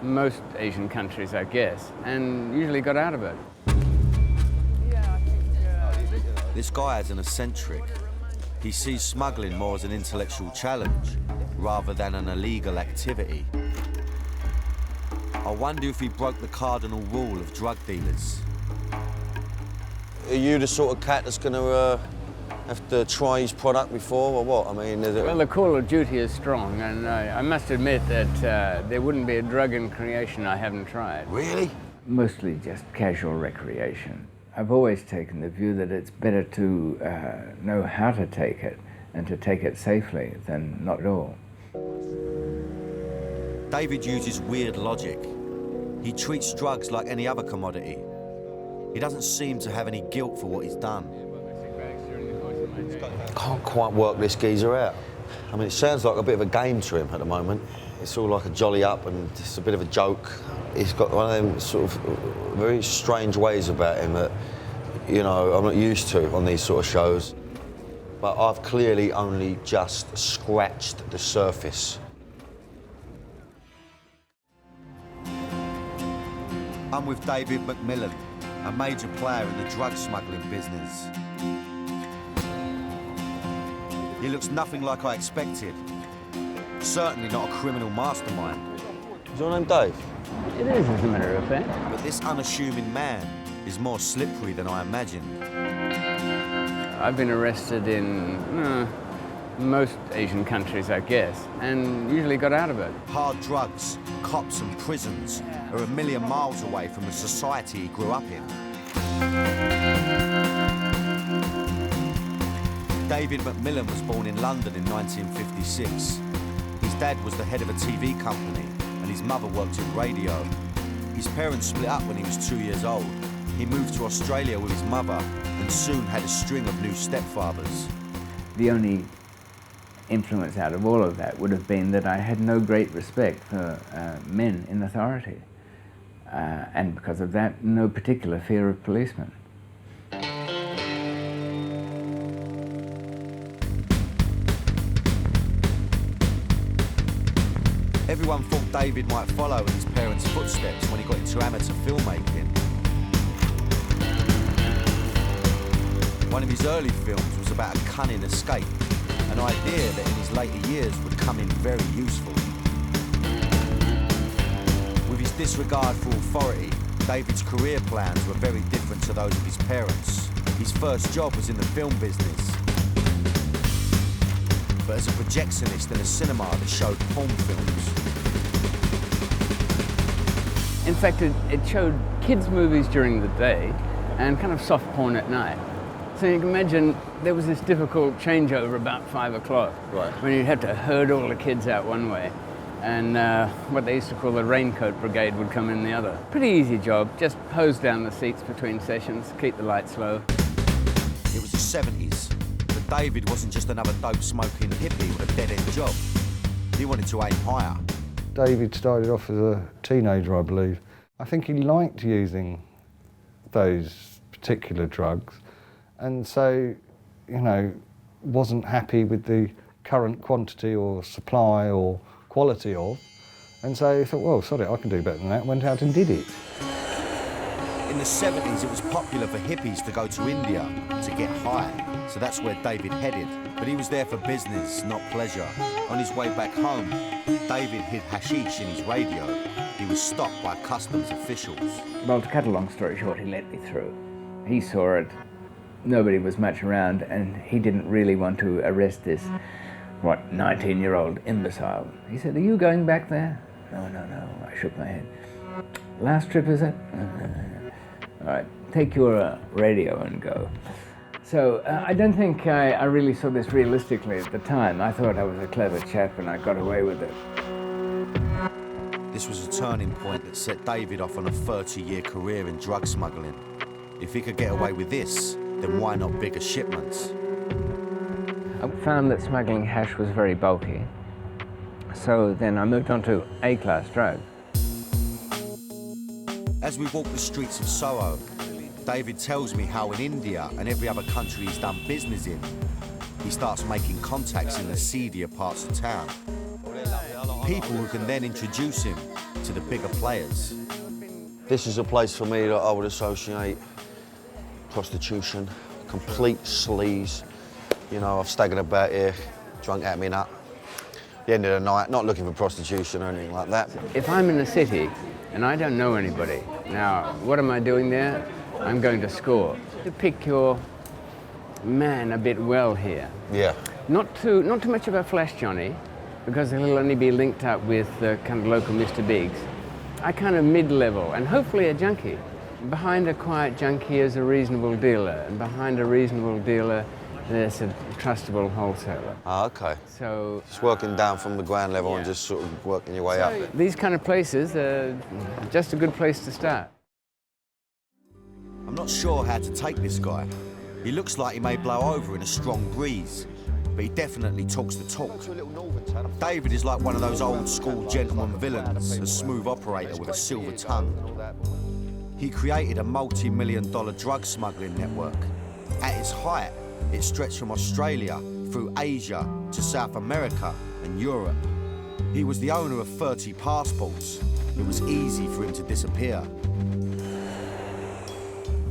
S22: most Asian countries, I guess, and usually got out of it.
S2: This guy is an eccentric. He sees smuggling more as an intellectual challenge rather than an illegal activity. I wonder if he broke the cardinal rule of drug dealers.
S3: Are you the sort of cat that's going to have to try his product before, or what? I mean, is it...
S22: Well, the call of duty is strong, and I must admit that there wouldn't be a drug in creation I haven't tried.
S3: Really?
S22: Mostly just casual recreation. I've always taken the view that it's better to know how to take it and to take it safely than not at all.
S2: David uses weird logic. He treats drugs like any other commodity. He doesn't seem to have any guilt for what he's done.
S3: Can't quite work this geezer out. I mean, it sounds like a bit of a game to him at the moment. It's all like a jolly up and it's a bit of a joke. He's got one of them sort of very strange ways about him that, you know, I'm not used to on these sort of shows. But I've clearly only just scratched the surface.
S2: I'm with David McMillan, a major player in the drug smuggling business. He looks nothing like I expected. Certainly not a criminal mastermind.
S3: Is your name Dave?
S22: It is, as a matter of fact.
S2: But this unassuming man is more slippery than I imagined.
S22: I've been arrested in most Asian countries, I guess, and usually got out of it.
S2: Hard drugs, cops and prisons are a million miles away from the society he grew up in. David McMillan was born in London in 1956. His dad was the head of a TV company and his mother worked in radio. His parents split up when he was 2 years old. He moved to Australia with his mother and soon had a string of new stepfathers.
S22: The only influence out of all of that would have been that I had no great respect for men in authority. And because of that, no particular fear of policemen.
S2: Everyone thought David might follow in his parents' footsteps when he got into amateur filmmaking. One of his early films was about a cunning escape. An idea that in his later years would come in very useful. With his disregard for authority, David's career plans were very different to those of his parents. His first job was in the film business, but as a projectionist in a cinema that showed porn films.
S22: In fact, it showed kids' movies during the day and kind of soft porn at night. So you can imagine there was this difficult changeover about 5 o'clock,
S3: right,
S22: when you'd have to herd all the kids out one way, and what they used to call the raincoat brigade would come in the other. Pretty easy job, just hose down the seats between sessions, keep the lights low.
S2: It was the 70s, but David wasn't just another dope-smoking hippie with a dead-end job. He wanted to aim higher.
S10: David started off as a teenager, I believe. I think he liked using those particular drugs, and so, you know, wasn't happy with the current quantity or supply or quality of, and so he thought, well, sod it, I can do better than that, went out and did it.
S2: In the 70s, it was popular for hippies to go to India to get high, so that's where David headed. But he was there for business, not pleasure. On his way back home, David hid hashish in his radio. He was stopped by customs officials.
S22: Well, to cut a long story short, he let me through. He saw it, nobody was much around, and he didn't really want to arrest this, 19-year-old imbecile. He said, "Are you going back there?" No, I shook my head. "Last trip, is it?" All right, take your radio and go. So I don't think I really saw this realistically at the time. I thought I was a clever chap and I got away with it.
S2: This was a turning point that set David off on a 30-year career in drug smuggling. If he could get away with this, then why not bigger shipments?
S22: I found that smuggling hash was very bulky. So then I moved on to A-class drugs.
S2: As we walk the streets of Soho, David tells me how in India and every other country he's done business in, he starts making contacts in the seedier parts of town. People who can then introduce him to the bigger players.
S3: This is a place for me that I would associate prostitution, complete sleaze. You know, I've staggered about here, drunk at me nut. The end of the night, not looking for prostitution or anything like that.
S22: If I'm in a city and I don't know anybody, now what am I doing there? I'm going to score. You pick your man a bit well here.
S3: Yeah.
S22: Not too much of a flash Johnny, because he'll only be linked up with kind of local Mr. Biggs. I kind of mid-level, and hopefully a junkie. Behind a quiet junkie is a reasonable dealer, and behind a reasonable dealer there's a trustable wholesaler.
S3: Ah, okay.
S22: So
S3: just working down from the ground level and just sort of working your way up.
S22: These kind of places are just a good place to start.
S2: I'm not sure how to take this guy. He looks like he may blow over in a strong breeze, but he definitely talks the talk. David is like one of those old school gentleman villains, a smooth operator with a silver tongue. He created a multi-million-dollar drug smuggling network. At its height, it stretched from Australia through Asia to South America and Europe. He was the owner of 30 passports. It was easy for him to disappear.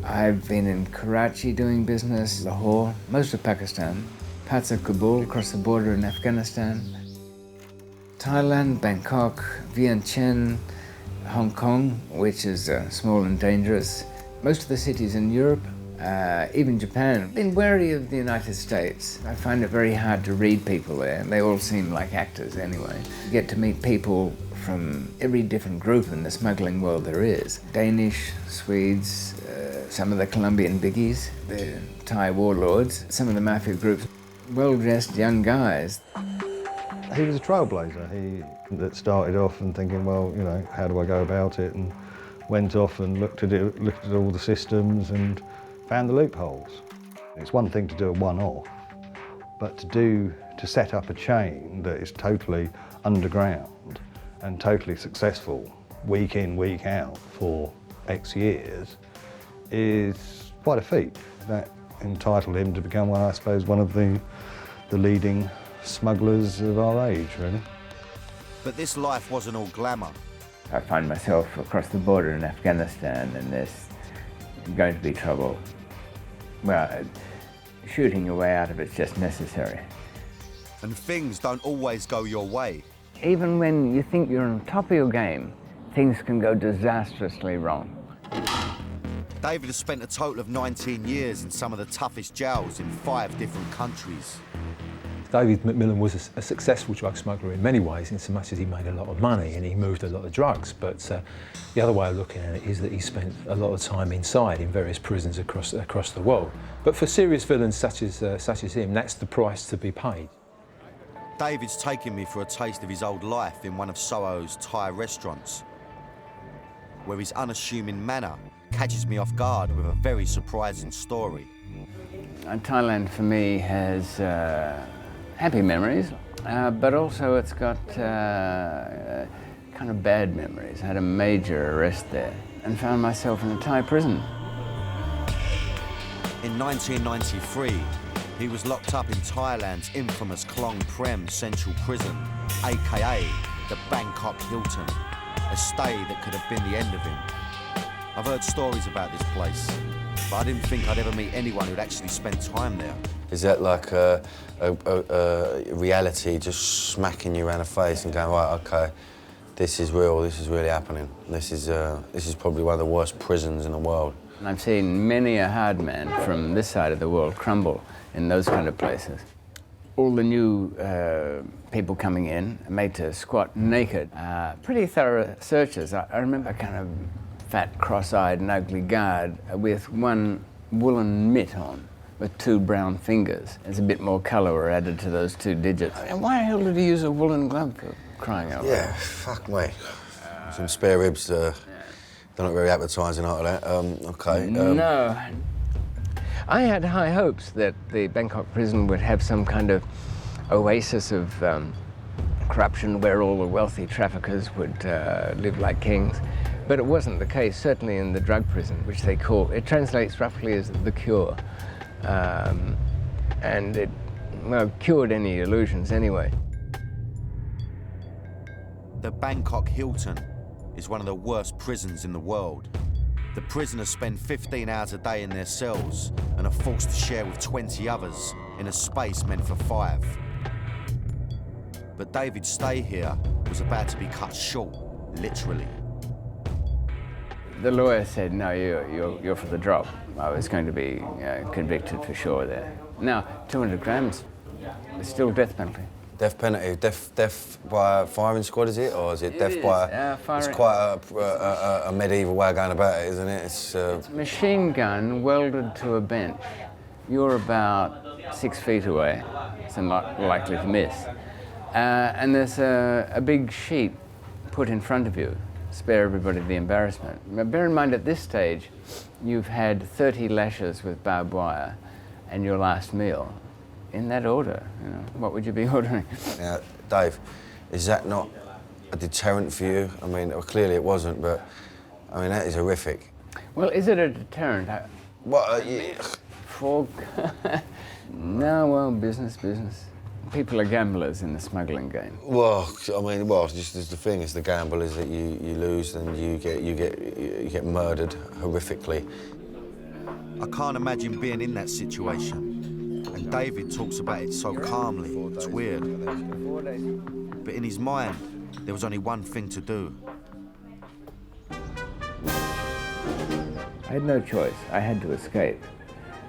S22: I've been in Karachi doing business, Lahore, most of Pakistan, parts of Kabul, across the border in Afghanistan, Thailand, Bangkok, Vientiane, Hong Kong, which is small and dangerous, most of the cities in Europe, even Japan. Been wary of the United States. I find it very hard to read people there. They all seem like actors anyway. You get to meet people from every different group in the smuggling world there is. Danish, Swedes, some of the Colombian biggies, the Thai warlords, some of the mafia groups. Well-dressed young guys.
S10: He was a trailblazer. That started off and thinking, well, you know, how do I go about it? And went off and looked at all the systems and found the loopholes. It's one thing to do a one-off, but to set up a chain that is totally underground and totally successful week in, week out for X years is quite a feat. That entitled him to become, well, I suppose, one of the leading smugglers of our age, really.
S2: But this life wasn't all glamour.
S22: I find myself across the border in Afghanistan and there's going to be trouble. Well, shooting your way out of it's just necessary.
S2: and things don't always go your way.
S22: Even when you think you're on top of your game, things can go disastrously wrong.
S2: David has spent a total of 19 years in some of the toughest jails in 5 different countries.
S23: David McMillan was a successful drug smuggler in many ways, in so much as he made a lot of money and he moved a lot of drugs. But the other way of looking at it is that he spent a lot of time inside in various prisons across the world. But for serious villains such as him, that's the price to be paid.
S2: David's taken me for a taste of his old life in one of Soho's Thai restaurants, where his unassuming manner catches me off guard with a very surprising story.
S22: Thailand for me has happy memories, but also it's got kind of bad memories. I had a major arrest there and found myself in a Thai prison.
S2: In 1993, he was locked up in Thailand's infamous Klong Prem Central Prison, aka the Bangkok Hilton, a stay that could have been the end of him. I've heard stories about this place, but I didn't think I'd ever meet anyone who'd actually spent time there.
S3: Is that like a reality just smacking you around the face and going, right, okay, this is real, this is really happening. This is probably one of the worst prisons in the world.
S22: And I've seen many a hard man from this side of the world crumble in those kind of places. All the new people coming in are made to squat naked. Pretty thorough searches. I remember a kind of fat, cross-eyed and ugly guard with one woolen mitt on with 2 brown fingers. There's a bit more colour were added to those 2 digits. And why the hell did he use a woolen glove for crying out loud?
S3: Yeah, fuck me. Some spare ribs, they're not very appetising after that. Okay.
S22: No. I had high hopes that the Bangkok prison would have some kind of oasis of corruption where all the wealthy traffickers would live like kings. But it wasn't the case, certainly in the drug prison, which they call, it translates roughly as the cure. And it, well, cured any illusions anyway.
S2: The Bangkok Hilton is one of the worst prisons in the world. The prisoners spend 15 hours a day in their cells and are forced to share with 20 others in a space meant for 5. But David's stay here was about to be cut short, literally.
S22: The lawyer said, no, you're for the drop. I was going to be convicted for sure there. Now, 200 grams, it's still death penalty.
S3: Death penalty, death by firing squad, is it? Or is it death by...
S22: firing.
S3: It's quite a medieval way of going about it, isn't it? It's
S22: a machine gun welded to a bench. You're about 6 feet away, so not likely to miss. And there's a big sheet put in front of you, spare everybody the embarrassment. Now, bear in mind at this stage, you've had 30 lashes with barbed wire and your last meal. In that order, you know, what would you be ordering?
S3: Now, Dave, is that not a deterrent for you? I mean, well, clearly it wasn't, but I mean, that is horrific.
S22: Well, is it a deterrent?
S3: What?
S22: Fog? No, well, business. People are gamblers in the smuggling game.
S3: Well, I mean, just as the thing is, the gamble is that you lose and you get murdered horrifically.
S2: I can't imagine being in that situation. And David talks about it so calmly, it's weird. But in his mind, there was only one thing to do.
S22: I had no choice. I had to escape.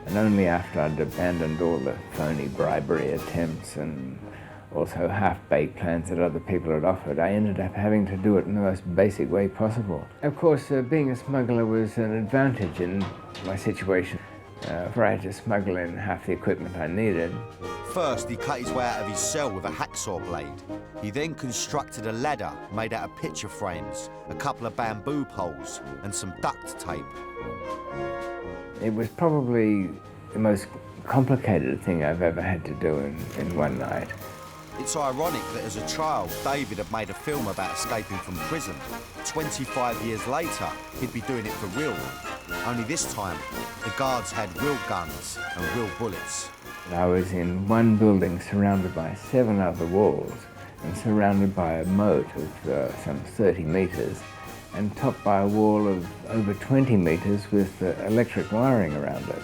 S22: And only after I'd abandoned all the phony bribery attempts and also half-baked plans that other people had offered, I ended up having to do it in the most basic way possible. Of course, being a smuggler was an advantage in my situation. For I had to smuggle in half the equipment I needed.
S2: First, he cut his way out of his cell with a hacksaw blade. He then constructed a ladder made out of picture frames, a couple of bamboo poles, and some duct tape.
S22: It was probably the most complicated thing I've ever had to do in one night.
S2: It's ironic that as a child, David had made a film about escaping from prison. 25 years later, he'd be doing it for real. Only this time, the guards had real guns and real bullets.
S22: I was in one building surrounded by 7 other walls and surrounded by a moat of some 30 metres and topped by a wall of over 20 metres with electric wiring around it.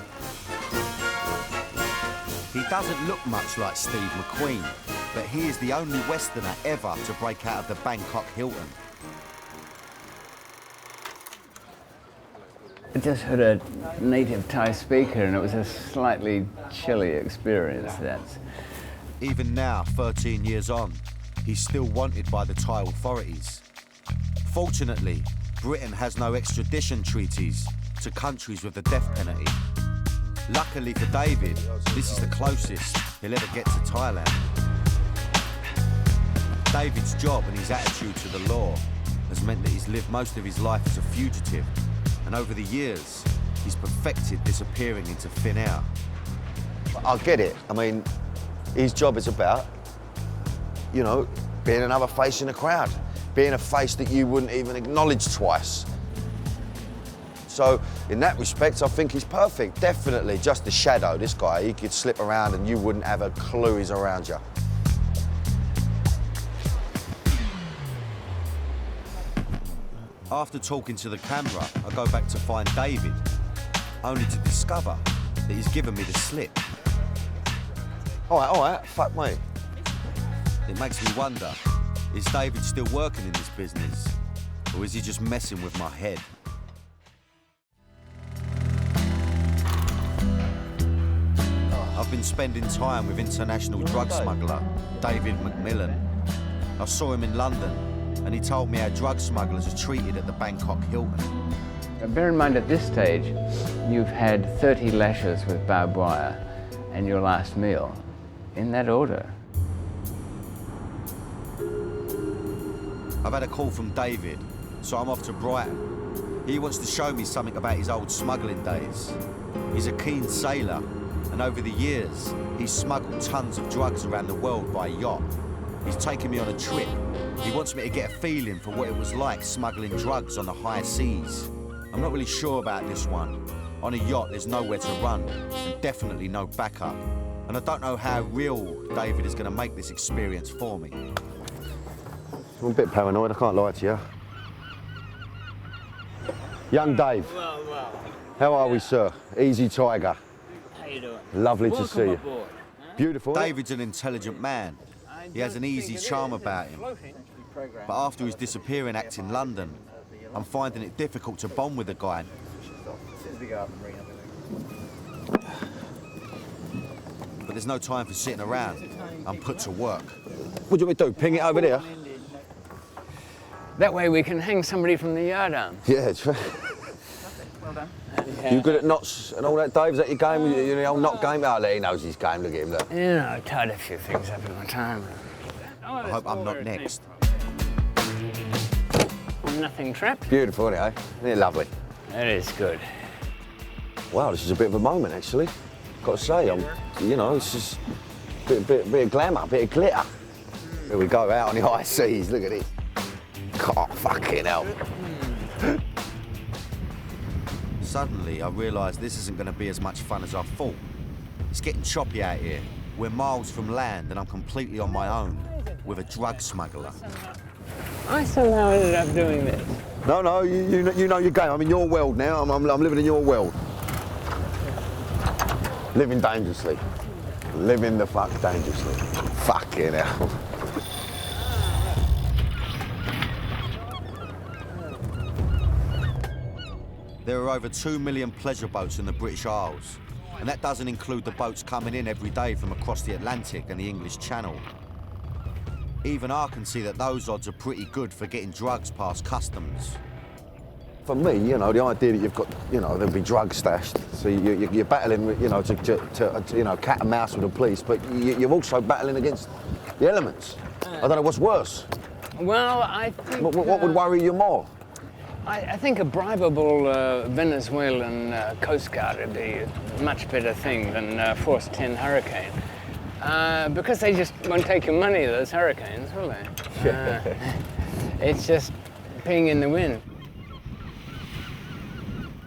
S2: He doesn't look much like Steve McQueen, but he is the only Westerner ever to break out of the Bangkok Hilton.
S22: I just heard a native Thai speaker and it was a slightly chilly experience.
S2: Even now, 13 years on, he's still wanted by the Thai authorities. Fortunately, Britain has no extradition treaties to countries with the death penalty. Luckily for David, this is the closest he'll ever get to Thailand. David's job and his attitude to the law has meant that he's lived most of his life as a fugitive, and over the years, he's perfected disappearing into thin air.
S3: I get it. I mean, his job is about, you know, being another face in the crowd, being a face that you wouldn't even acknowledge twice. So, in that respect, I think he's perfect, definitely. Just a shadow, this guy. He could slip around and you wouldn't have a clue he's around you.
S2: After talking to the camera, I go back to find David, only to discover that he's given me the slip.
S3: All right, fuck me.
S2: It makes me wonder, is David still working in this business, or is he just messing with my head? I've been spending time with international drug smuggler David McMillan. I saw him in London, and he told me how drug smugglers are treated at the Bangkok Hilton.
S22: Bear in mind at this stage, you've had 30 lashes with barbed wire and your last meal, in that order.
S2: I've had a call from David, so I'm off to Brighton. He wants to show me something about his old smuggling days. He's a keen sailor, and over the years, he's smuggled tons of drugs around the world by yacht. He's taken me on a trip. He wants me to get a feeling for what it was like smuggling drugs on the high seas. I'm not really sure about this one. On a yacht, there's nowhere to run, and definitely no backup. And I don't know how real David is going to make this experience for me.
S3: I'm a bit paranoid, I can't lie to you. Young Dave. How are we, sir? Easy Tiger.
S21: How you doing?
S3: Lovely to see you.
S21: Aboard.
S3: Beautiful.
S2: David's an intelligent man. He has an easy charm about him. But after his disappearing act in London, I'm finding it difficult to bond with the guy. But there's no time for sitting around. I'm put to work.
S3: What do you want me to do, ping it over there?
S22: That way we can hang somebody from the yardarm.
S3: Yeah, it's fair.
S22: Well done.
S3: You good at knots and all that, Dave? Is that your game? You the old knot game? Oh, he knows his game, look at him, look.
S22: You know, I tied a few things up in my time.
S2: I hope I'm not next.
S22: Nothing trapped.
S3: Beautiful, isn't it, eh? Isn't it lovely?
S22: It is good.
S3: Wow, this is a bit of a moment, actually. Got to say, you know, it's just a bit of glamour, a bit of glitter. Here we go, out on the high seas, look at it. God, fucking hell.
S2: Suddenly, I realise this isn't going to be as much fun as I thought. It's getting choppy out here. We're miles from land and I'm completely on my own with a drug smuggler.
S22: I somehow ended up doing this.
S3: No, you know your game. I'm in your world now. I'm living in your world. Living dangerously. Living the fuck dangerously. Fucking hell.
S2: There are over 2 million pleasure boats in the British Isles, and that doesn't include the boats coming in every day from across the Atlantic and the English Channel. Even I can see that those odds are pretty good for getting drugs past customs.
S3: For me, you know, the idea that you've got, you know, there'll be drugs stashed, so you're battling, you know, to you know, cat and mouse with the police, but you're also battling against the elements. I don't know what's worse.
S22: Well, I think...
S3: What would worry you more?
S22: I think a bribable Venezuelan Coast Guard would be a much better thing than Force 10 Hurricane. Because they just won't take your money, those hurricanes, will they? It's just being in the wind.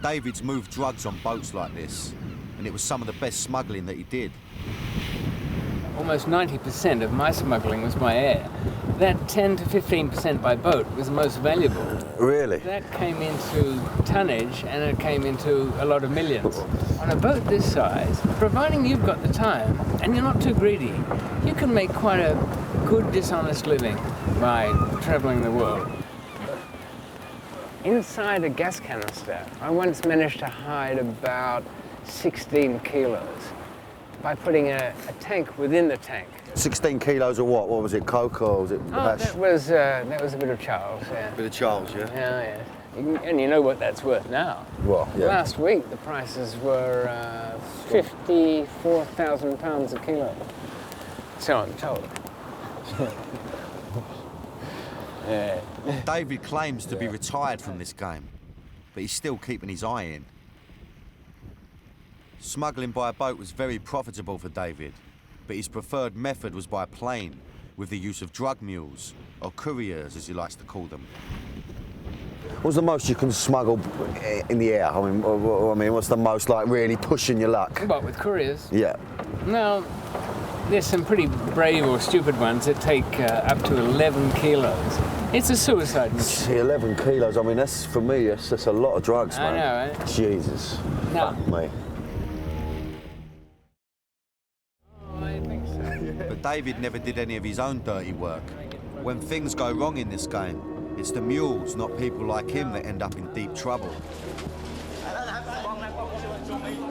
S2: David's moved drugs on boats like this, and it was some of the best smuggling that he did.
S22: almost 90% of my smuggling was by air. That 10 to 15% by boat was the most valuable.
S3: Really?
S22: That came into tonnage and it came into a lot of millions. On a boat this size, providing you've got the time and you're not too greedy, you can make quite a good dishonest living by traveling the world. Inside a gas canister, I once managed to hide about 16 kilos by putting a tank within the tank.
S3: 16 kilos of what? What was it, coke or was it hash?
S22: That was a bit of Charles, yeah.
S3: A bit of Charles, yeah?
S22: Yeah, yeah. And you know what that's worth now.
S3: What? Yeah.
S22: Last week the prices were £54,000 a kilo. So I'm told. Yeah.
S2: David claims to be retired from this game, but he's still keeping his eye in. Smuggling by a boat was very profitable for David, but his preferred method was by plane, with the use of drug mules, or couriers as he likes to call them.
S3: What's the most you can smuggle in the air? I mean, what's the most, like, really pushing your luck?
S22: What, with couriers?
S3: Yeah.
S22: No, there's some pretty brave or stupid ones that take up to 11 kilos. It's a suicide mission.
S3: 11 kilos, I mean, that's, for me, that's a lot of drugs, man.
S22: I know, eh?
S3: Jesus.
S22: No.
S3: Fuck me.
S2: But David never did any of his own dirty work. When things go wrong in this game, it's the mules, not people like him, that end up in deep trouble.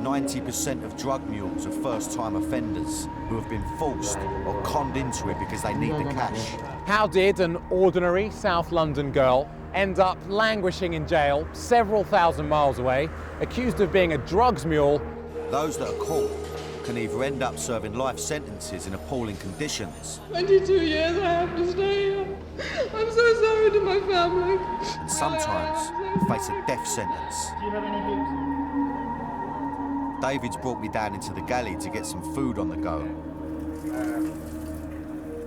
S2: 90% of drug mules are first-time offenders who have been forced or conned into it because they need the cash.
S6: How did an ordinary South London girl end up languishing in jail several thousand miles away, accused of being a drugs mule?
S2: Those that are caught can either end up serving life sentences in appalling conditions,
S20: 22 years I have to stay here. I'm so sorry to my family.
S2: and sometimes face a death sentence.
S20: Do you have any views?
S2: David's brought me down into the galley to get some food on the go.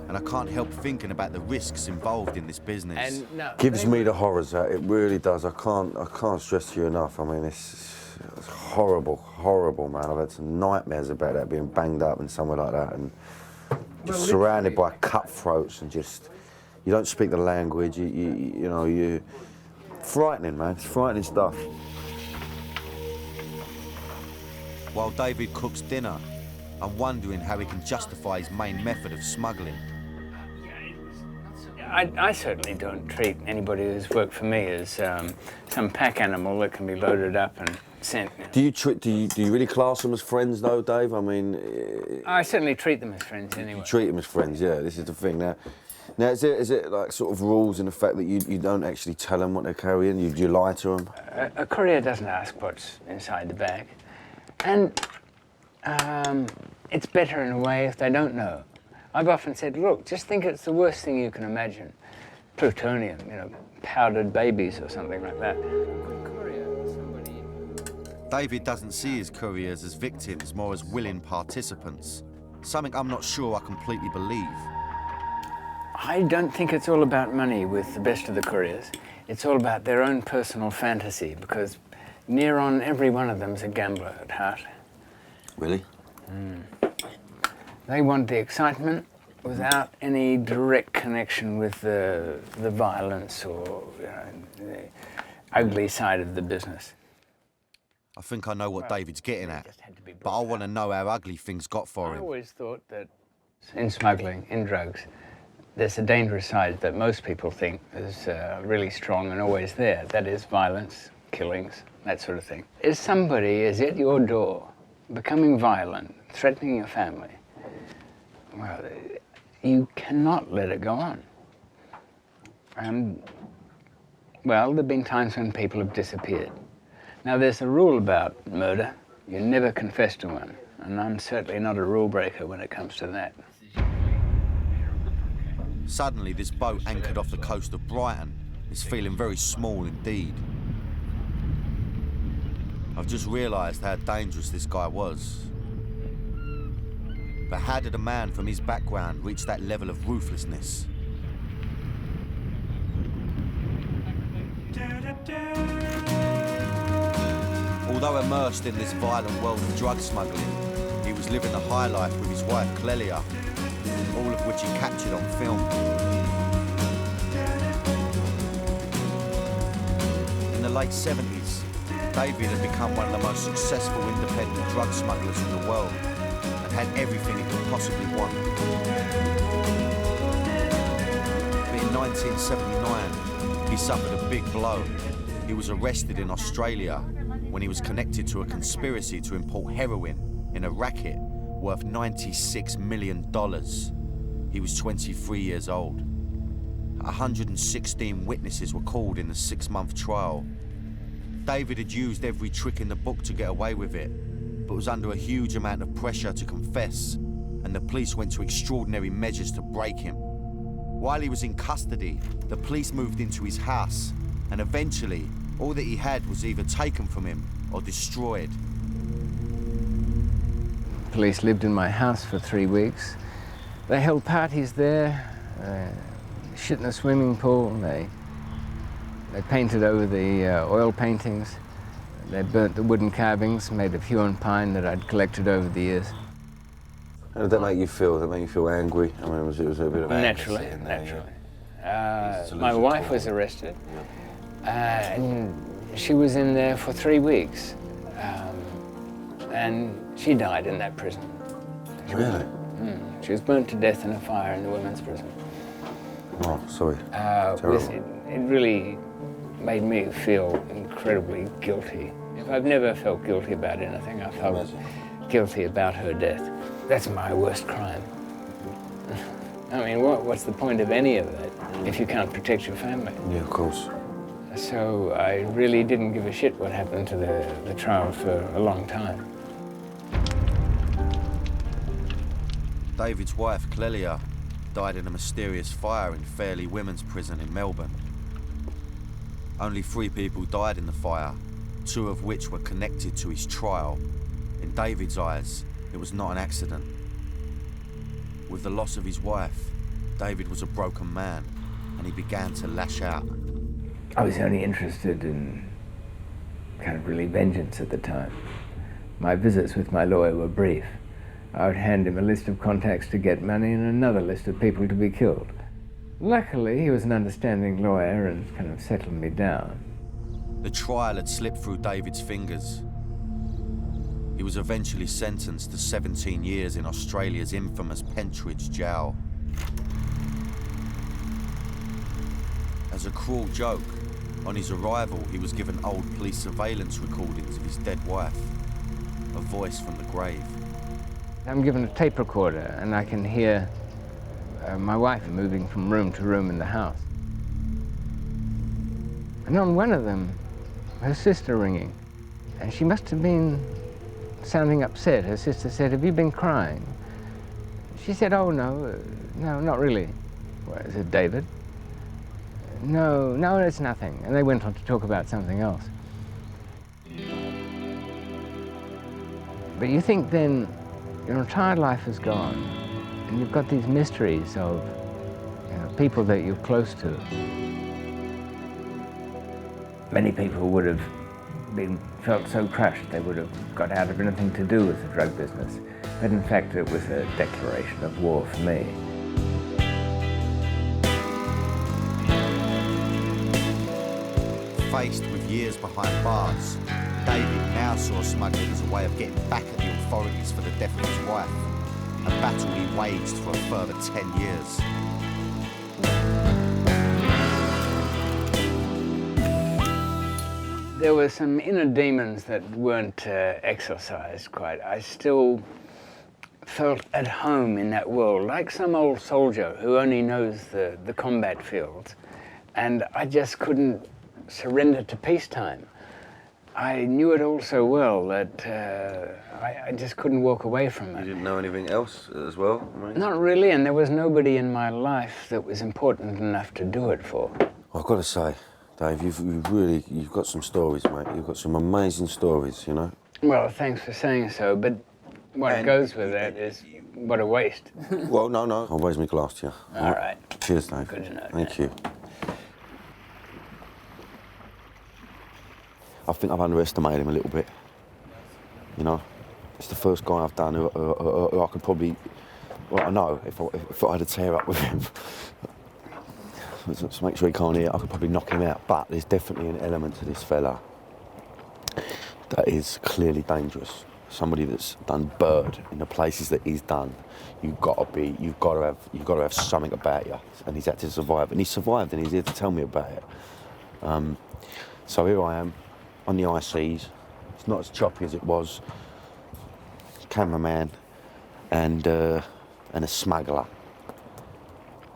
S2: And I can't help thinking about the risks involved in this business.
S3: Gives me the horrors, that it really does. I can't stress to you enough. I mean, it's horrible, horrible, man. I've had some nightmares about that, being banged up in somewhere like that, and just surrounded by cutthroats, and just, you don't speak the language. You know, frightening, man. It's frightening stuff.
S2: While David cooks dinner, I'm wondering how he can justify his main method of smuggling.
S22: I certainly don't treat anybody who's worked for me as some pack animal that can be loaded up and sent.
S3: Do you really class them as friends, though, Dave? I mean,
S22: I certainly treat them as friends anyway.
S3: You treat them as friends, yeah. This is the thing now. Now, is it like sort of rules in the fact that you don't actually tell them what they're carrying? You lie to them?
S22: A courier doesn't ask what's inside the bag, and it's better in a way if they don't know. I've often said, look, just think it's the worst thing you can imagine. Plutonium, you know, powdered babies or something like that.
S2: David doesn't see his couriers as victims, more as willing participants. Something I'm not sure I completely believe.
S22: I don't think it's all about money with the best of the couriers. It's all about their own personal fantasy, because near on every one of them's a gambler at heart.
S3: Really?
S22: They want the excitement without any direct connection with the violence or the ugly side of the business.
S2: I think I know what David's getting at, but I want to know how ugly things got for him.
S22: I always thought that in smuggling, in drugs, there's a dangerous side that most people think is really strong and always there. That is violence, killings, that sort of thing. If somebody is at your door, becoming violent, threatening your family, well, you cannot let it go on. Well, there have been times when people have disappeared. Now, there's a rule about murder. You never confess to one, and I'm certainly not a rule breaker when it comes to that.
S2: Suddenly, this boat anchored off the coast of Brighton is feeling very small indeed. I've just realised how dangerous this guy was. But how did a man from his background reach that level of ruthlessness? Although immersed in this violent world of drug smuggling, he was living the high life with his wife Clelia all of which he captured on film. In the late 70s, David had become one of the most successful independent drug smugglers in the world and had everything he could possibly want. But in 1979, he suffered a big blow. He was arrested in Australia when he was connected to a conspiracy to import heroin in a racket worth $96 million. He was 23 years old. 116 witnesses were called in the 6-month trial. David had used every trick in the book to get away with it, but was under a huge amount of pressure to confess, and the police went to extraordinary measures to break him. While he was in custody, the police moved into his house, and eventually, all that he had was either taken from him or destroyed.
S22: Police lived in my house for 3 weeks. They held parties there, shit in a swimming pool. They painted over the oil paintings. They burnt the wooden carvings made of hewn pine that I'd collected over the years.
S1: How did that make you feel? Did that make you feel angry? I mean, was it a bit of anger?
S22: Naturally. My wife was arrested, and she was in there for 3 weeks, and she died in that prison.
S1: Really?
S22: She was burnt to death in a fire in the women's prison.
S1: Oh, sorry.
S22: It really made me feel incredibly guilty. I've never felt guilty about anything. I felt guilty about her death. That's my worst crime. I mean, what's the point of any of it if you can't protect your family?
S1: Yeah, of course.
S22: So I really didn't give a shit what happened to the trial for a long time.
S2: David's wife, Clelia, died in a mysterious fire in Fairley Women's Prison in Melbourne. Only 3 people died in the fire, 2 of which were connected to his trial. In David's eyes, it was not an accident. With the loss of his wife, David was a broken man, and he began to lash out.
S22: I was only interested in kind of really vengeance at the time. My visits with my lawyer were brief. I would hand him a list of contacts to get money and another list of people to be killed. Luckily, he was an understanding lawyer and kind of settled me down.
S2: The trial had slipped through David's fingers. He was eventually sentenced to 17 years in Australia's infamous Pentridge jail. As a cruel joke, on his arrival, he was given old police surveillance recordings of his dead wife, a voice from the grave.
S22: I'm given a tape recorder and I can hear my wife moving from room to room in the house. And on one of them, her sister ringing. And she must have been sounding upset. Her sister said, "Have you been crying?" She said, "Oh, no, not really." Well, is it David? No, it's nothing. And they went on to talk about something else. But you think then, your entire life is gone, and you've got these mysteries of people that you're close to. Many people would have felt so crushed they would have got out of anything to do with the drug business. But in fact, it was a declaration of war for me.
S2: Faced with years behind bars, David now saw smuggling as a way of getting back at the authorities for the death of his wife, a battle he waged for a further 10 years.
S22: There were some inner demons that weren't exorcised quite. I still felt at home in that world, like some old soldier who only knows the combat field. And I just couldn't surrender to peacetime. I knew it all so well that I just couldn't walk away from it.
S1: You didn't know anything else as well? Right?
S22: Not really, and there was nobody in my life that was important enough to do it for.
S1: I've got to say, Dave, you've got some stories, mate. You've got some amazing stories, you know?
S22: Well, thanks for saying so, but what goes with that is what a waste.
S1: Well, no, I'll raise my glass to you.
S22: All right.
S1: Cheers, Dave.
S22: Good to know.
S1: Thank you. I think I've underestimated him a little bit. You know, it's the first guy I've done who I could probably
S3: Well, I know if I had a tear up with him, to make sure he can't hear, I could probably knock him out. But there's definitely an element to this fella that is clearly dangerous. Somebody that's done bird in the places that he's done. You've got to have something about you, and he's had to survive, and he survived, and he's here to tell me about it. So here I am on the high seas. It's not as choppy as it was. Cameraman and a smuggler,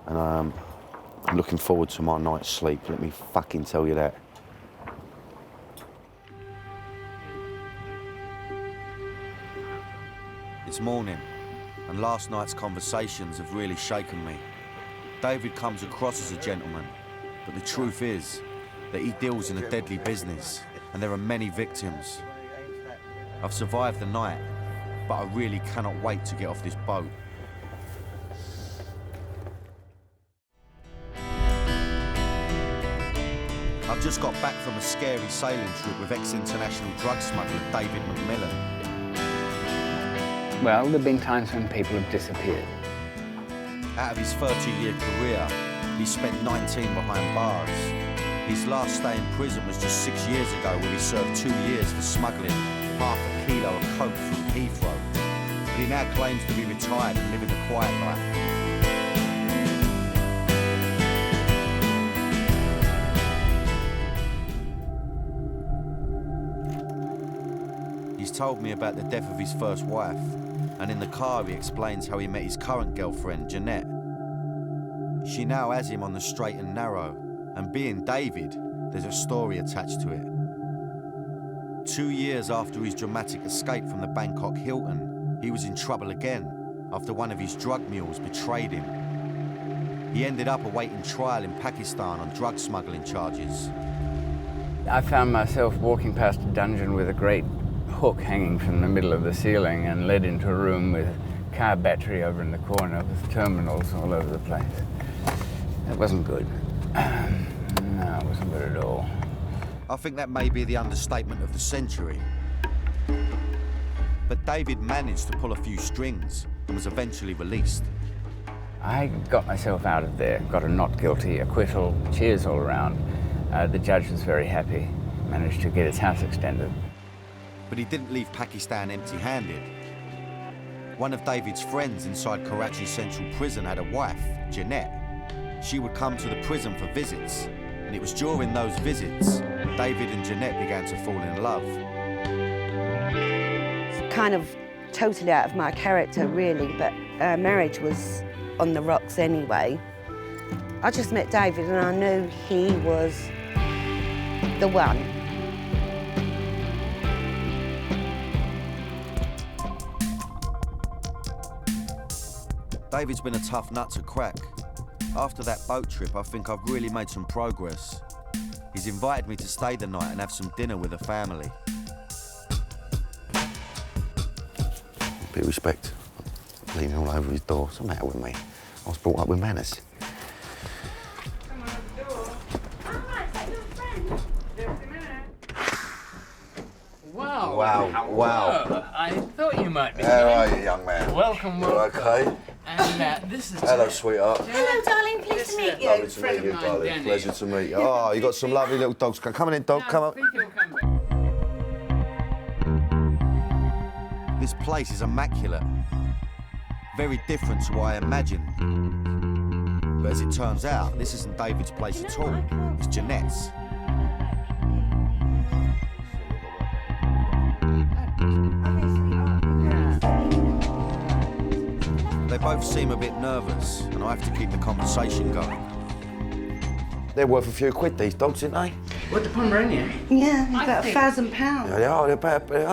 S3: and I'm looking forward to my night's sleep. Let me fucking tell you that.
S2: It's morning, and last night's conversations have really shaken me. David comes across as a gentleman, but the truth is that he deals in a deadly business, and there are many victims. I've survived the night, but I really cannot wait to get off this boat. I've just got back from a scary sailing trip with ex-international drug smuggler David McMillan.
S22: Well, there have been times when people have disappeared.
S2: Out of his 30-year career, he spent 19 behind bars. His last stay in prison was just 6 years ago, where he served 2 years for smuggling half a kilo of coke through Heathrow. But he now claims to be retired and living a quiet life. He's told me about the death of his first wife, and in the car he explains how he met his current girlfriend, Jeanette. She now has him on the straight and narrow, and being David, there's a story attached to it. 2 years after his dramatic escape from the Bangkok Hilton, he was in trouble again after one of his drug mules betrayed him. He ended up awaiting trial in Pakistan on drug smuggling charges.
S22: I found myself walking past a dungeon with a great hook hanging from the middle of the ceiling and led into a room with a car battery over in the corner with terminals all over the place. That wasn't good. No, it wasn't good at all.
S2: I think that may be the understatement of the century. But David managed to pull a few strings and was eventually released.
S22: I got myself out of there, got a not guilty acquittal, cheers all around. The judge was very happy, managed to get his house extended.
S2: But he didn't leave Pakistan empty-handed. One of David's friends inside Karachi Central Prison had a wife, Jeanette. She would come to the prison for visits, and it was during those visits David and Jeanette began to fall in love.
S4: It's kind of totally out of my character, really, but marriage was on the rocks anyway. I just met David and I knew he was the one.
S2: David's been a tough nut to crack. After that boat trip, I think I've really made some progress. He's invited me to stay the night and have some dinner with the family.
S3: Bit of respect. Leaning all over his door. What's the matter with me? I was brought up with manners.
S22: Wow.
S3: Wow, wow.
S22: I thought you might be.
S3: How are you, young man?
S22: Welcome,
S3: You
S22: welcome.
S3: okay?
S22: And this is...
S3: Hello, sweetheart.
S4: Hello, darling. Pleased to meet you.
S3: Lovely to meet you, darling. Pleasure to meet you. Oh, you got some lovely little dogs. Come on in, dog. Come on.
S2: This place is immaculate. Very different to what I imagined. But as it turns out, this isn't David's place at all. It's Jeanette's. They both seem a bit nervous, and I have to keep the conversation going.
S3: They're worth a few quid, these dogs, aren't they?
S22: What, the Pomeranian?
S4: Yeah, about £1,000.
S3: Yeah, they are. They're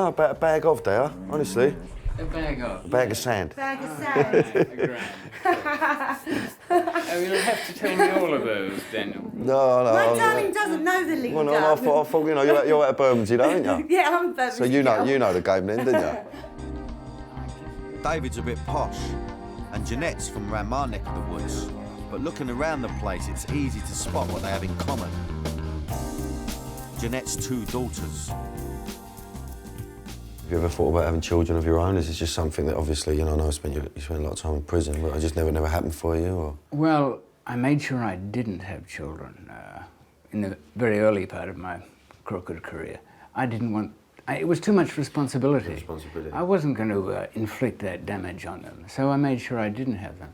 S3: about a bag of, they are, honestly.
S22: A bag of?
S3: A bag of sand.
S4: Bag of sand.
S22: Oh, you'll have to tell me all of those, Daniel.
S3: No.
S4: My darling doesn't know the lingo.
S3: Well, no, I thought, you know, you're out of Bermondsey, aren't you?
S4: Yeah, I'm Bermondsey.
S3: So you know the game then, didn't you?
S2: David's a bit posh, and Jeanette's from around my neck of the woods. But looking around the place, it's easy to spot what they have in common. Jeanette's 2 daughters.
S3: Have you ever thought about having children of your own? Is this just something that obviously, you know, I know you spent a lot of time in prison, but it just never happened for you, or?
S22: Well, I made sure I didn't have children in the very early part of my crooked career. I didn't want, it was too much responsibility. I wasn't going to inflict that damage on them, so I made sure I didn't have them.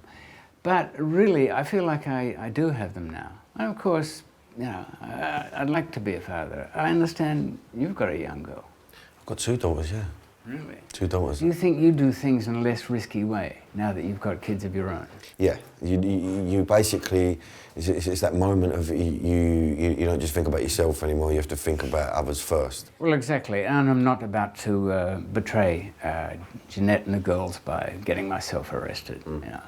S22: But really, I feel like I do have them now. And of course, you know, I'd like to be a father. I understand you've got a young girl.
S3: I've got 2 daughters, yeah.
S22: Really?
S3: 2 daughters.
S22: Do you think you do things in a less risky way now that you've got kids of your own?
S3: Yeah, you basically, it's that moment of you don't just think about yourself anymore, you have to think about others first.
S22: Well, exactly, and I'm not about to betray Jeanette and the girls by getting myself arrested. You know.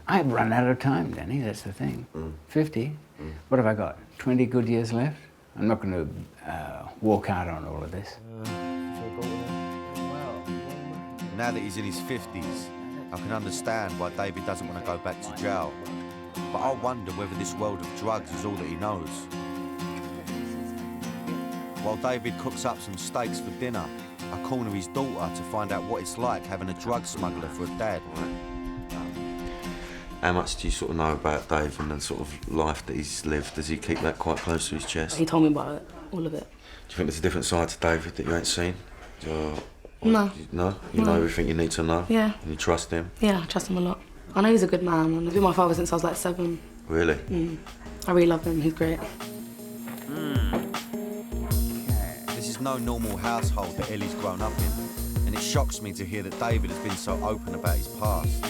S22: I've run out of time, Danny, that's the thing. 50. What have I got? 20 good years left? I'm not going to walk out on all of this.
S2: Now that he's in his 50s, I can understand why David doesn't want to go back to jail. But I wonder whether this world of drugs is all that he knows. While David cooks up some steaks for dinner, I corner his daughter to find out what it's like having a drug smuggler for a dad.
S1: How much do you sort of know about Dave and the sort of life that he's lived? Does he keep that quite close to his chest?
S7: He told me about it, all of it.
S1: Do you think there's a different side to David that you ain't seen?
S7: No.
S1: No? You know everything you need to know?
S7: Yeah.
S1: And you trust him?
S7: Yeah, I trust him a lot. I know he's a good man, and I've been my father since I was like 7.
S1: Really?
S7: I really love him, he's great.
S2: This is no normal household that Ellie's grown up in, and it shocks me to hear that David has been so open about his past.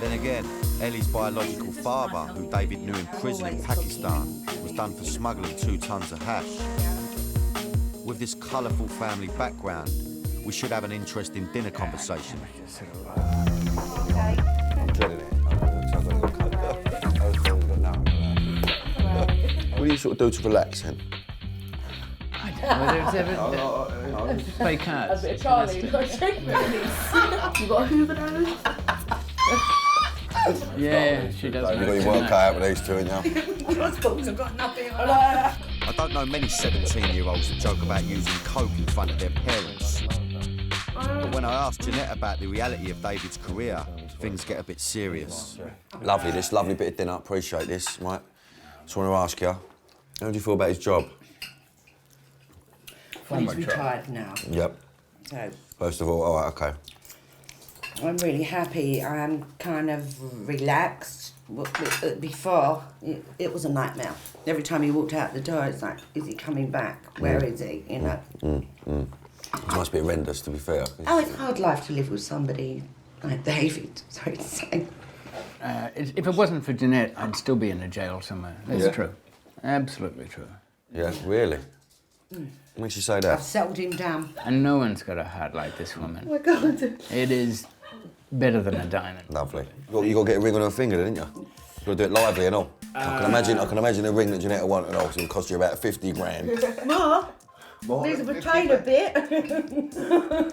S2: Then again, Ellie's biological father, who David knew in prison in Pakistan, was done for smuggling 2 tons of hash. With this colourful family background, we should have an interesting dinner conversation.
S3: What do you sort of do to relax then?
S22: Play cards.
S7: A bit of Charlie, you got a Hoover nose?
S22: Yeah, she does.
S3: You've got your work cut out with these 2, ain't you?
S7: I've got nothing on.
S2: I don't know many 17-year-olds that joke about using coke in front of their parents. But when I asked Jeanette about the reality of David's career, things get a bit serious.
S3: Lovely, this lovely bit of dinner, appreciate this, right? Just want to ask you, how do you feel about his job?
S4: Well, he's retired now.
S3: Yep.
S4: So
S3: First of all, all right, okay.
S4: I'm really happy. I'm kind of relaxed. Before, it was a nightmare. Every time he walked out the door, it's like, is he coming back? Where is he? You know?
S3: It must be horrendous, to be fair.
S4: Oh, it's a hard life to live with somebody like David, sorry to say.
S22: If it wasn't for Jeanette, I'd still be in a jail somewhere. That's true. Absolutely true.
S3: Yeah, really? What makes you say that?
S4: I've settled him down.
S22: And no one's got a heart like this woman.
S4: Oh my God.
S22: It is better than a diamond.
S3: Lovely. You got to get a ring on her finger, didn't you? You got to do it lively and all. I can imagine a ring that Jeanette wanted and all, so it'll cost you about 50 grand.
S4: Ma, there's a potato bit.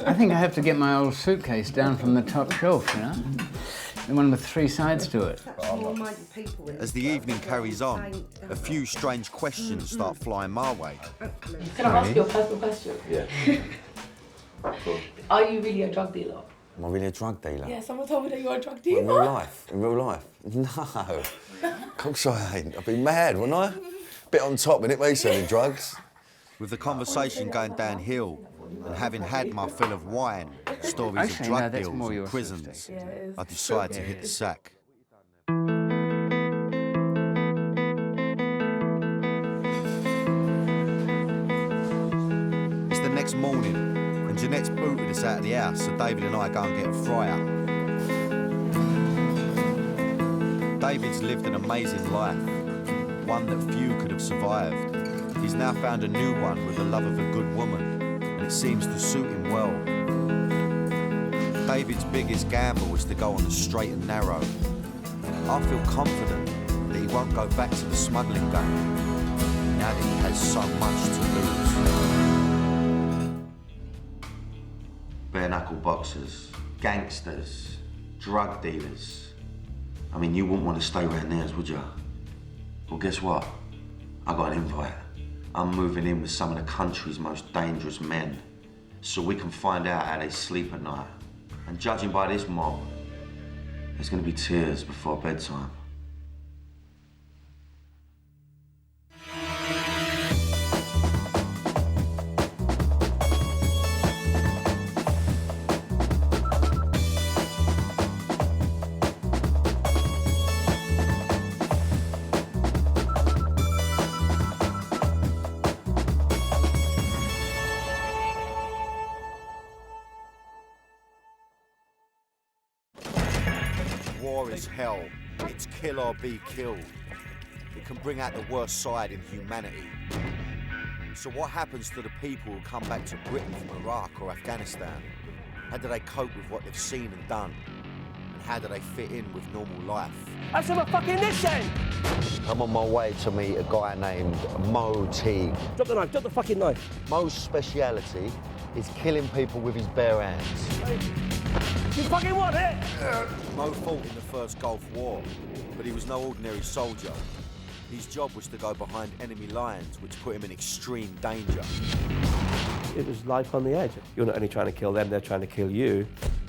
S22: I think I have to get my old suitcase down from the top shelf, you know? The one with 3 sides to it.
S2: As the evening carries on, a few strange questions start flying my way.
S7: Can I ask you a personal question?
S3: Yeah.
S7: Are you really a drug dealer?
S3: Am I really a drug dealer?
S7: Yeah, someone told me that you're a drug
S3: In
S7: dealer.
S3: real life? In real life? No. Of course I ain't. I'd be mad, wouldn't I? Bit on top, innit, me, selling drugs?
S2: With the conversation going downhill, and having had my fill of wine, stories of drug deals and prisons, I decide to hit the sack. It's the next morning, and Jeanette's booted us out of the house, so David and I go and get a fry-up. David's lived an amazing life, one that few could have survived. He's now found a new one with the love of a good woman, and it seems to suit him well. David's biggest gamble is to go on the straight and narrow. I feel confident that he won't go back to the smuggling game, now that he has so much to lose.
S1: Bare-knuckle boxers, gangsters, drug dealers. I mean, you wouldn't want to stay around theirs, would you? Well, guess what? I got an invite. I'm moving in with some of the country's most dangerous men. so we can find out how they sleep at night. And judging by this mob, there's gonna be tears before bedtime.
S2: War is hell. It's kill or be killed. It can bring out the worst side in humanity. So what happens to the people who come back to Britain from Iraq or Afghanistan? How do they cope with what they've seen and done? And how do they fit in with normal life?
S8: Have some fucking this then!
S3: I'm on my way to meet a guy named Mo T.
S8: Drop the knife, drop the fucking knife.
S3: Mo's speciality is killing people with his bare hands.
S8: You fucking want it?
S2: Mo fought in the first Gulf War, but he was no ordinary soldier. His job was to go behind enemy lines, which put him in extreme danger.
S8: It was life on the edge. You're not only trying to kill them, they're trying to kill you.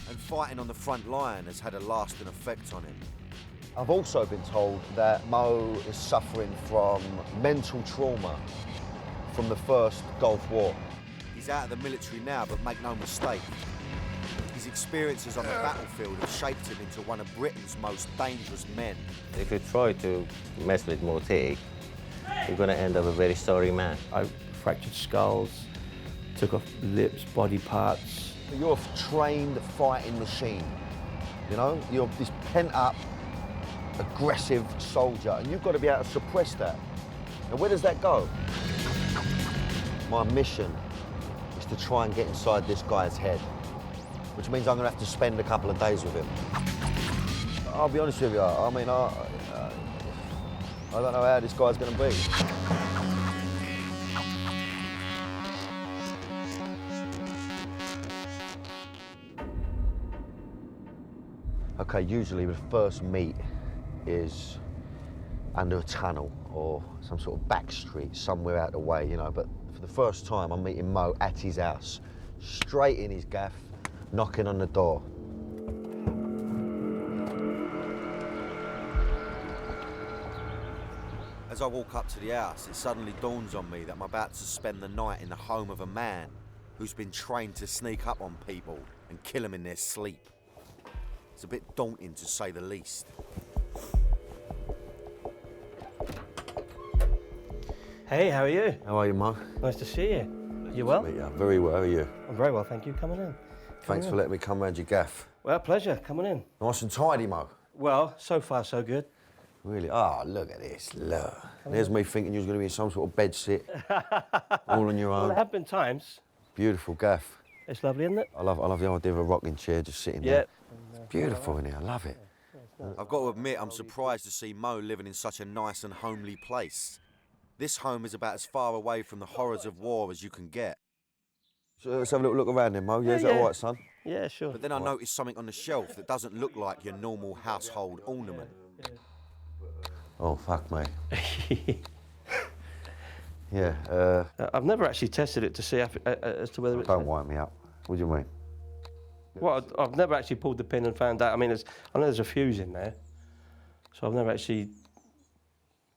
S2: And fighting on the front line has had a lasting effect on him.
S3: I've also been told that Mo is suffering from mental trauma from the first Gulf War.
S2: He's out of the military now, but make no mistake, his experiences on the battlefield have shaped him into one of Britain's most dangerous men.
S11: If you try to mess with Moti, you're going to end up a very sorry man.
S8: I fractured skulls, took off lips, body parts.
S3: You're a trained fighting machine, you know? You're this pent-up, aggressive soldier, and you've got to be able to suppress that. Now, where does that go? My mission is to try and get inside this guy's head, which means I'm going to have to spend a couple of days with him. I'll be honest with you, I mean, I don't know how this guy's going to be. Okay, usually the first meet is under a tunnel or some sort of back street somewhere out of the way, you know, but for the first time I'm meeting Mo at his house, straight in his gaff, knocking on the door.
S2: As I walk up to the house, it suddenly dawns on me that I'm about to spend the night in the home of a man who's been trained to sneak up on people and kill them in their sleep. It's a bit daunting, to say the least.
S8: Hey, how are you?
S3: How are you, Mo?
S8: Nice to see you. You well?
S3: Yeah, very well. How are you?
S8: I'm very well, thank you. Coming in.
S3: Thanks for letting me come round your gaff.
S8: Well, pleasure. Coming in.
S3: Nice and tidy, Mo.
S8: Well, so far so good.
S3: Really? Oh, look at this. Look. There's me thinking you was going to be in some sort of bed sit, all on your own.
S8: Well, there have been times.
S3: Beautiful gaff.
S8: It's lovely, isn't it?
S3: I love the idea of a rocking chair just sitting there. It's beautiful in here. I love it.
S2: I've got to admit, I'm surprised to see Mo living in such a nice and homely place. This home is about as far away from the horrors of war as you can get.
S3: So let's have a little look around then, Mo. Yeah, is that all right, son?
S8: Yeah, sure.
S2: But then I noticed something on the shelf that doesn't look like your normal household ornament.
S3: Oh, fuck me. Yeah.
S8: I've never actually tested it to see as to whether it's...
S3: Don't wind me up. What do you mean?
S8: Well, I've never actually pulled the pin and found out. I mean, I know there's a fuse in there, so I've never actually...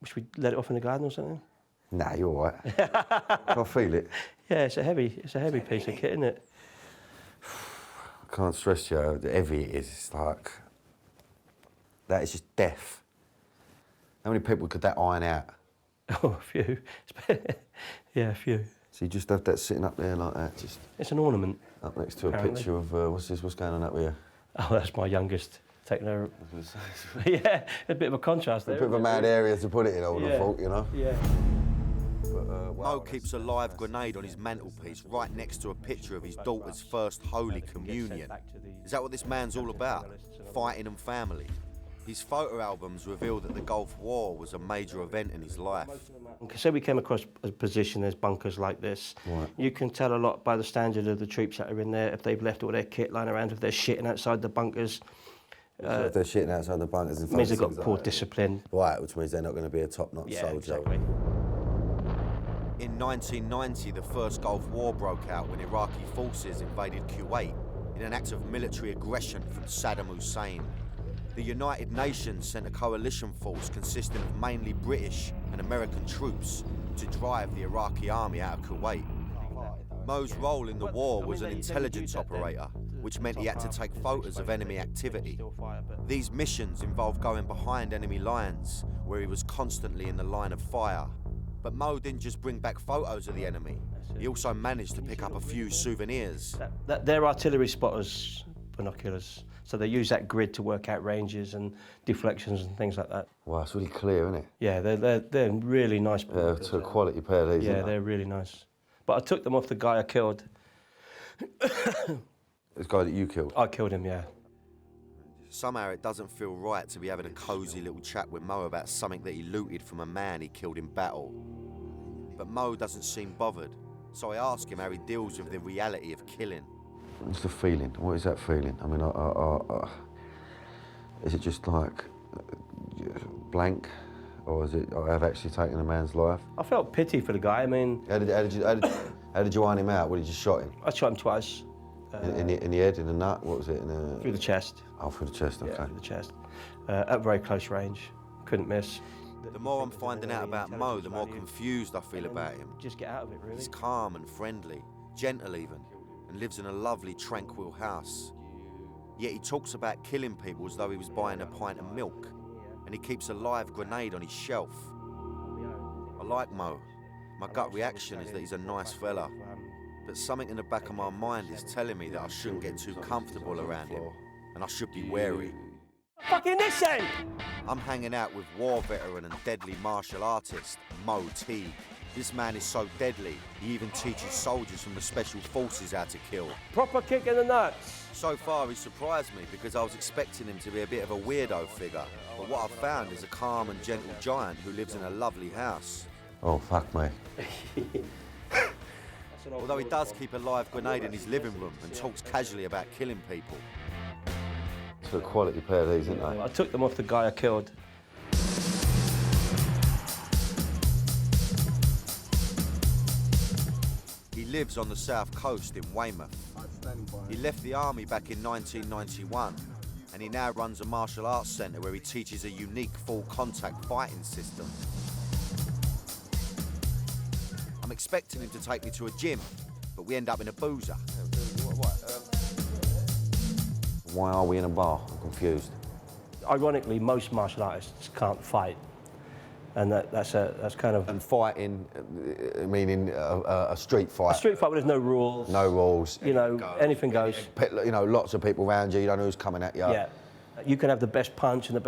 S8: Should we let it off in the garden or something?
S3: Nah, you're all right. I feel it.
S8: Yeah, it's a heavy piece of kit, isn't it?
S3: I can't stress you how heavy it is. It's like... That is just death. How many people could that iron out?
S8: Oh, a few. Yeah, a few.
S3: So you just have that sitting up there like that, just...
S8: It's an ornament.
S3: Up next to
S8: apparently.
S3: A picture of... what's this? What's going on up here?
S8: Oh, that's my youngest. Taking her... Yeah, a bit of a contrast there.
S3: A bit of a mad area to put it in, I would have thought, you know?
S8: Yeah.
S2: Mo keeps a live grenade on his mantelpiece right next to a picture of his daughter's first Holy Communion. Is that what this man's all about? Fighting and family? His photo albums reveal that the Gulf War was a major event in his life.
S8: So we came across a position, there's bunkers like this.
S3: Right.
S8: You can tell a lot by the standard of the troops that are in there, if they've left all their kit lying around, if they're shitting outside the bunkers.
S3: So if they're shitting outside the bunkers...
S8: It means they've got poor discipline.
S3: Right, which means they're not going to be a top-notch soldier.
S8: Exactly.
S2: In 1990, the first Gulf War broke out when Iraqi forces invaded Kuwait in an act of military aggression from Saddam Hussein. The United Nations sent a coalition force consisting of mainly British and American troops to drive the Iraqi army out of Kuwait. Mo's role in the war was an intelligence operator, which meant he had to take photos of enemy activity. These missions involved going behind enemy lines, where he was constantly in the line of fire. But Mo didn't just bring back photos of the enemy, he also managed to pick up a few souvenirs.
S8: They're artillery spotters, binoculars, so they use that grid to work out ranges and deflections and things like that.
S3: Wow, it's really clear, isn't it?
S8: Yeah, they're really nice.
S3: Yeah, it's a quality pair of these.
S8: Yeah, they're really nice. But I took them off the guy I killed.
S3: This guy that you killed?
S8: I killed him, yeah.
S2: Somehow it doesn't feel right to be having a cosy little chat with Mo about something that he looted from a man he killed in battle. But Mo doesn't seem bothered, so I ask him how he deals with the reality of killing.
S3: What's the feeling? What is that feeling? I mean, is it just like blank, or is it I have actually taken a man's life?
S8: I felt pity for the guy. I mean,
S3: how did you iron him out? What, did you shot him?
S8: I shot him twice.
S3: In the head, in the nut? What was it?
S8: Through the chest.
S3: Oh, through the chest. Okay.
S8: Yeah, through the chest. At very close range. Couldn't miss.
S2: The more I'm finding out about Mo, the more confused I feel about him.
S8: Just get out of it, really.
S2: He's calm and friendly, gentle even, and lives in a lovely, tranquil house. Yet he talks about killing people as though he was buying a pint of milk, and he keeps a live grenade on his shelf. I like Mo. My gut reaction is that he's a nice fella, but something in the back of my mind is telling me that I shouldn't get too comfortable around him, and I should be wary.
S8: Fucking this end!
S2: I'm hanging out with war veteran and deadly martial artist, Mo T. This man is so deadly, he even teaches soldiers from the special forces how to kill.
S8: Proper kick in the nuts.
S2: So far, he surprised me because I was expecting him to be a bit of a weirdo figure. But what I've found is a calm and gentle giant who lives in a lovely house.
S3: Oh, fuck me.
S2: Although he does keep a live grenade in his living room and talks casually about killing people.
S3: It's a quality pair of these, isn't they?
S8: I took them off the guy I killed.
S2: He lives on the south coast in Weymouth. He left the army back in 1991 and he now runs a martial arts centre where he teaches a unique full-contact fighting system. I'm expecting him to take me to a gym, but we end up in a boozer.
S3: Why are we in a bar? I'm confused.
S8: Ironically, most martial artists can't fight, and that's kind of.
S3: And fighting, meaning a street fight.
S8: A street fight where there's no rules.
S3: No rules.
S8: You know, anything goes.
S3: You know, lots of people around you. You don't know who's coming at you.
S8: Yeah, you can have the best punch and the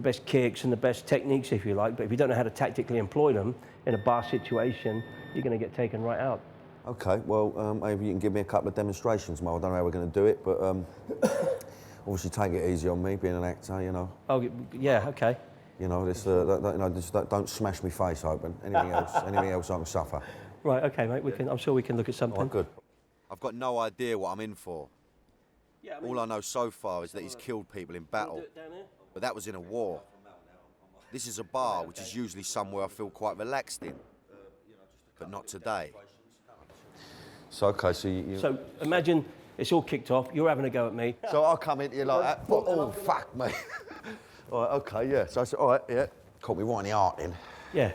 S8: best kicks and the best techniques if you like, but if you don't know how to tactically employ them in a bar situation, you're going to get taken right out.
S3: Okay, well, maybe you can give me a couple of demonstrations, Mo. I don't know how we're going to do it, but obviously take it easy on me, being an actor, you know.
S8: Oh, yeah, okay.
S3: You know, don't smash me face open. Anything else I can suffer.
S8: Right, okay, mate. I'm sure we can look at something.
S3: Oh, good.
S2: I've got no idea what I'm in for. Yeah, all I know so far is that he's killed people in battle, but that was in a war. This is a bar, which is usually somewhere I feel quite relaxed in, but not today.
S3: So, okay, so you...
S8: So, imagine it's all kicked off, you're having a go at me.
S3: So I'll come into you like that, oh, fuck me. All right, okay, yeah. So I said, all right, yeah. Caught me right in the heart then.
S8: Yeah.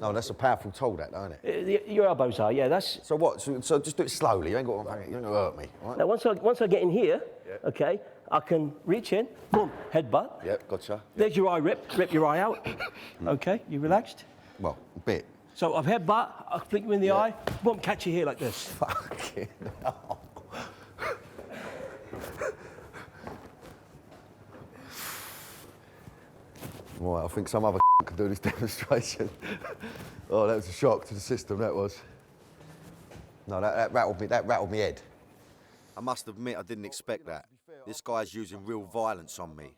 S3: No, that's a powerful tool, that, isn't it?
S8: Your elbows are, yeah, that's...
S3: So what, so just do it slowly, you ain't got to hurt me, all right?
S8: Now, once I get in here, okay, I can reach in, boom, headbutt.
S3: Yep, gotcha.
S8: There's your eye rip your eye out. Okay, you relaxed?
S3: Well, a bit.
S8: So I've headbutt, I flick you in the eye, boom, catch you here like this.
S3: Fucking hell. Right, I think some other could do this demonstration. Oh, that was a shock to the system, that was. No, that rattled me head.
S2: I must admit I didn't expect that. This guy's using real violence on me.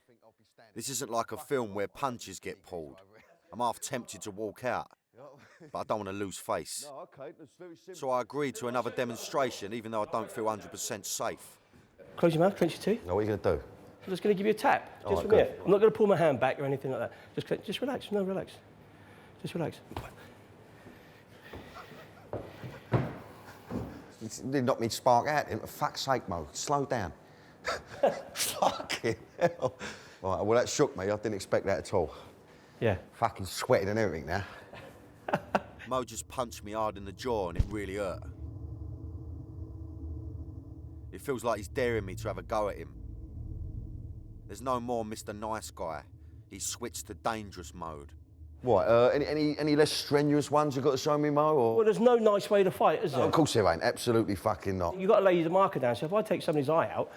S2: This isn't like a film where punches get pulled. I'm half tempted to walk out, but I don't want to lose face. So I agreed to another demonstration, even though I don't feel 100% safe.
S8: Close your mouth, clench your teeth.
S3: No, what are you going to do?
S8: I'm just going to give you a tap, just from
S3: good.
S8: here. I'm not going to pull my hand back or anything like that. Just relax, no, relax. Just relax.
S3: They knocked me spark out. For fuck's sake, Mo, slow down. Fucking hell. Right, well, that shook me. I didn't expect that at all.
S8: Yeah.
S3: Fucking sweating and everything now.
S2: Mo just punched me hard in the jaw and it really hurt. It feels like he's daring me to have a go at him. There's no more Mr. Nice Guy. He's switched to dangerous mode.
S3: What, any less strenuous ones you've got to show me, Mo, or...?
S8: Well, there's no nice way to fight, is there?
S3: Of course there ain't, absolutely fucking not.
S8: You've got to lay the marker down, so if I take somebody's eye out...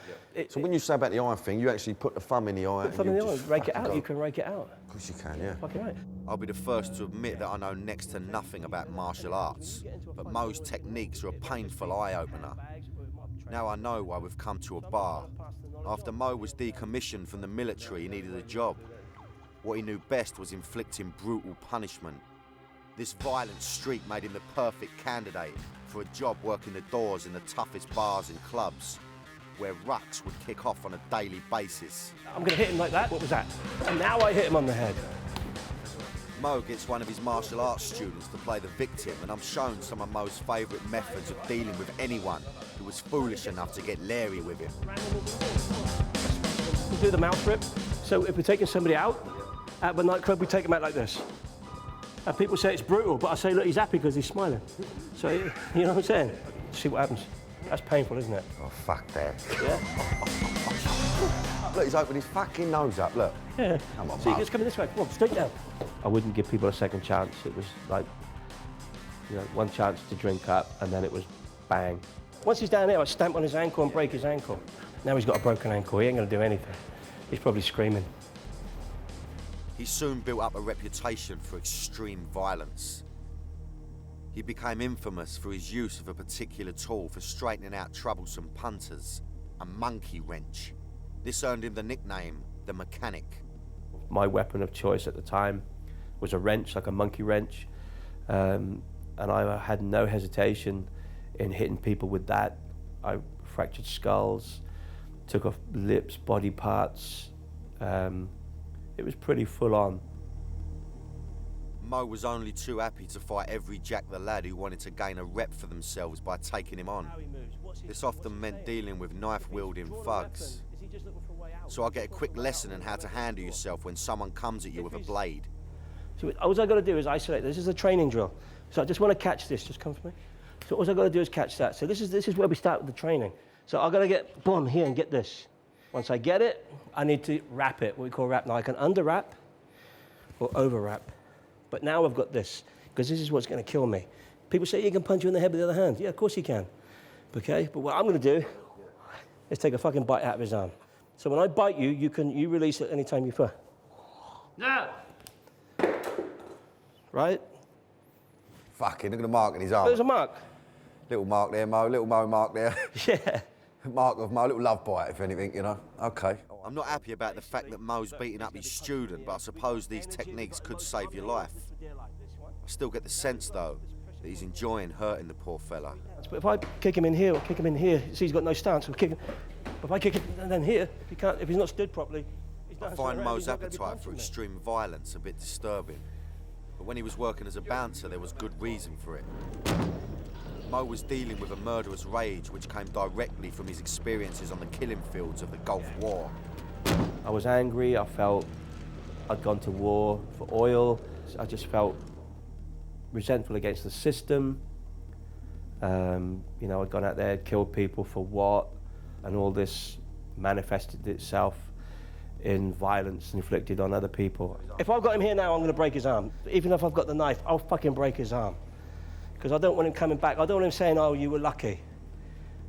S3: So when you say about the eye thing, you actually put the thumb in the eye
S8: Put the thumb in the eye, rake it out, you can rake it out.
S3: Of course you can, yeah.
S8: Fucking right.
S2: I'll be the first to admit that I know next to nothing about martial arts, but Mo's techniques are a painful eye-opener. Now I know why we've come to a bar. After Mo was decommissioned from the military, he needed a job. What he knew best was inflicting brutal punishment. This violent streak made him the perfect candidate for a job working the doors in the toughest bars and clubs, where rucks would kick off on a daily basis.
S8: I'm going to hit him like that. What was that? And now I hit him on the head.
S2: Mo gets one of his martial arts students to play the victim, and I'm shown some of Mo's favourite methods of dealing with anyone who was foolish enough to get leery with him.
S8: We do the mouth rip. So if we're taking somebody out at the nightclub, we take him out like this. And people say it's brutal, but I say, look, he's happy because he's smiling. So, you know what I'm saying? See what happens. That's painful, isn't it?
S3: Oh, fuck that.
S8: Yeah?
S3: Look, he's opened his fucking nose up, look.
S8: Yeah.
S3: Come on,
S8: See,
S3: Mo.
S8: it's coming this way. Come on, straight down. I wouldn't give people a second chance. It was like, you know, one chance to drink up, and then it was bang. Once he's down here, I stamp on his ankle and break his ankle. Now he's got a broken ankle. He ain't going to do anything. He's probably screaming.
S2: He soon built up a reputation for extreme violence. He became infamous for his use of a particular tool for straightening out troublesome punters, a monkey wrench. This earned him the nickname, the Mechanic.
S8: My weapon of choice at the time was a wrench, like a monkey wrench, and I had no hesitation in hitting people with that. I fractured skulls, took off lips, body parts. It was pretty full on.
S2: Mo was only too happy to fight every Jack the Lad who wanted to gain a rep for themselves by taking him on. This often meant dealing with knife-wielding thugs. So I'll get a quick lesson on how to handle yourself when someone comes at you with a blade.
S8: So all I got to do is isolate. This is a training drill. So I just want to catch this. Just come for me. So all I got to do is catch that. So this is where we start with the training. So I got to get boom here and get this. Once I get it, I need to wrap it. What we call wrap. Now I can under wrap or over wrap. But now I've got this because this is what's going to kill me. People say you can punch you in the head with the other hand. Yeah, of course you can. Okay. But what I'm going to do is take a fucking bite out of his arm. So when I bite you, you release it anytime you feel. Now. Right?
S3: Fucking, look at the mark in his arm.
S8: There's a mark.
S3: Little mark there, Mo, little Mo mark there.
S8: Yeah.
S3: Mark of Mo, little love bite, if anything, you know. Okay.
S2: I'm not happy about the fact that Mo's beating up his student, but I suppose these techniques could save your life. I still get the sense, though, that he's enjoying hurting the poor fella.
S8: But if I kick him in here or kick him in here, see he's got no stance, I'll kick him. But if I kick him and then here, if he's not stood properly, he's
S2: I find Mo's appetite for extreme violence a bit disturbing. But when he was working as a bouncer, there was good reason for it. Mo was dealing with a murderous rage which came directly from his experiences on the killing fields of the Gulf War.
S8: I was angry, I felt I'd gone to war for oil. I just felt resentful against the system. You know, I'd gone out there, killed people for what, and all this manifested itself in violence inflicted on other people. If I've got him here now, I'm going to break his arm. Even if I've got the knife, I'll fucking break his arm. Because I don't want him coming back. I don't want him saying, oh, you were lucky.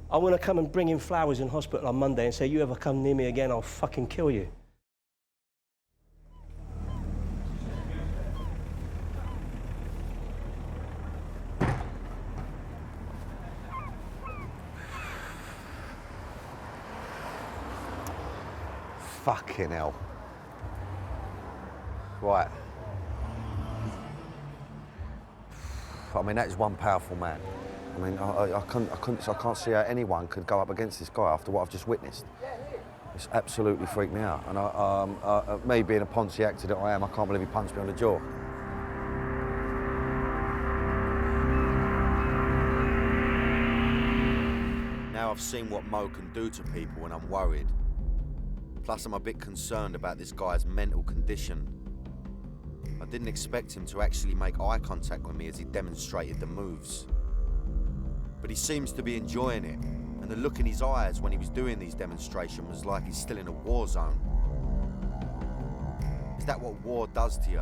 S8: I want to come and bring him flowers in hospital on Monday and say, you ever come near me again, I'll fucking kill you.
S3: Fucking hell. Right. I mean, that is one powerful man. I mean, I can't see how anyone could go up against this guy after what I've just witnessed. It's absolutely freaked me out. And me being a Ponzi actor that I am, I can't believe he punched me on the jaw.
S2: I've seen what Mo can do to people and I'm worried. Plus, I'm a bit concerned about this guy's mental condition. I didn't expect him to actually make eye contact with me as he demonstrated the moves. But he seems to be enjoying it, and the look in his eyes when he was doing these demonstrations was like he's still in a war zone. Is that what war does to you?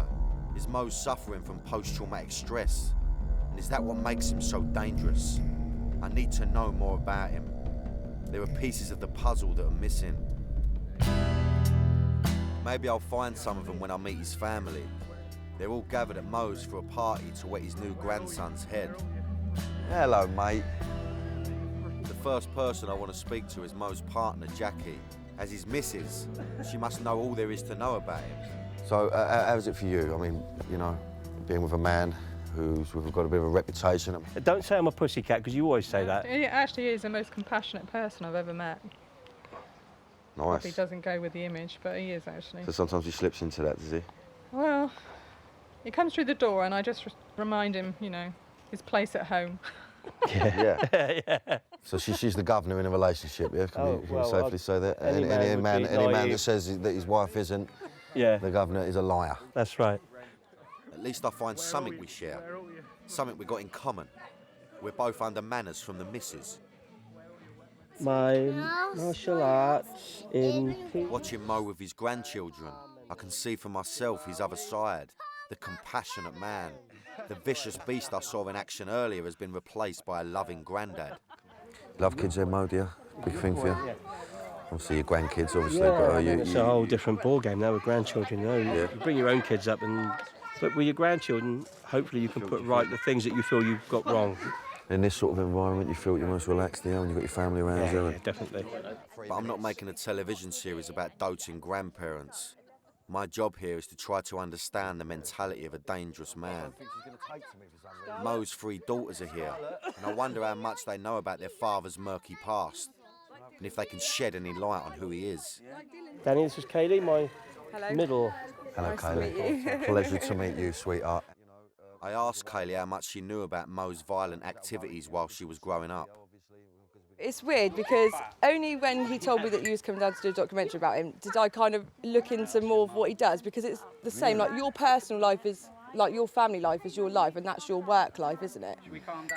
S2: Is Mo suffering from post-traumatic stress? And is that what makes him so dangerous? I need to know more about him. There are pieces of the puzzle that are missing. Maybe I'll find some of them when I meet his family. They're all gathered at Mo's for a party to wet his new grandson's head.
S3: Hello, mate.
S2: The first person I want to speak to is Mo's partner, Jackie. As his missus, she must know all there is to know about him.
S3: So, how's it for you? I mean, you know, being with a man who's got a bit of a reputation.
S8: Don't say I'm a pussycat, because you always say that.
S20: He actually is the most compassionate person I've ever met.
S3: Nice.
S20: He doesn't go with the image, but he is actually.
S3: So sometimes he slips into that, does he?
S20: Well, he comes through the door and I just remind him, you know, his place at home.
S3: Yeah. So she's the governor in a relationship, yeah? Can we safely say that? Any man that says that his wife isn't, the governor is a liar.
S8: That's right.
S2: At least I find something we share, something we got in common. We're both under manners from the missus.
S8: My martial arts in...
S2: Watching Mo with his grandchildren, I can see for myself his other side, the compassionate man. The vicious beast I saw in action earlier has been replaced by a loving granddad.
S3: Love kids then, Mo, do you? Big thing for you? Obviously your grandkids, obviously,
S8: Yeah,
S3: but
S8: it's a whole different ball game now with grandchildren. You know, you bring your own kids up, but with your grandchildren, hopefully you can put right the things that you feel you've got wrong.
S3: In this sort of environment, you feel you're most relaxed, yeah, when you've got your family around you.
S8: Yeah, definitely.
S2: But I'm not making a television series about doting grandparents. My job here is to try to understand the mentality of a dangerous man. Mo's 3 daughters are here, and I wonder how much they know about their father's murky past, and if they can shed any light on who he is.
S8: Danny, this is Kaylee, my middle.
S3: Hello,
S8: Nice to
S3: Kaylee.
S8: meet you.
S3: Pleasure to meet you, sweetheart.
S2: I asked Kaylee how much she knew about Mo's violent activities while she was growing up.
S5: It's weird because only when he told me that you was coming down to do a documentary about him did I kind of look into more of what he does, because it's the same, like your personal life is, like your family life is your life and that's your work life, isn't it?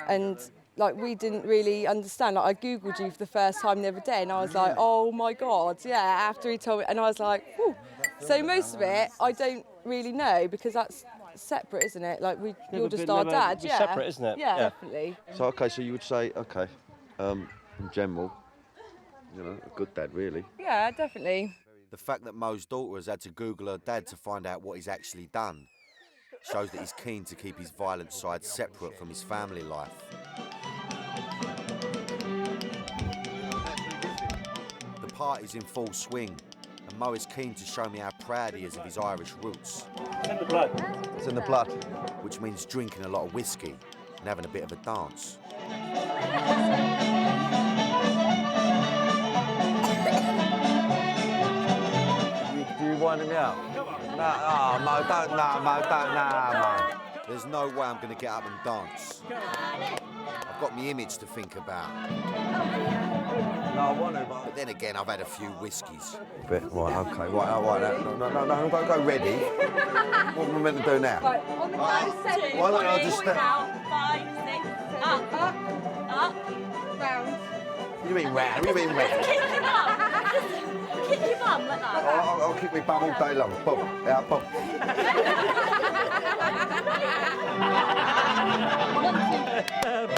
S5: And like we didn't really understand, like I Googled you for the first time the other day and I was like, oh my God, yeah, after he told me, and I was like, whew. So most of it I don't really know because that's separate, isn't it? Like you're just our dad,
S8: yeah. Separate, isn't it?
S5: Yeah, definitely.
S3: So, okay, so you would say, okay, in general, you know, a good dad, really.
S5: Yeah, definitely.
S2: The fact that Mo's daughter has had to Google her dad to find out what he's actually done shows that he's keen to keep his violent side separate from his family life. The party's in full swing, and Mo is keen to show me how proud he is of his Irish roots.
S8: It's in the blood.
S3: It's in the blood.
S2: Which means drinking a lot of whiskey and having a bit of a dance.
S3: Do you wind me up? No, Mo, Mo.
S2: There's no way I'm going to get up and dance. I've got my image to think about.
S3: No, I want to,
S2: but then again, I've had a few whiskies.
S3: Right, okay, right. No, don't go ready. What am I meant to do now?
S5: Right, on the count,
S3: Why don't I just step?
S5: 5, 6, up, round.
S3: You mean round? What do you mean round?
S5: Kick your bum. Kick your bum like that.
S3: I'll kick my bum all day long. Boom, out, boom.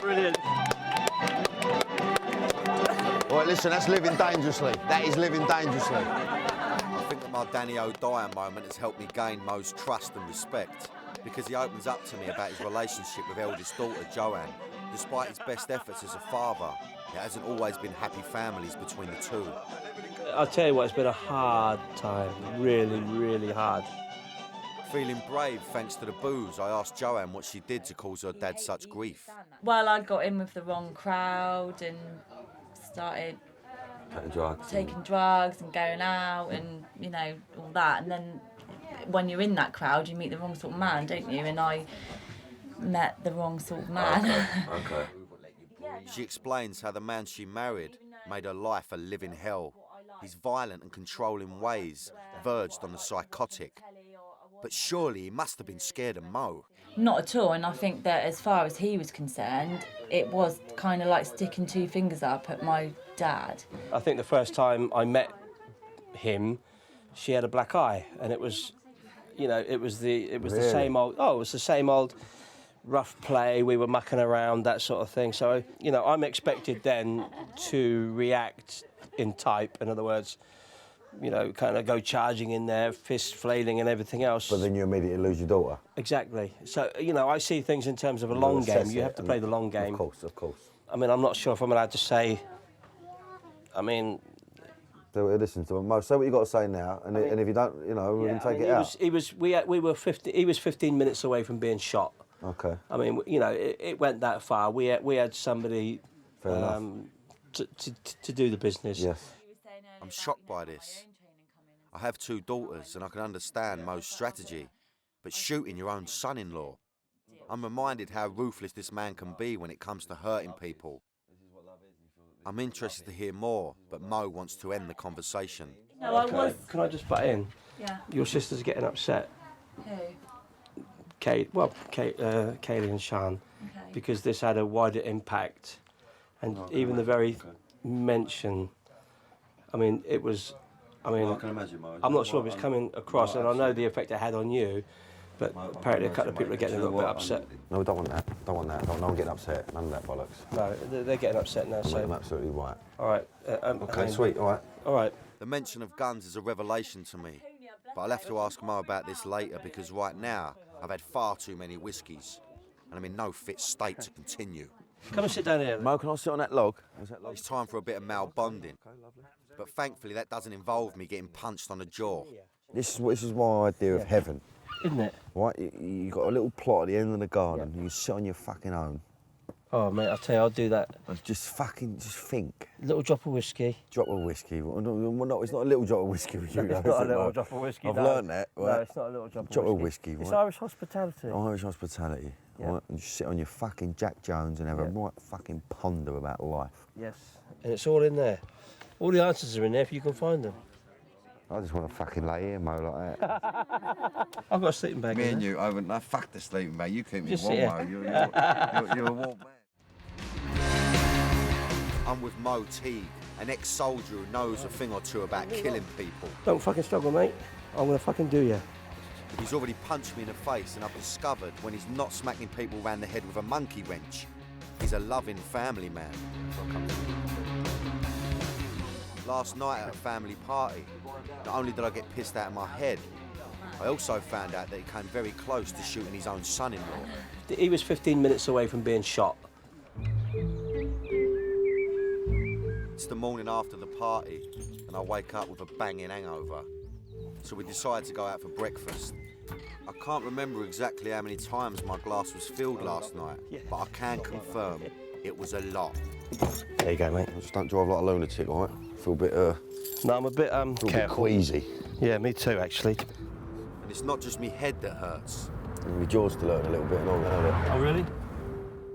S8: Brilliant.
S3: All right, listen, that's living dangerously. That is living dangerously.
S2: I think that my Danny O'Dwyer moment has helped me gain Mo's trust and respect, because he opens up to me about his relationship with eldest daughter Joanne. Despite his best efforts as a father, it hasn't always been happy families between the two.
S8: I'll tell you what, it's been a hard time, really, really hard.
S2: Feeling brave thanks to the booze, I asked Joanne what she did to cause her dad such grief.
S12: Well, I got in with the wrong crowd and started taking drugs and going out and, you know, all that. And then when you're in that crowd, you meet the wrong sort of man, don't you? And I met the wrong sort of man.
S2: Okay. She explains how the man she married made her life a living hell. His violent and controlling ways verged on the psychotic. But surely he must have been scared of Mo.
S12: Not at all, and I think that as far as he was concerned, it was kind of like sticking two fingers up at my dad.
S8: I think the first time I met him, she had a black eye, and it was, you know, it was the same old. Oh, it was the same old rough play. We were mucking around, that sort of thing. So, you know, I'm expected then to react in type. In other words, you know, kind of go charging in there, fist flailing and everything else.
S3: But then you immediately lose your daughter.
S8: Exactly. So, you know, I see things in terms of a long game. You have to play the long game.
S3: Of course, of course.
S8: I mean, I'm not sure if I'm allowed to say. I mean.
S3: Listen to him. Mo, say what you got to say now, and, and if you don't, you know, we can take it out.
S8: We were 50. He was 15 minutes away from being shot.
S3: Okay.
S8: I mean, you know, it went that far. We had somebody to do the business.
S3: Yes.
S2: I'm shocked by this. I have two daughters and I can understand Mo's strategy, but shooting your own son-in-law. I'm reminded how ruthless this man can be when it comes to hurting people. I'm interested to hear more, but Mo wants to end the conversation.
S12: No, I was.
S8: Can I just butt in?
S12: Yeah.
S8: Your sister's getting upset.
S12: Who?
S8: Kaylee and Sean, because this had a wider impact, and even the very mention. I mean, it was. I mean,
S3: I can imagine, Mo.
S8: I'm not sure if it's coming across, and I know the effect it had on you, but apparently a couple of people are getting a little bit upset.
S3: No, we don't want that. Don't want that. No one getting upset. None of that bollocks.
S8: No, they're getting upset now. So
S3: I'm absolutely right.
S8: All right.
S3: Okay,
S8: I mean,
S3: sweet. All right.
S8: All right.
S2: The mention of guns is a revelation to me, but I'll have to ask Mo about this later because right now I've had far too many whiskies and I'm in no fit state to continue.
S8: Come and sit down here.
S3: Mo, can I sit on that log?
S2: It's time for a bit of mal-bonding, but thankfully that doesn't involve me getting punched on the jaw.
S3: This is my idea of heaven.
S8: Isn't it?
S3: Right, you got a little plot at the end of the garden. You sit on your fucking own.
S8: Oh, mate, I'll tell you, I'll do that.
S3: Just think.
S8: Little drop of whiskey.
S3: Drop of whiskey. Well, no, it's not a little drop of whiskey with you.
S8: It's not a little drop of whiskey.
S3: I've learned that. Right?
S8: No, it's not a little drop of whiskey.
S3: Drop of whiskey.
S8: It's
S3: right?
S8: Irish hospitality.
S3: Irish hospitality.
S8: Yeah.
S3: Right? And just sit on your fucking Jack Jones and have a right fucking ponder about life.
S8: Yes. And it's all in there. All the answers are in there if you can find them.
S3: I just want to fucking lay here, Mo, like that.
S8: I've got a sleeping bag.
S3: Me and you, I wouldn't. Fuck the sleeping bag. You keep me
S8: Just
S3: warm,
S8: sit
S3: Mo.
S8: here.
S3: You're a warm man.
S2: I'm with Mo Teague, an ex-soldier who knows a thing or two about killing people.
S8: Don't fucking struggle, mate. I'm gonna fucking do you.
S2: He's already punched me in the face and I've discovered when he's not smacking people round the head with a monkey wrench, he's a loving family man. Last night at a family party, not only did I get pissed out of my head, I also found out that he came very close to shooting his own son-in-law.
S8: He was 15 minutes away from being shot.
S2: It's the morning after the party and I wake up with a banging hangover. So we decide to go out for breakfast. I can't remember exactly how many times my glass was filled last night, but I can confirm it was a lot.
S8: There you go, mate.
S3: Just don't drive like a lunatic, all right? Feel a bit,
S8: No, I'm a bit,
S3: feel a bit queasy.
S8: Yeah, me too, actually.
S2: And it's not just me head that hurts.
S3: And your jaw's still hurting a little bit and all that.
S8: Oh, really?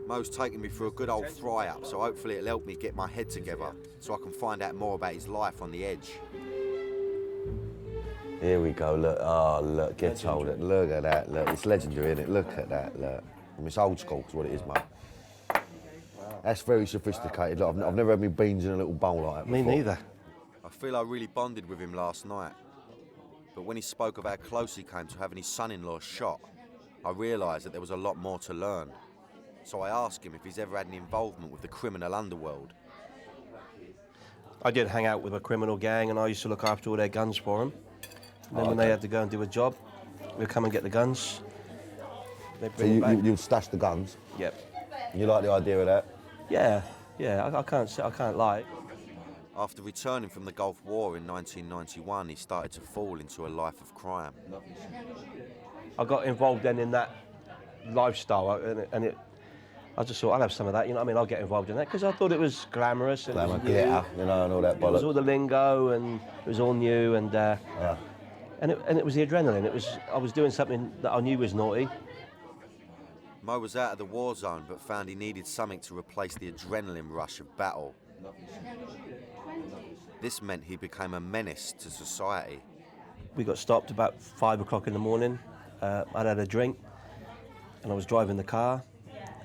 S2: Mo's taking me through a good old fry-up, so hopefully it'll help me get my head together so I can find out more about his life on the edge.
S3: Here we go, look. Oh, look, get told it. Look at that, look. It's legendary, isn't it? Look at that, look. I mean, it's old school, is what it is, mate. That's very sophisticated. Look, I've never had my beans in a little bowl like that before.
S8: Me neither.
S2: I feel I really bonded with him last night. But when he spoke of how close he came to having his son-in-law shot, I realised that there was a lot more to learn. So I asked him if he's ever had any involvement with the criminal underworld.
S8: I did hang out with a criminal gang and I used to look after all their guns for them. And then when they had to go and do a job, we'd come and get the guns.
S3: So you'd stash the guns?
S8: Yep.
S3: You like the idea of that?
S8: Yeah, I can't lie.
S2: After returning from the Gulf War in 1991, he started to fall into a life of crime.
S8: I got involved then in that lifestyle and I just thought I'll have some of that, you know what I mean? I'll get involved in that because I thought it was glamorous. And
S3: Glamour, glitter, you know, and all that bollocks.
S8: It was all the lingo and it was all new and it was the adrenaline. I was doing something that I knew was naughty.
S2: Mo was out of the war zone but found he needed something to replace the adrenaline rush of battle. This meant he became a menace to society.
S8: We got stopped about 5 o'clock in the morning. I'd had a drink and I was driving the car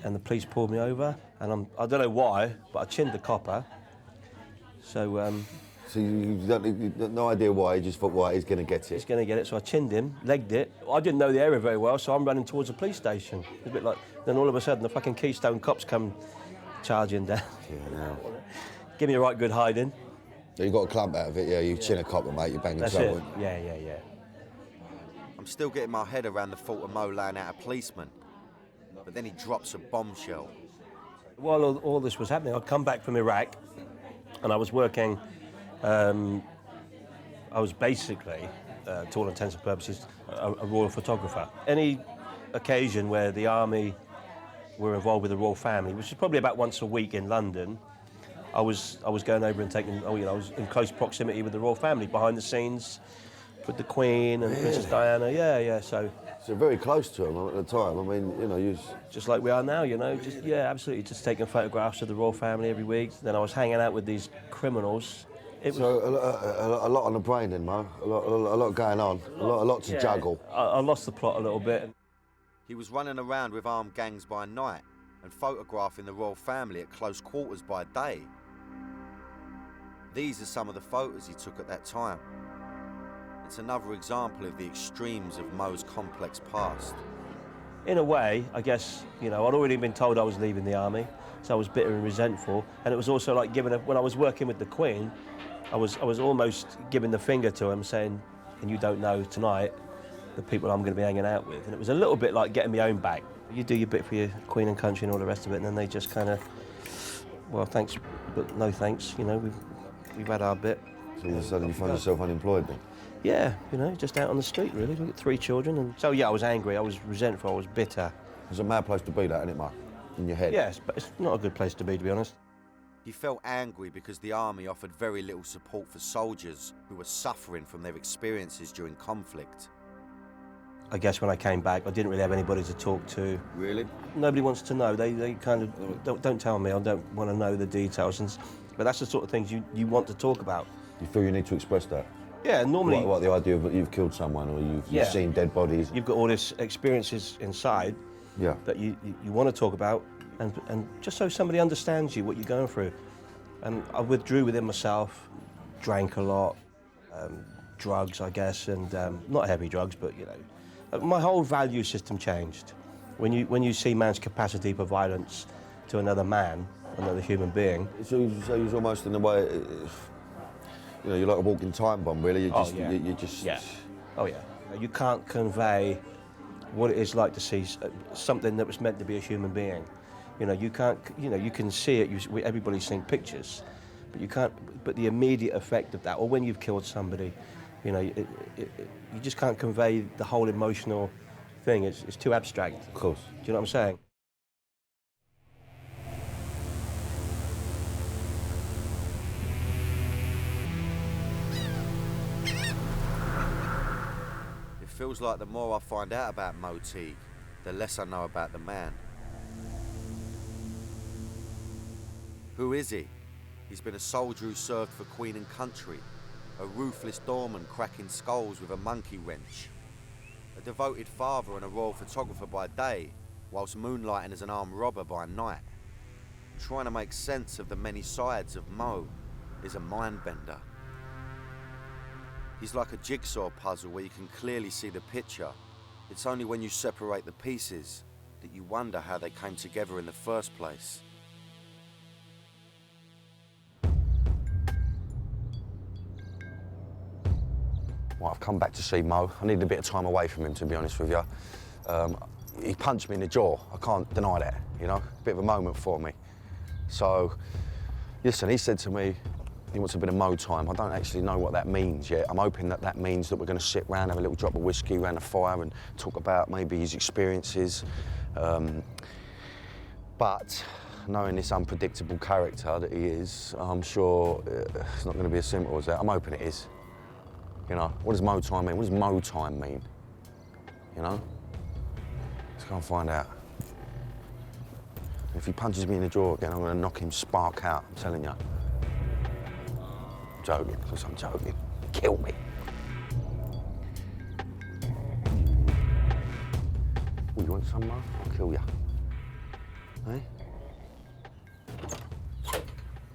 S8: and the police pulled me over and I don't know why, but I chinned the copper. So
S3: you got no idea why, you just thought, well, he's going to get it.
S8: He's going to get it, so I chinned him, legged it. I didn't know the area very well, so I'm running towards the police station. It's a bit like, then all of a sudden the fucking Keystone cops come charging down.
S3: Yeah, no.
S8: Give me a right good hiding.
S3: You got a clump out of it, yeah, you chin a copper, mate, you're banging
S8: That's
S3: trouble.
S8: it. Yeah.
S2: I'm still getting my head around the thought of Mo laying out a policeman. But then he drops a bombshell.
S8: While all this was happening, I'd come back from Iraq and I was working, I was basically, to all intents and purposes, a royal photographer. Any occasion where the army were involved with the royal family, which is probably about once a week in London, I was going over and taking, I was in close proximity with the royal family, behind the scenes, with the Queen and Princess Diana, yeah, so
S3: very close to him at the time, I mean, you know, you...
S8: Just like we are now, you know, absolutely, just taking photographs of the royal family every week. Then I was hanging out with these criminals.
S3: So a lot on the brain then, Mo, a lot going on, a lot to juggle.
S8: I lost the plot a little bit.
S2: He was running around with armed gangs by night and photographing the royal family at close quarters by day. These are some of the photos he took at that time. It's another example of the extremes of Mo's complex past.
S8: In a way, I guess, you know, I'd already been told I was leaving the army, so I was bitter and resentful. And it was also like when I was working with the Queen, I was almost giving the finger to him, saying, and you don't know tonight the people I'm going to be hanging out with. And it was a little bit like getting my own back. You do your bit for your Queen and country and all the rest of it, and then they just kind of, well, thanks, but no thanks, you know, we've had our bit.
S3: So you suddenly find yourself unemployed then?
S8: Yeah, you know, just out on the street, really. We've got 3 children, and so, yeah, I was angry, I was resentful, I was bitter.
S3: It's a mad place to be, that, isn't it, Mark? In your head?
S8: Yes, but it's not a good place to be honest.
S2: He felt angry because the army offered very little support for soldiers who were suffering from their experiences during conflict.
S8: I guess when I came back, I didn't really have anybody to talk to.
S3: Really?
S8: Nobody wants to know. They kind of, don't tell me, I don't want to know the details. But that's the sort of things you want to talk about.
S3: You feel you need to express that?
S8: Yeah, normally...
S3: What the idea of that you've killed someone or you've seen dead bodies?
S8: You've got all these experiences inside that you want to talk about, and just so somebody understands you, what you're going through. And I withdrew within myself, drank a lot, drugs, I guess, and not heavy drugs, but, you know, my whole value system changed. When you see man's capacity for violence to another man, another human being.
S3: So you was almost in a way, you know, you're like a walking time bomb, really. You just.
S8: Yeah. Oh yeah. You can't convey what it is like to see something that was meant to be a human being. You know, you can't. You know, you can see it. Everybody's seen pictures, but you can't. But the immediate effect of that, or when you've killed somebody, you know, you just can't convey the whole emotional thing. It's too abstract.
S3: Of course.
S8: Do you know what I'm saying?
S2: It feels like the more I find out about Mo Teague, the less I know about the man. Who is he? He's been a soldier who served for Queen and country, a ruthless doorman cracking skulls with a monkey wrench, a devoted father and a royal photographer by day, whilst moonlighting as an armed robber by night. Trying to make sense of the many sides of Mo is a mind-bender. He's like a jigsaw puzzle where you can clearly see the picture. It's only when you separate the pieces that you wonder how they came together in the first place.
S3: Well, I've come back to see Mo. I needed a bit of time away from him, to be honest with you. He punched me in the jaw. I can't deny that, you know? A bit of a moment for me. So, listen, he said to me, he wants a bit of Mo time. I don't actually know what that means yet. I'm hoping that means that we're going to sit round, have a little drop of whiskey around the fire and talk about maybe his experiences. But knowing this unpredictable character that he is, I'm sure it's not going to be as simple as that. I'm hoping it is. You know, what does Mo time mean? What does Mo time mean? You know? Let's go and find out. If he punches me in the jaw again, I'm going to knock him spark out, I'm telling you. joking. Of course I'm joking. Kill me. What, you want some, Mo? I'll kill ya. Hey?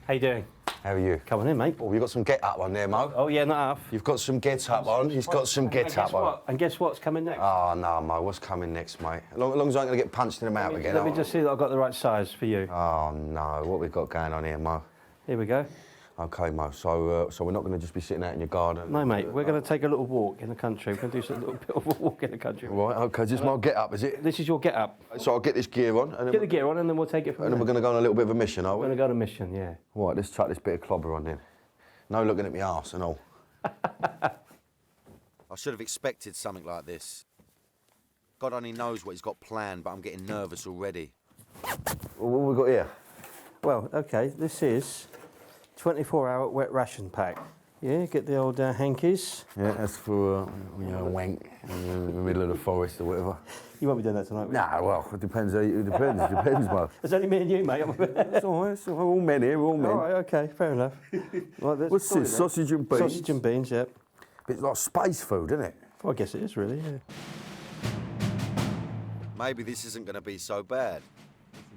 S8: How you doing?
S3: How are you?
S8: Come on in, mate.
S3: Oh, you got some get-up on there, Mo.
S8: Oh, yeah, not half.
S3: You've got some get-up on. He's got some get-up on.
S8: And guess what's coming next?
S3: Oh, no, Mo. What's coming next, mate? As long as I ain't going to get punched in the mouth again.
S8: Let me just see that I've got the right size for you.
S3: Oh, no. What we've got going on here, Mo?
S8: Here we go.
S3: OK, Mo. So we're not going to just be sitting out in your garden?
S8: No, mate. We're going to take a little walk in the country. We're going to do a little bit of a walk in the country.
S3: Right, OK. This is my get-up, is it?
S8: This is your get-up.
S3: So I'll get this gear on. And then
S8: Get the gear on and then we'll take it from there.
S3: And then we're going to go on a little bit of a mission, are we?
S8: We're going to go on a mission, yeah.
S3: Right, let's chuck this bit of clobber on then. No looking at me arse and all.
S2: I should have expected something like this. God only knows what he's got planned, but I'm getting nervous already.
S3: Well, what have we got here?
S8: Well, OK, this is 24-hour wet ration pack. Yeah, get the old hankies.
S3: Yeah, that's for, wank in the middle of the forest or whatever.
S8: You won't be doing that tonight,
S3: Nah, well, it depends. It depends. It depends, Mo.
S8: It's only me and you, mate.
S3: It's all right. It's all right. We're all men here. We're all men.
S8: All right, OK, fair enough. Right,
S3: What's this? Sausage and beans?
S8: Sausage and beans, yep.
S3: It's like space food, isn't it?
S8: Well, I guess it is, really, yeah.
S2: Maybe this isn't going to be so bad.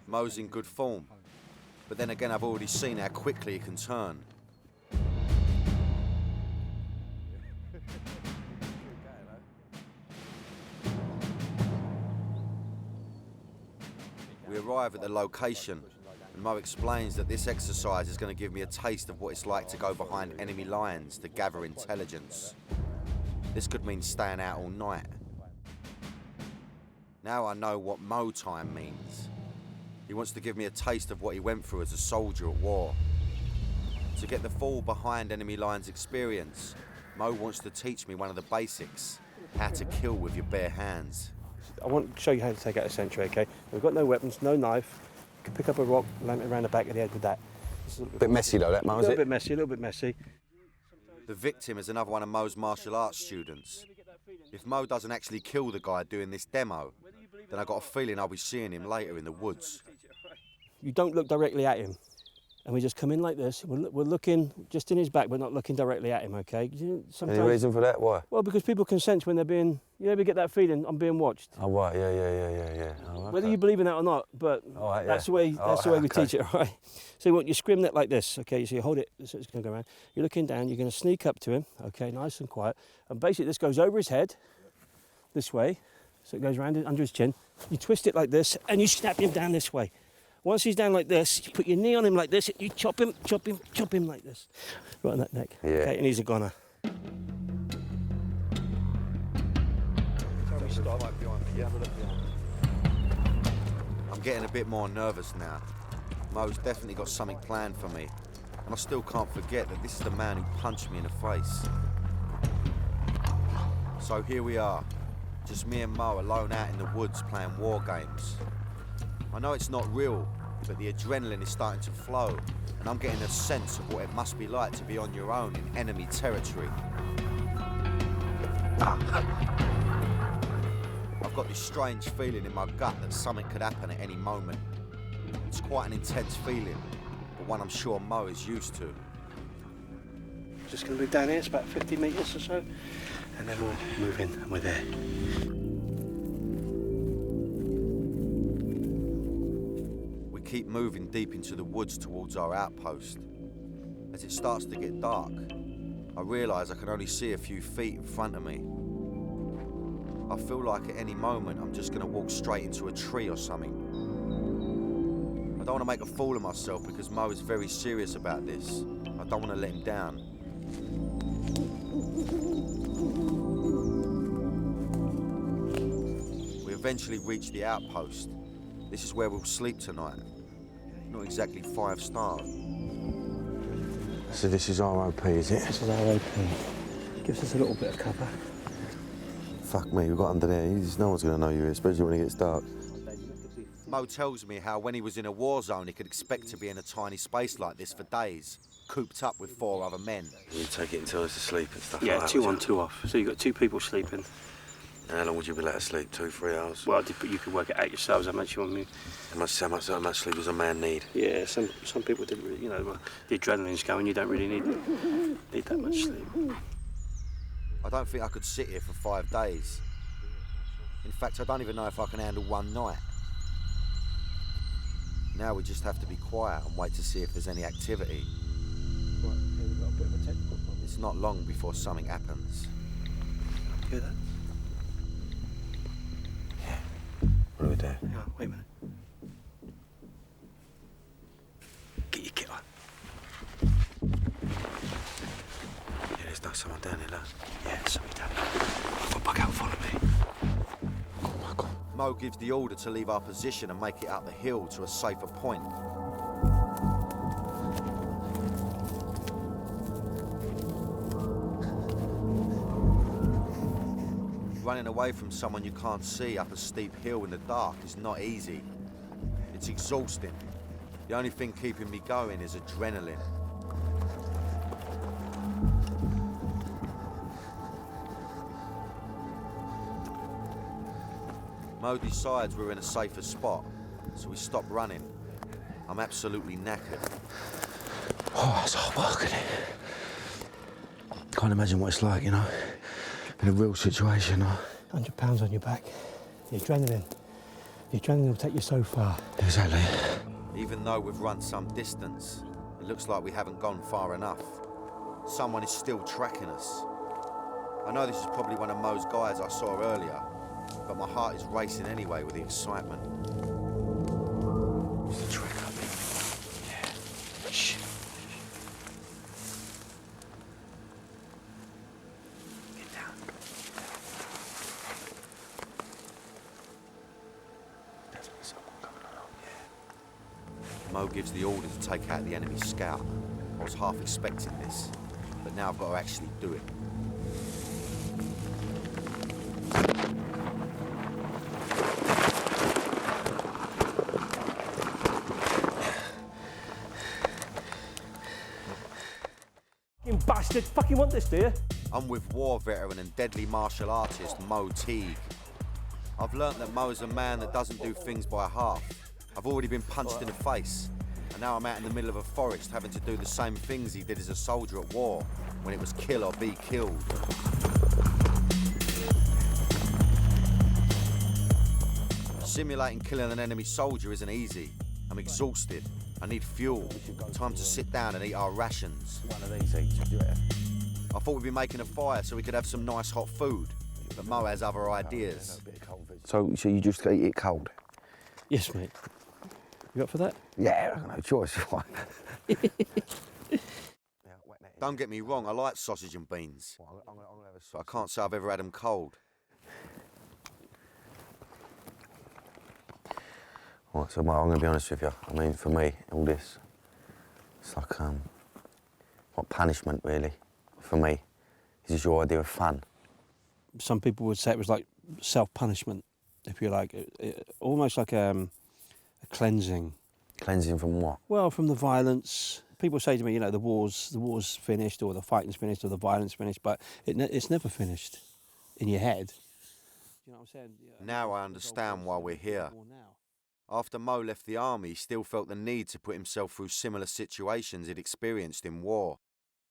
S2: Mo's in good form. But then again, I've already seen how quickly he can turn. We arrive at the location, and Mo explains that this exercise is going to give me a taste of what it's like to go behind enemy lines to gather intelligence. This could mean staying out all night. Now I know what Mo time means. He wants to give me a taste of what he went through as a soldier at war. To get the full behind enemy lines experience, Mo wants to teach me one of the basics, how to kill with your bare hands.
S8: I want to show you how to take out a sentry, OK? We've got no weapons, no knife. You can pick up a rock, lam it around the back of the head with that.
S3: A bit messy, though, that, Mo, is it?
S8: A little bit messy.
S2: The victim is another one of Mo's martial arts students. If Mo doesn't actually kill the guy doing this demo, then I got a feeling I'll be seeing him later in the woods.
S8: You don't look directly at him. And we just come in like this. We're looking just in his back, but not looking directly at him, OK?
S3: Any reason for that? Why?
S8: Well, because people can sense when they're being... You ever get that feeling, I'm being watched?
S3: Oh, right, yeah. Oh, okay.
S8: Whether you believe in that or not, but
S3: right,
S8: that's the way we teach it, all right? So you scrim that like this, OK? So you hold it, so it's going to go around. You're looking down, you're going to sneak up to him, OK, nice and quiet. And basically this goes over his head, this way, so it goes around under his chin. You twist it like this, and you snap him down this way. Once he's down like this, you put your knee on him like this, you chop him like this. Right on that neck.
S3: Yeah.
S8: Okay, and he's a goner.
S2: I'm getting a bit more nervous now. Mo's definitely got something planned for me. And I still can't forget that this is the man who punched me in the face. So here we are, just me and Mo alone out in the woods playing war games. I know it's not real, but the adrenaline is starting to flow, and I'm getting a sense of what it must be like to be on your own in enemy territory. I've got this strange feeling in my gut that something could happen at any moment. It's quite an intense feeling, but one I'm sure Mo is used to.
S8: Just going to move down here, it's about 50 metres or so, and then we'll move in, and we're there.
S2: Keep moving deep into the woods towards our outpost. As it starts to get dark, I realise I can only see a few feet in front of me. I feel like at any moment I'm just going to walk straight into a tree or something. I don't want to make a fool of myself because Mo is very serious about this. I don't want to let him down. We eventually reach the outpost. This is where we'll sleep tonight. Not exactly 5 stars.
S3: So this is ROP, is it?
S8: This is ROP. Gives us a little bit of cover.
S3: Fuck me, we've got under there. No one's going to know you here, especially when it gets dark.
S2: Mo tells me how when he was in a war zone, he could expect to be in a tiny space like this for days, cooped up with 4 other men.
S3: You take it in turns to sleep and stuff
S8: Yeah,
S3: like that.
S8: 2 on, 2 off. So you've got 2 people sleeping.
S1: And how long would you be let asleep? 2, 3 hours?
S17: Well, but you could work it out yourselves how much you want me.
S1: How much sleep does a man need?
S17: Yeah, some people didn't really, you know, the adrenaline's going, you don't really need that much sleep.
S2: I don't think I could sit here for 5 days. In fact, I don't even know if I can handle one night. Now we just have to be quiet and wait to see if there's any activity.
S17: Right, here we've got a bit of a technical problem.
S2: It's not long before something happens.
S17: Hear that?
S1: What do we do?
S17: Hang on, wait a minute. Get your kit on.
S1: Yeah, there's not someone down here, look.
S17: Yeah, somebody down here. I'll bug out, follow me.
S2: Mo gives the order to leave our position and make it up the hill to a safer point. Running away from someone you can't see up a steep hill in the dark is not easy. It's exhausting. The only thing keeping me going is adrenaline. Mo decides we're in a safer spot, so we stop running. I'm absolutely knackered.
S17: Oh, it's hard work, isn't it? Can't imagine what it's like, you know, in a real situation. 100 pounds on your back. The adrenaline will take you so far. Exactly.
S2: Even though we've run some distance, it looks like we haven't gone far enough. Someone is still tracking us. I know this is probably one of Mo's guys I saw earlier, but my heart is racing anyway with the excitement.
S17: It's the track up. Yeah. Shh. Get down. That's someone coming along, yeah.
S2: Mo gives the order to take out the enemy scout. I was half expecting this, but now I've got to actually do it.
S17: You bastard! Fucking want this, do you?
S2: I'm with war veteran and deadly martial artist Mo Teague. I've learnt that Mo is a man that doesn't do things by half. I've already been punched in the face, and now I'm out in the middle of a forest having to do the same things he did as a soldier at war, when it was kill or be killed. Simulating killing an enemy soldier isn't easy. I'm exhausted. I need fuel. Time to sit down and eat our rations.
S17: One of these each, yeah.
S2: I thought we'd be making a fire so we could have some nice hot food, but Mo has other ideas.
S3: So you just eat it cold?
S17: Yes, mate. You up for that?
S3: Yeah, I've got no choice.
S2: Don't get me wrong, I like sausage and beans, but I can't say I've ever had them cold.
S3: Right, so Mo, I'm going to be honest with you. I mean, for me, all this, it's like, not punishment, really. For me, it's just your idea of fun.
S8: Some people would say it was like self-punishment, if you like. Almost like a cleansing.
S3: Cleansing from what?
S8: Well, from the violence. People say to me, you know, the war's finished, or the fighting's finished, or the violence finished, but it's never finished in your head. You know what I'm saying?
S2: Now I understand why we're here. After Mo left the army, he still felt the need to put himself through similar situations he'd experienced in war.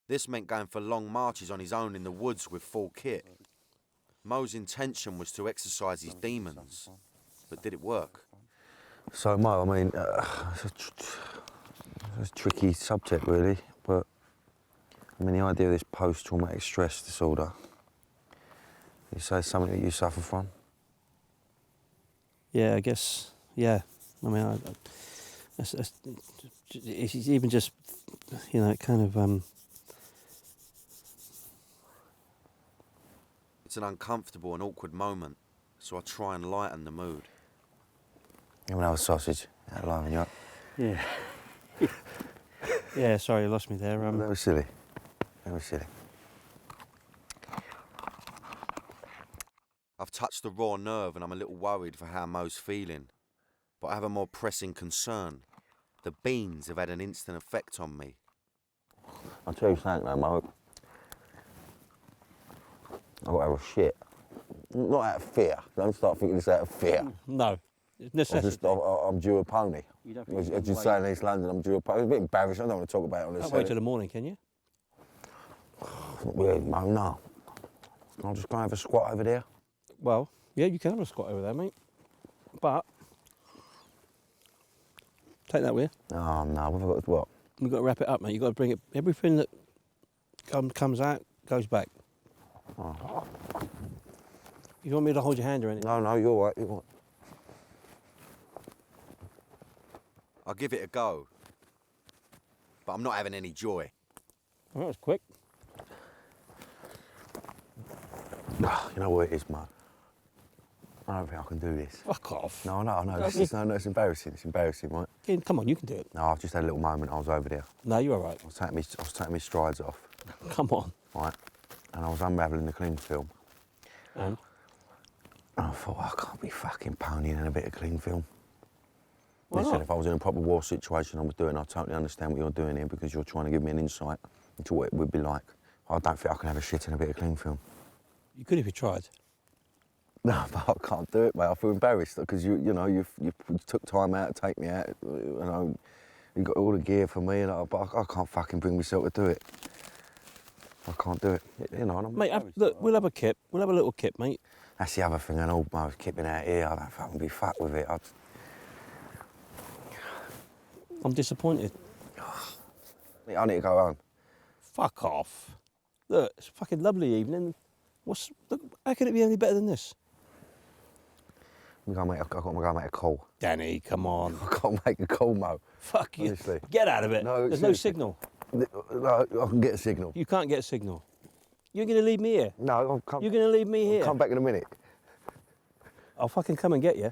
S2: This meant going for long marches on his own in the woods with full kit. Mo's intention was to exercise his demons, but did it work?
S3: So Mo, I mean, it's a tricky subject, really, but I mean, the idea of this post-traumatic stress disorder, you say it's something that you suffer from?
S8: Yeah, I guess, yeah. I mean, it's even just, you know, kind of...
S2: It's an uncomfortable and awkward moment, so I try and lighten the mood.
S3: You want to have a sausage? That'll liven you up.
S8: Yeah. Yeah, sorry, you lost me there.
S3: That was silly. That was silly.
S2: I've touched a raw nerve and I'm a little worried for how Mo's feeling. But I have a more pressing concern. The beans have had an instant effect on me.
S3: I'll tell you something though, Mo. I've got to have a shit. Not out of fear. Don't start thinking this out of fear.
S9: No, it's necessity.
S3: I'm due a pony.
S9: You don't
S3: As you say in East London, I'm due a pony. It's a bit embarrassing. I don't want to talk about it on this.
S9: Can't wait till the morning, can you?
S3: Not really, Mo, no. I'll just go have a squat over there.
S9: Well, yeah, you can have a squat over there, mate. But take that with you.
S3: Oh, no, we've got to what?
S9: We've got to wrap it up, mate. You've got to bring it. Everything that comes out goes back.
S3: Oh.
S9: You want me to hold your hand or anything?
S3: No, you're all right. You're all right.
S2: I'll give it a go, but I'm not having any joy.
S9: Well, that was quick.
S3: You know what it is, Mo? I don't think I can do this.
S9: Fuck off.
S3: No, it's embarrassing. It's embarrassing, right?
S9: Yeah, come on, you can do it.
S3: No, I've just had a little moment. I was over there.
S9: No, you're all right.
S3: I was taking my strides off.
S9: Come on.
S3: Right, and I was unravelling the cling film.
S9: And?
S3: And I thought, I can't be fucking ponying in a bit of cling film.
S9: Why
S3: Listen,
S9: not?
S3: if I was in a proper war situation, I totally understand what you're doing here because you're trying to give me an insight into what it would be like. I don't think I can have a shit in a bit of cling film.
S9: You could if you tried.
S3: No, but I can't do it, mate. I feel embarrassed because you took time out to take me out. You know, you got all the gear for me, but I can't fucking bring myself to do it. I can't do it. You know, and I'm
S9: Mate, look, we'll have a kip. We'll have a little kip, mate.
S3: That's the other thing. I know I was kipping out here. I don't fucking be fucked with it.
S9: I'm disappointed.
S3: I need to go home.
S9: Fuck off. Look, it's a fucking lovely evening. Look, how could it be any better than this?
S3: I've got to go make a call.
S9: Danny, come on.
S3: I've got to make a call, Mo.
S9: Fuck you.
S3: Honestly.
S9: Get out of it.
S3: No,
S9: there's no
S3: seriously.
S9: signal.
S3: No, I can get a signal.
S9: You can't get a signal. You're going to leave me here?
S3: No, I'll come.
S9: You're going to leave me here?
S3: I'll come back in a minute.
S9: I'll fucking come and get you.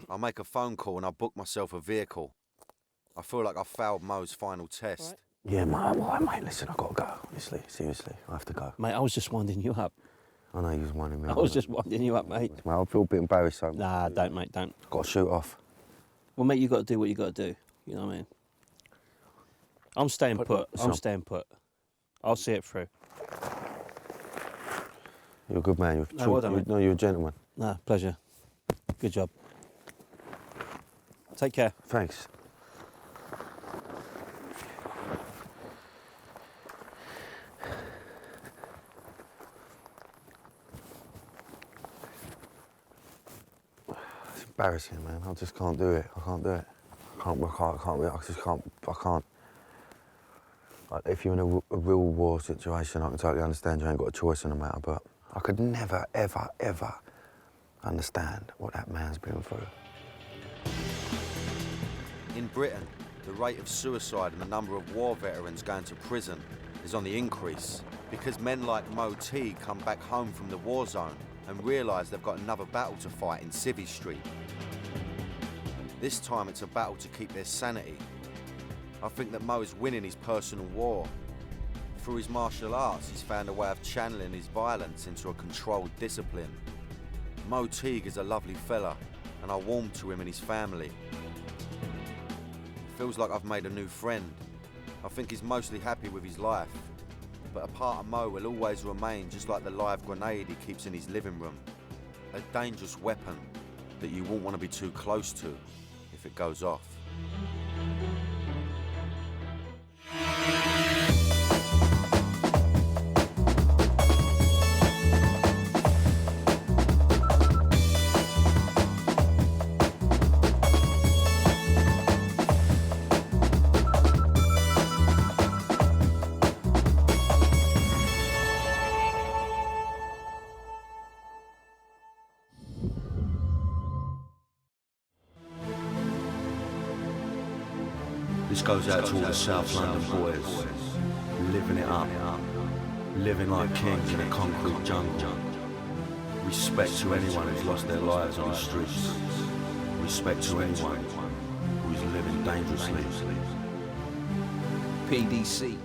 S2: I'll make a phone call and I'll book myself a vehicle. I feel like I failed Mo's final test.
S3: Yeah, mate, listen, I've got to go. Honestly, seriously, I have to go.
S9: Mate, I was just winding you up.
S3: I know you was winding me up.
S9: I was just winding you up, mate.
S3: Mate, I feel a bit embarrassed, so...
S9: Nah, don't, mate, don't.
S3: I've got to shoot off.
S9: Well, mate, you got to do what you got to do. You know what I mean? I'm staying put. I'm staying put. I'll see it through.
S3: You're a good man. You're a gentleman.
S9: Nah, pleasure. Good job. Take care.
S3: Thanks. It's embarrassing, man. I just can't do it. I can't do it. I can't. Like, if you're in a real war situation, I can totally understand you ain't got a choice in the matter, but I could never, ever, ever understand what that man's been through.
S2: In Britain, the rate of suicide and the number of war veterans going to prison is on the increase because men like Mo T come back home from the war zone and realise they've got another battle to fight in Civvy Street. This time it's a battle to keep their sanity. I think that Mo is winning his personal war. Through his martial arts, he's found a way of channeling his violence into a controlled discipline. Mo Teague is a lovely fella, and I warm to him and his family. It feels like I've made a new friend. I think he's mostly happy with his life, but a part of Mo will always remain just like the live grenade he keeps in his living room. A dangerous weapon that you won't want to be too close to if it goes off. This goes out to all the South London boys, living it up, living like kings in a concrete jungle. Respect to anyone who's lost their lives on the streets. Respect to anyone who's living dangerously.
S14: PDC.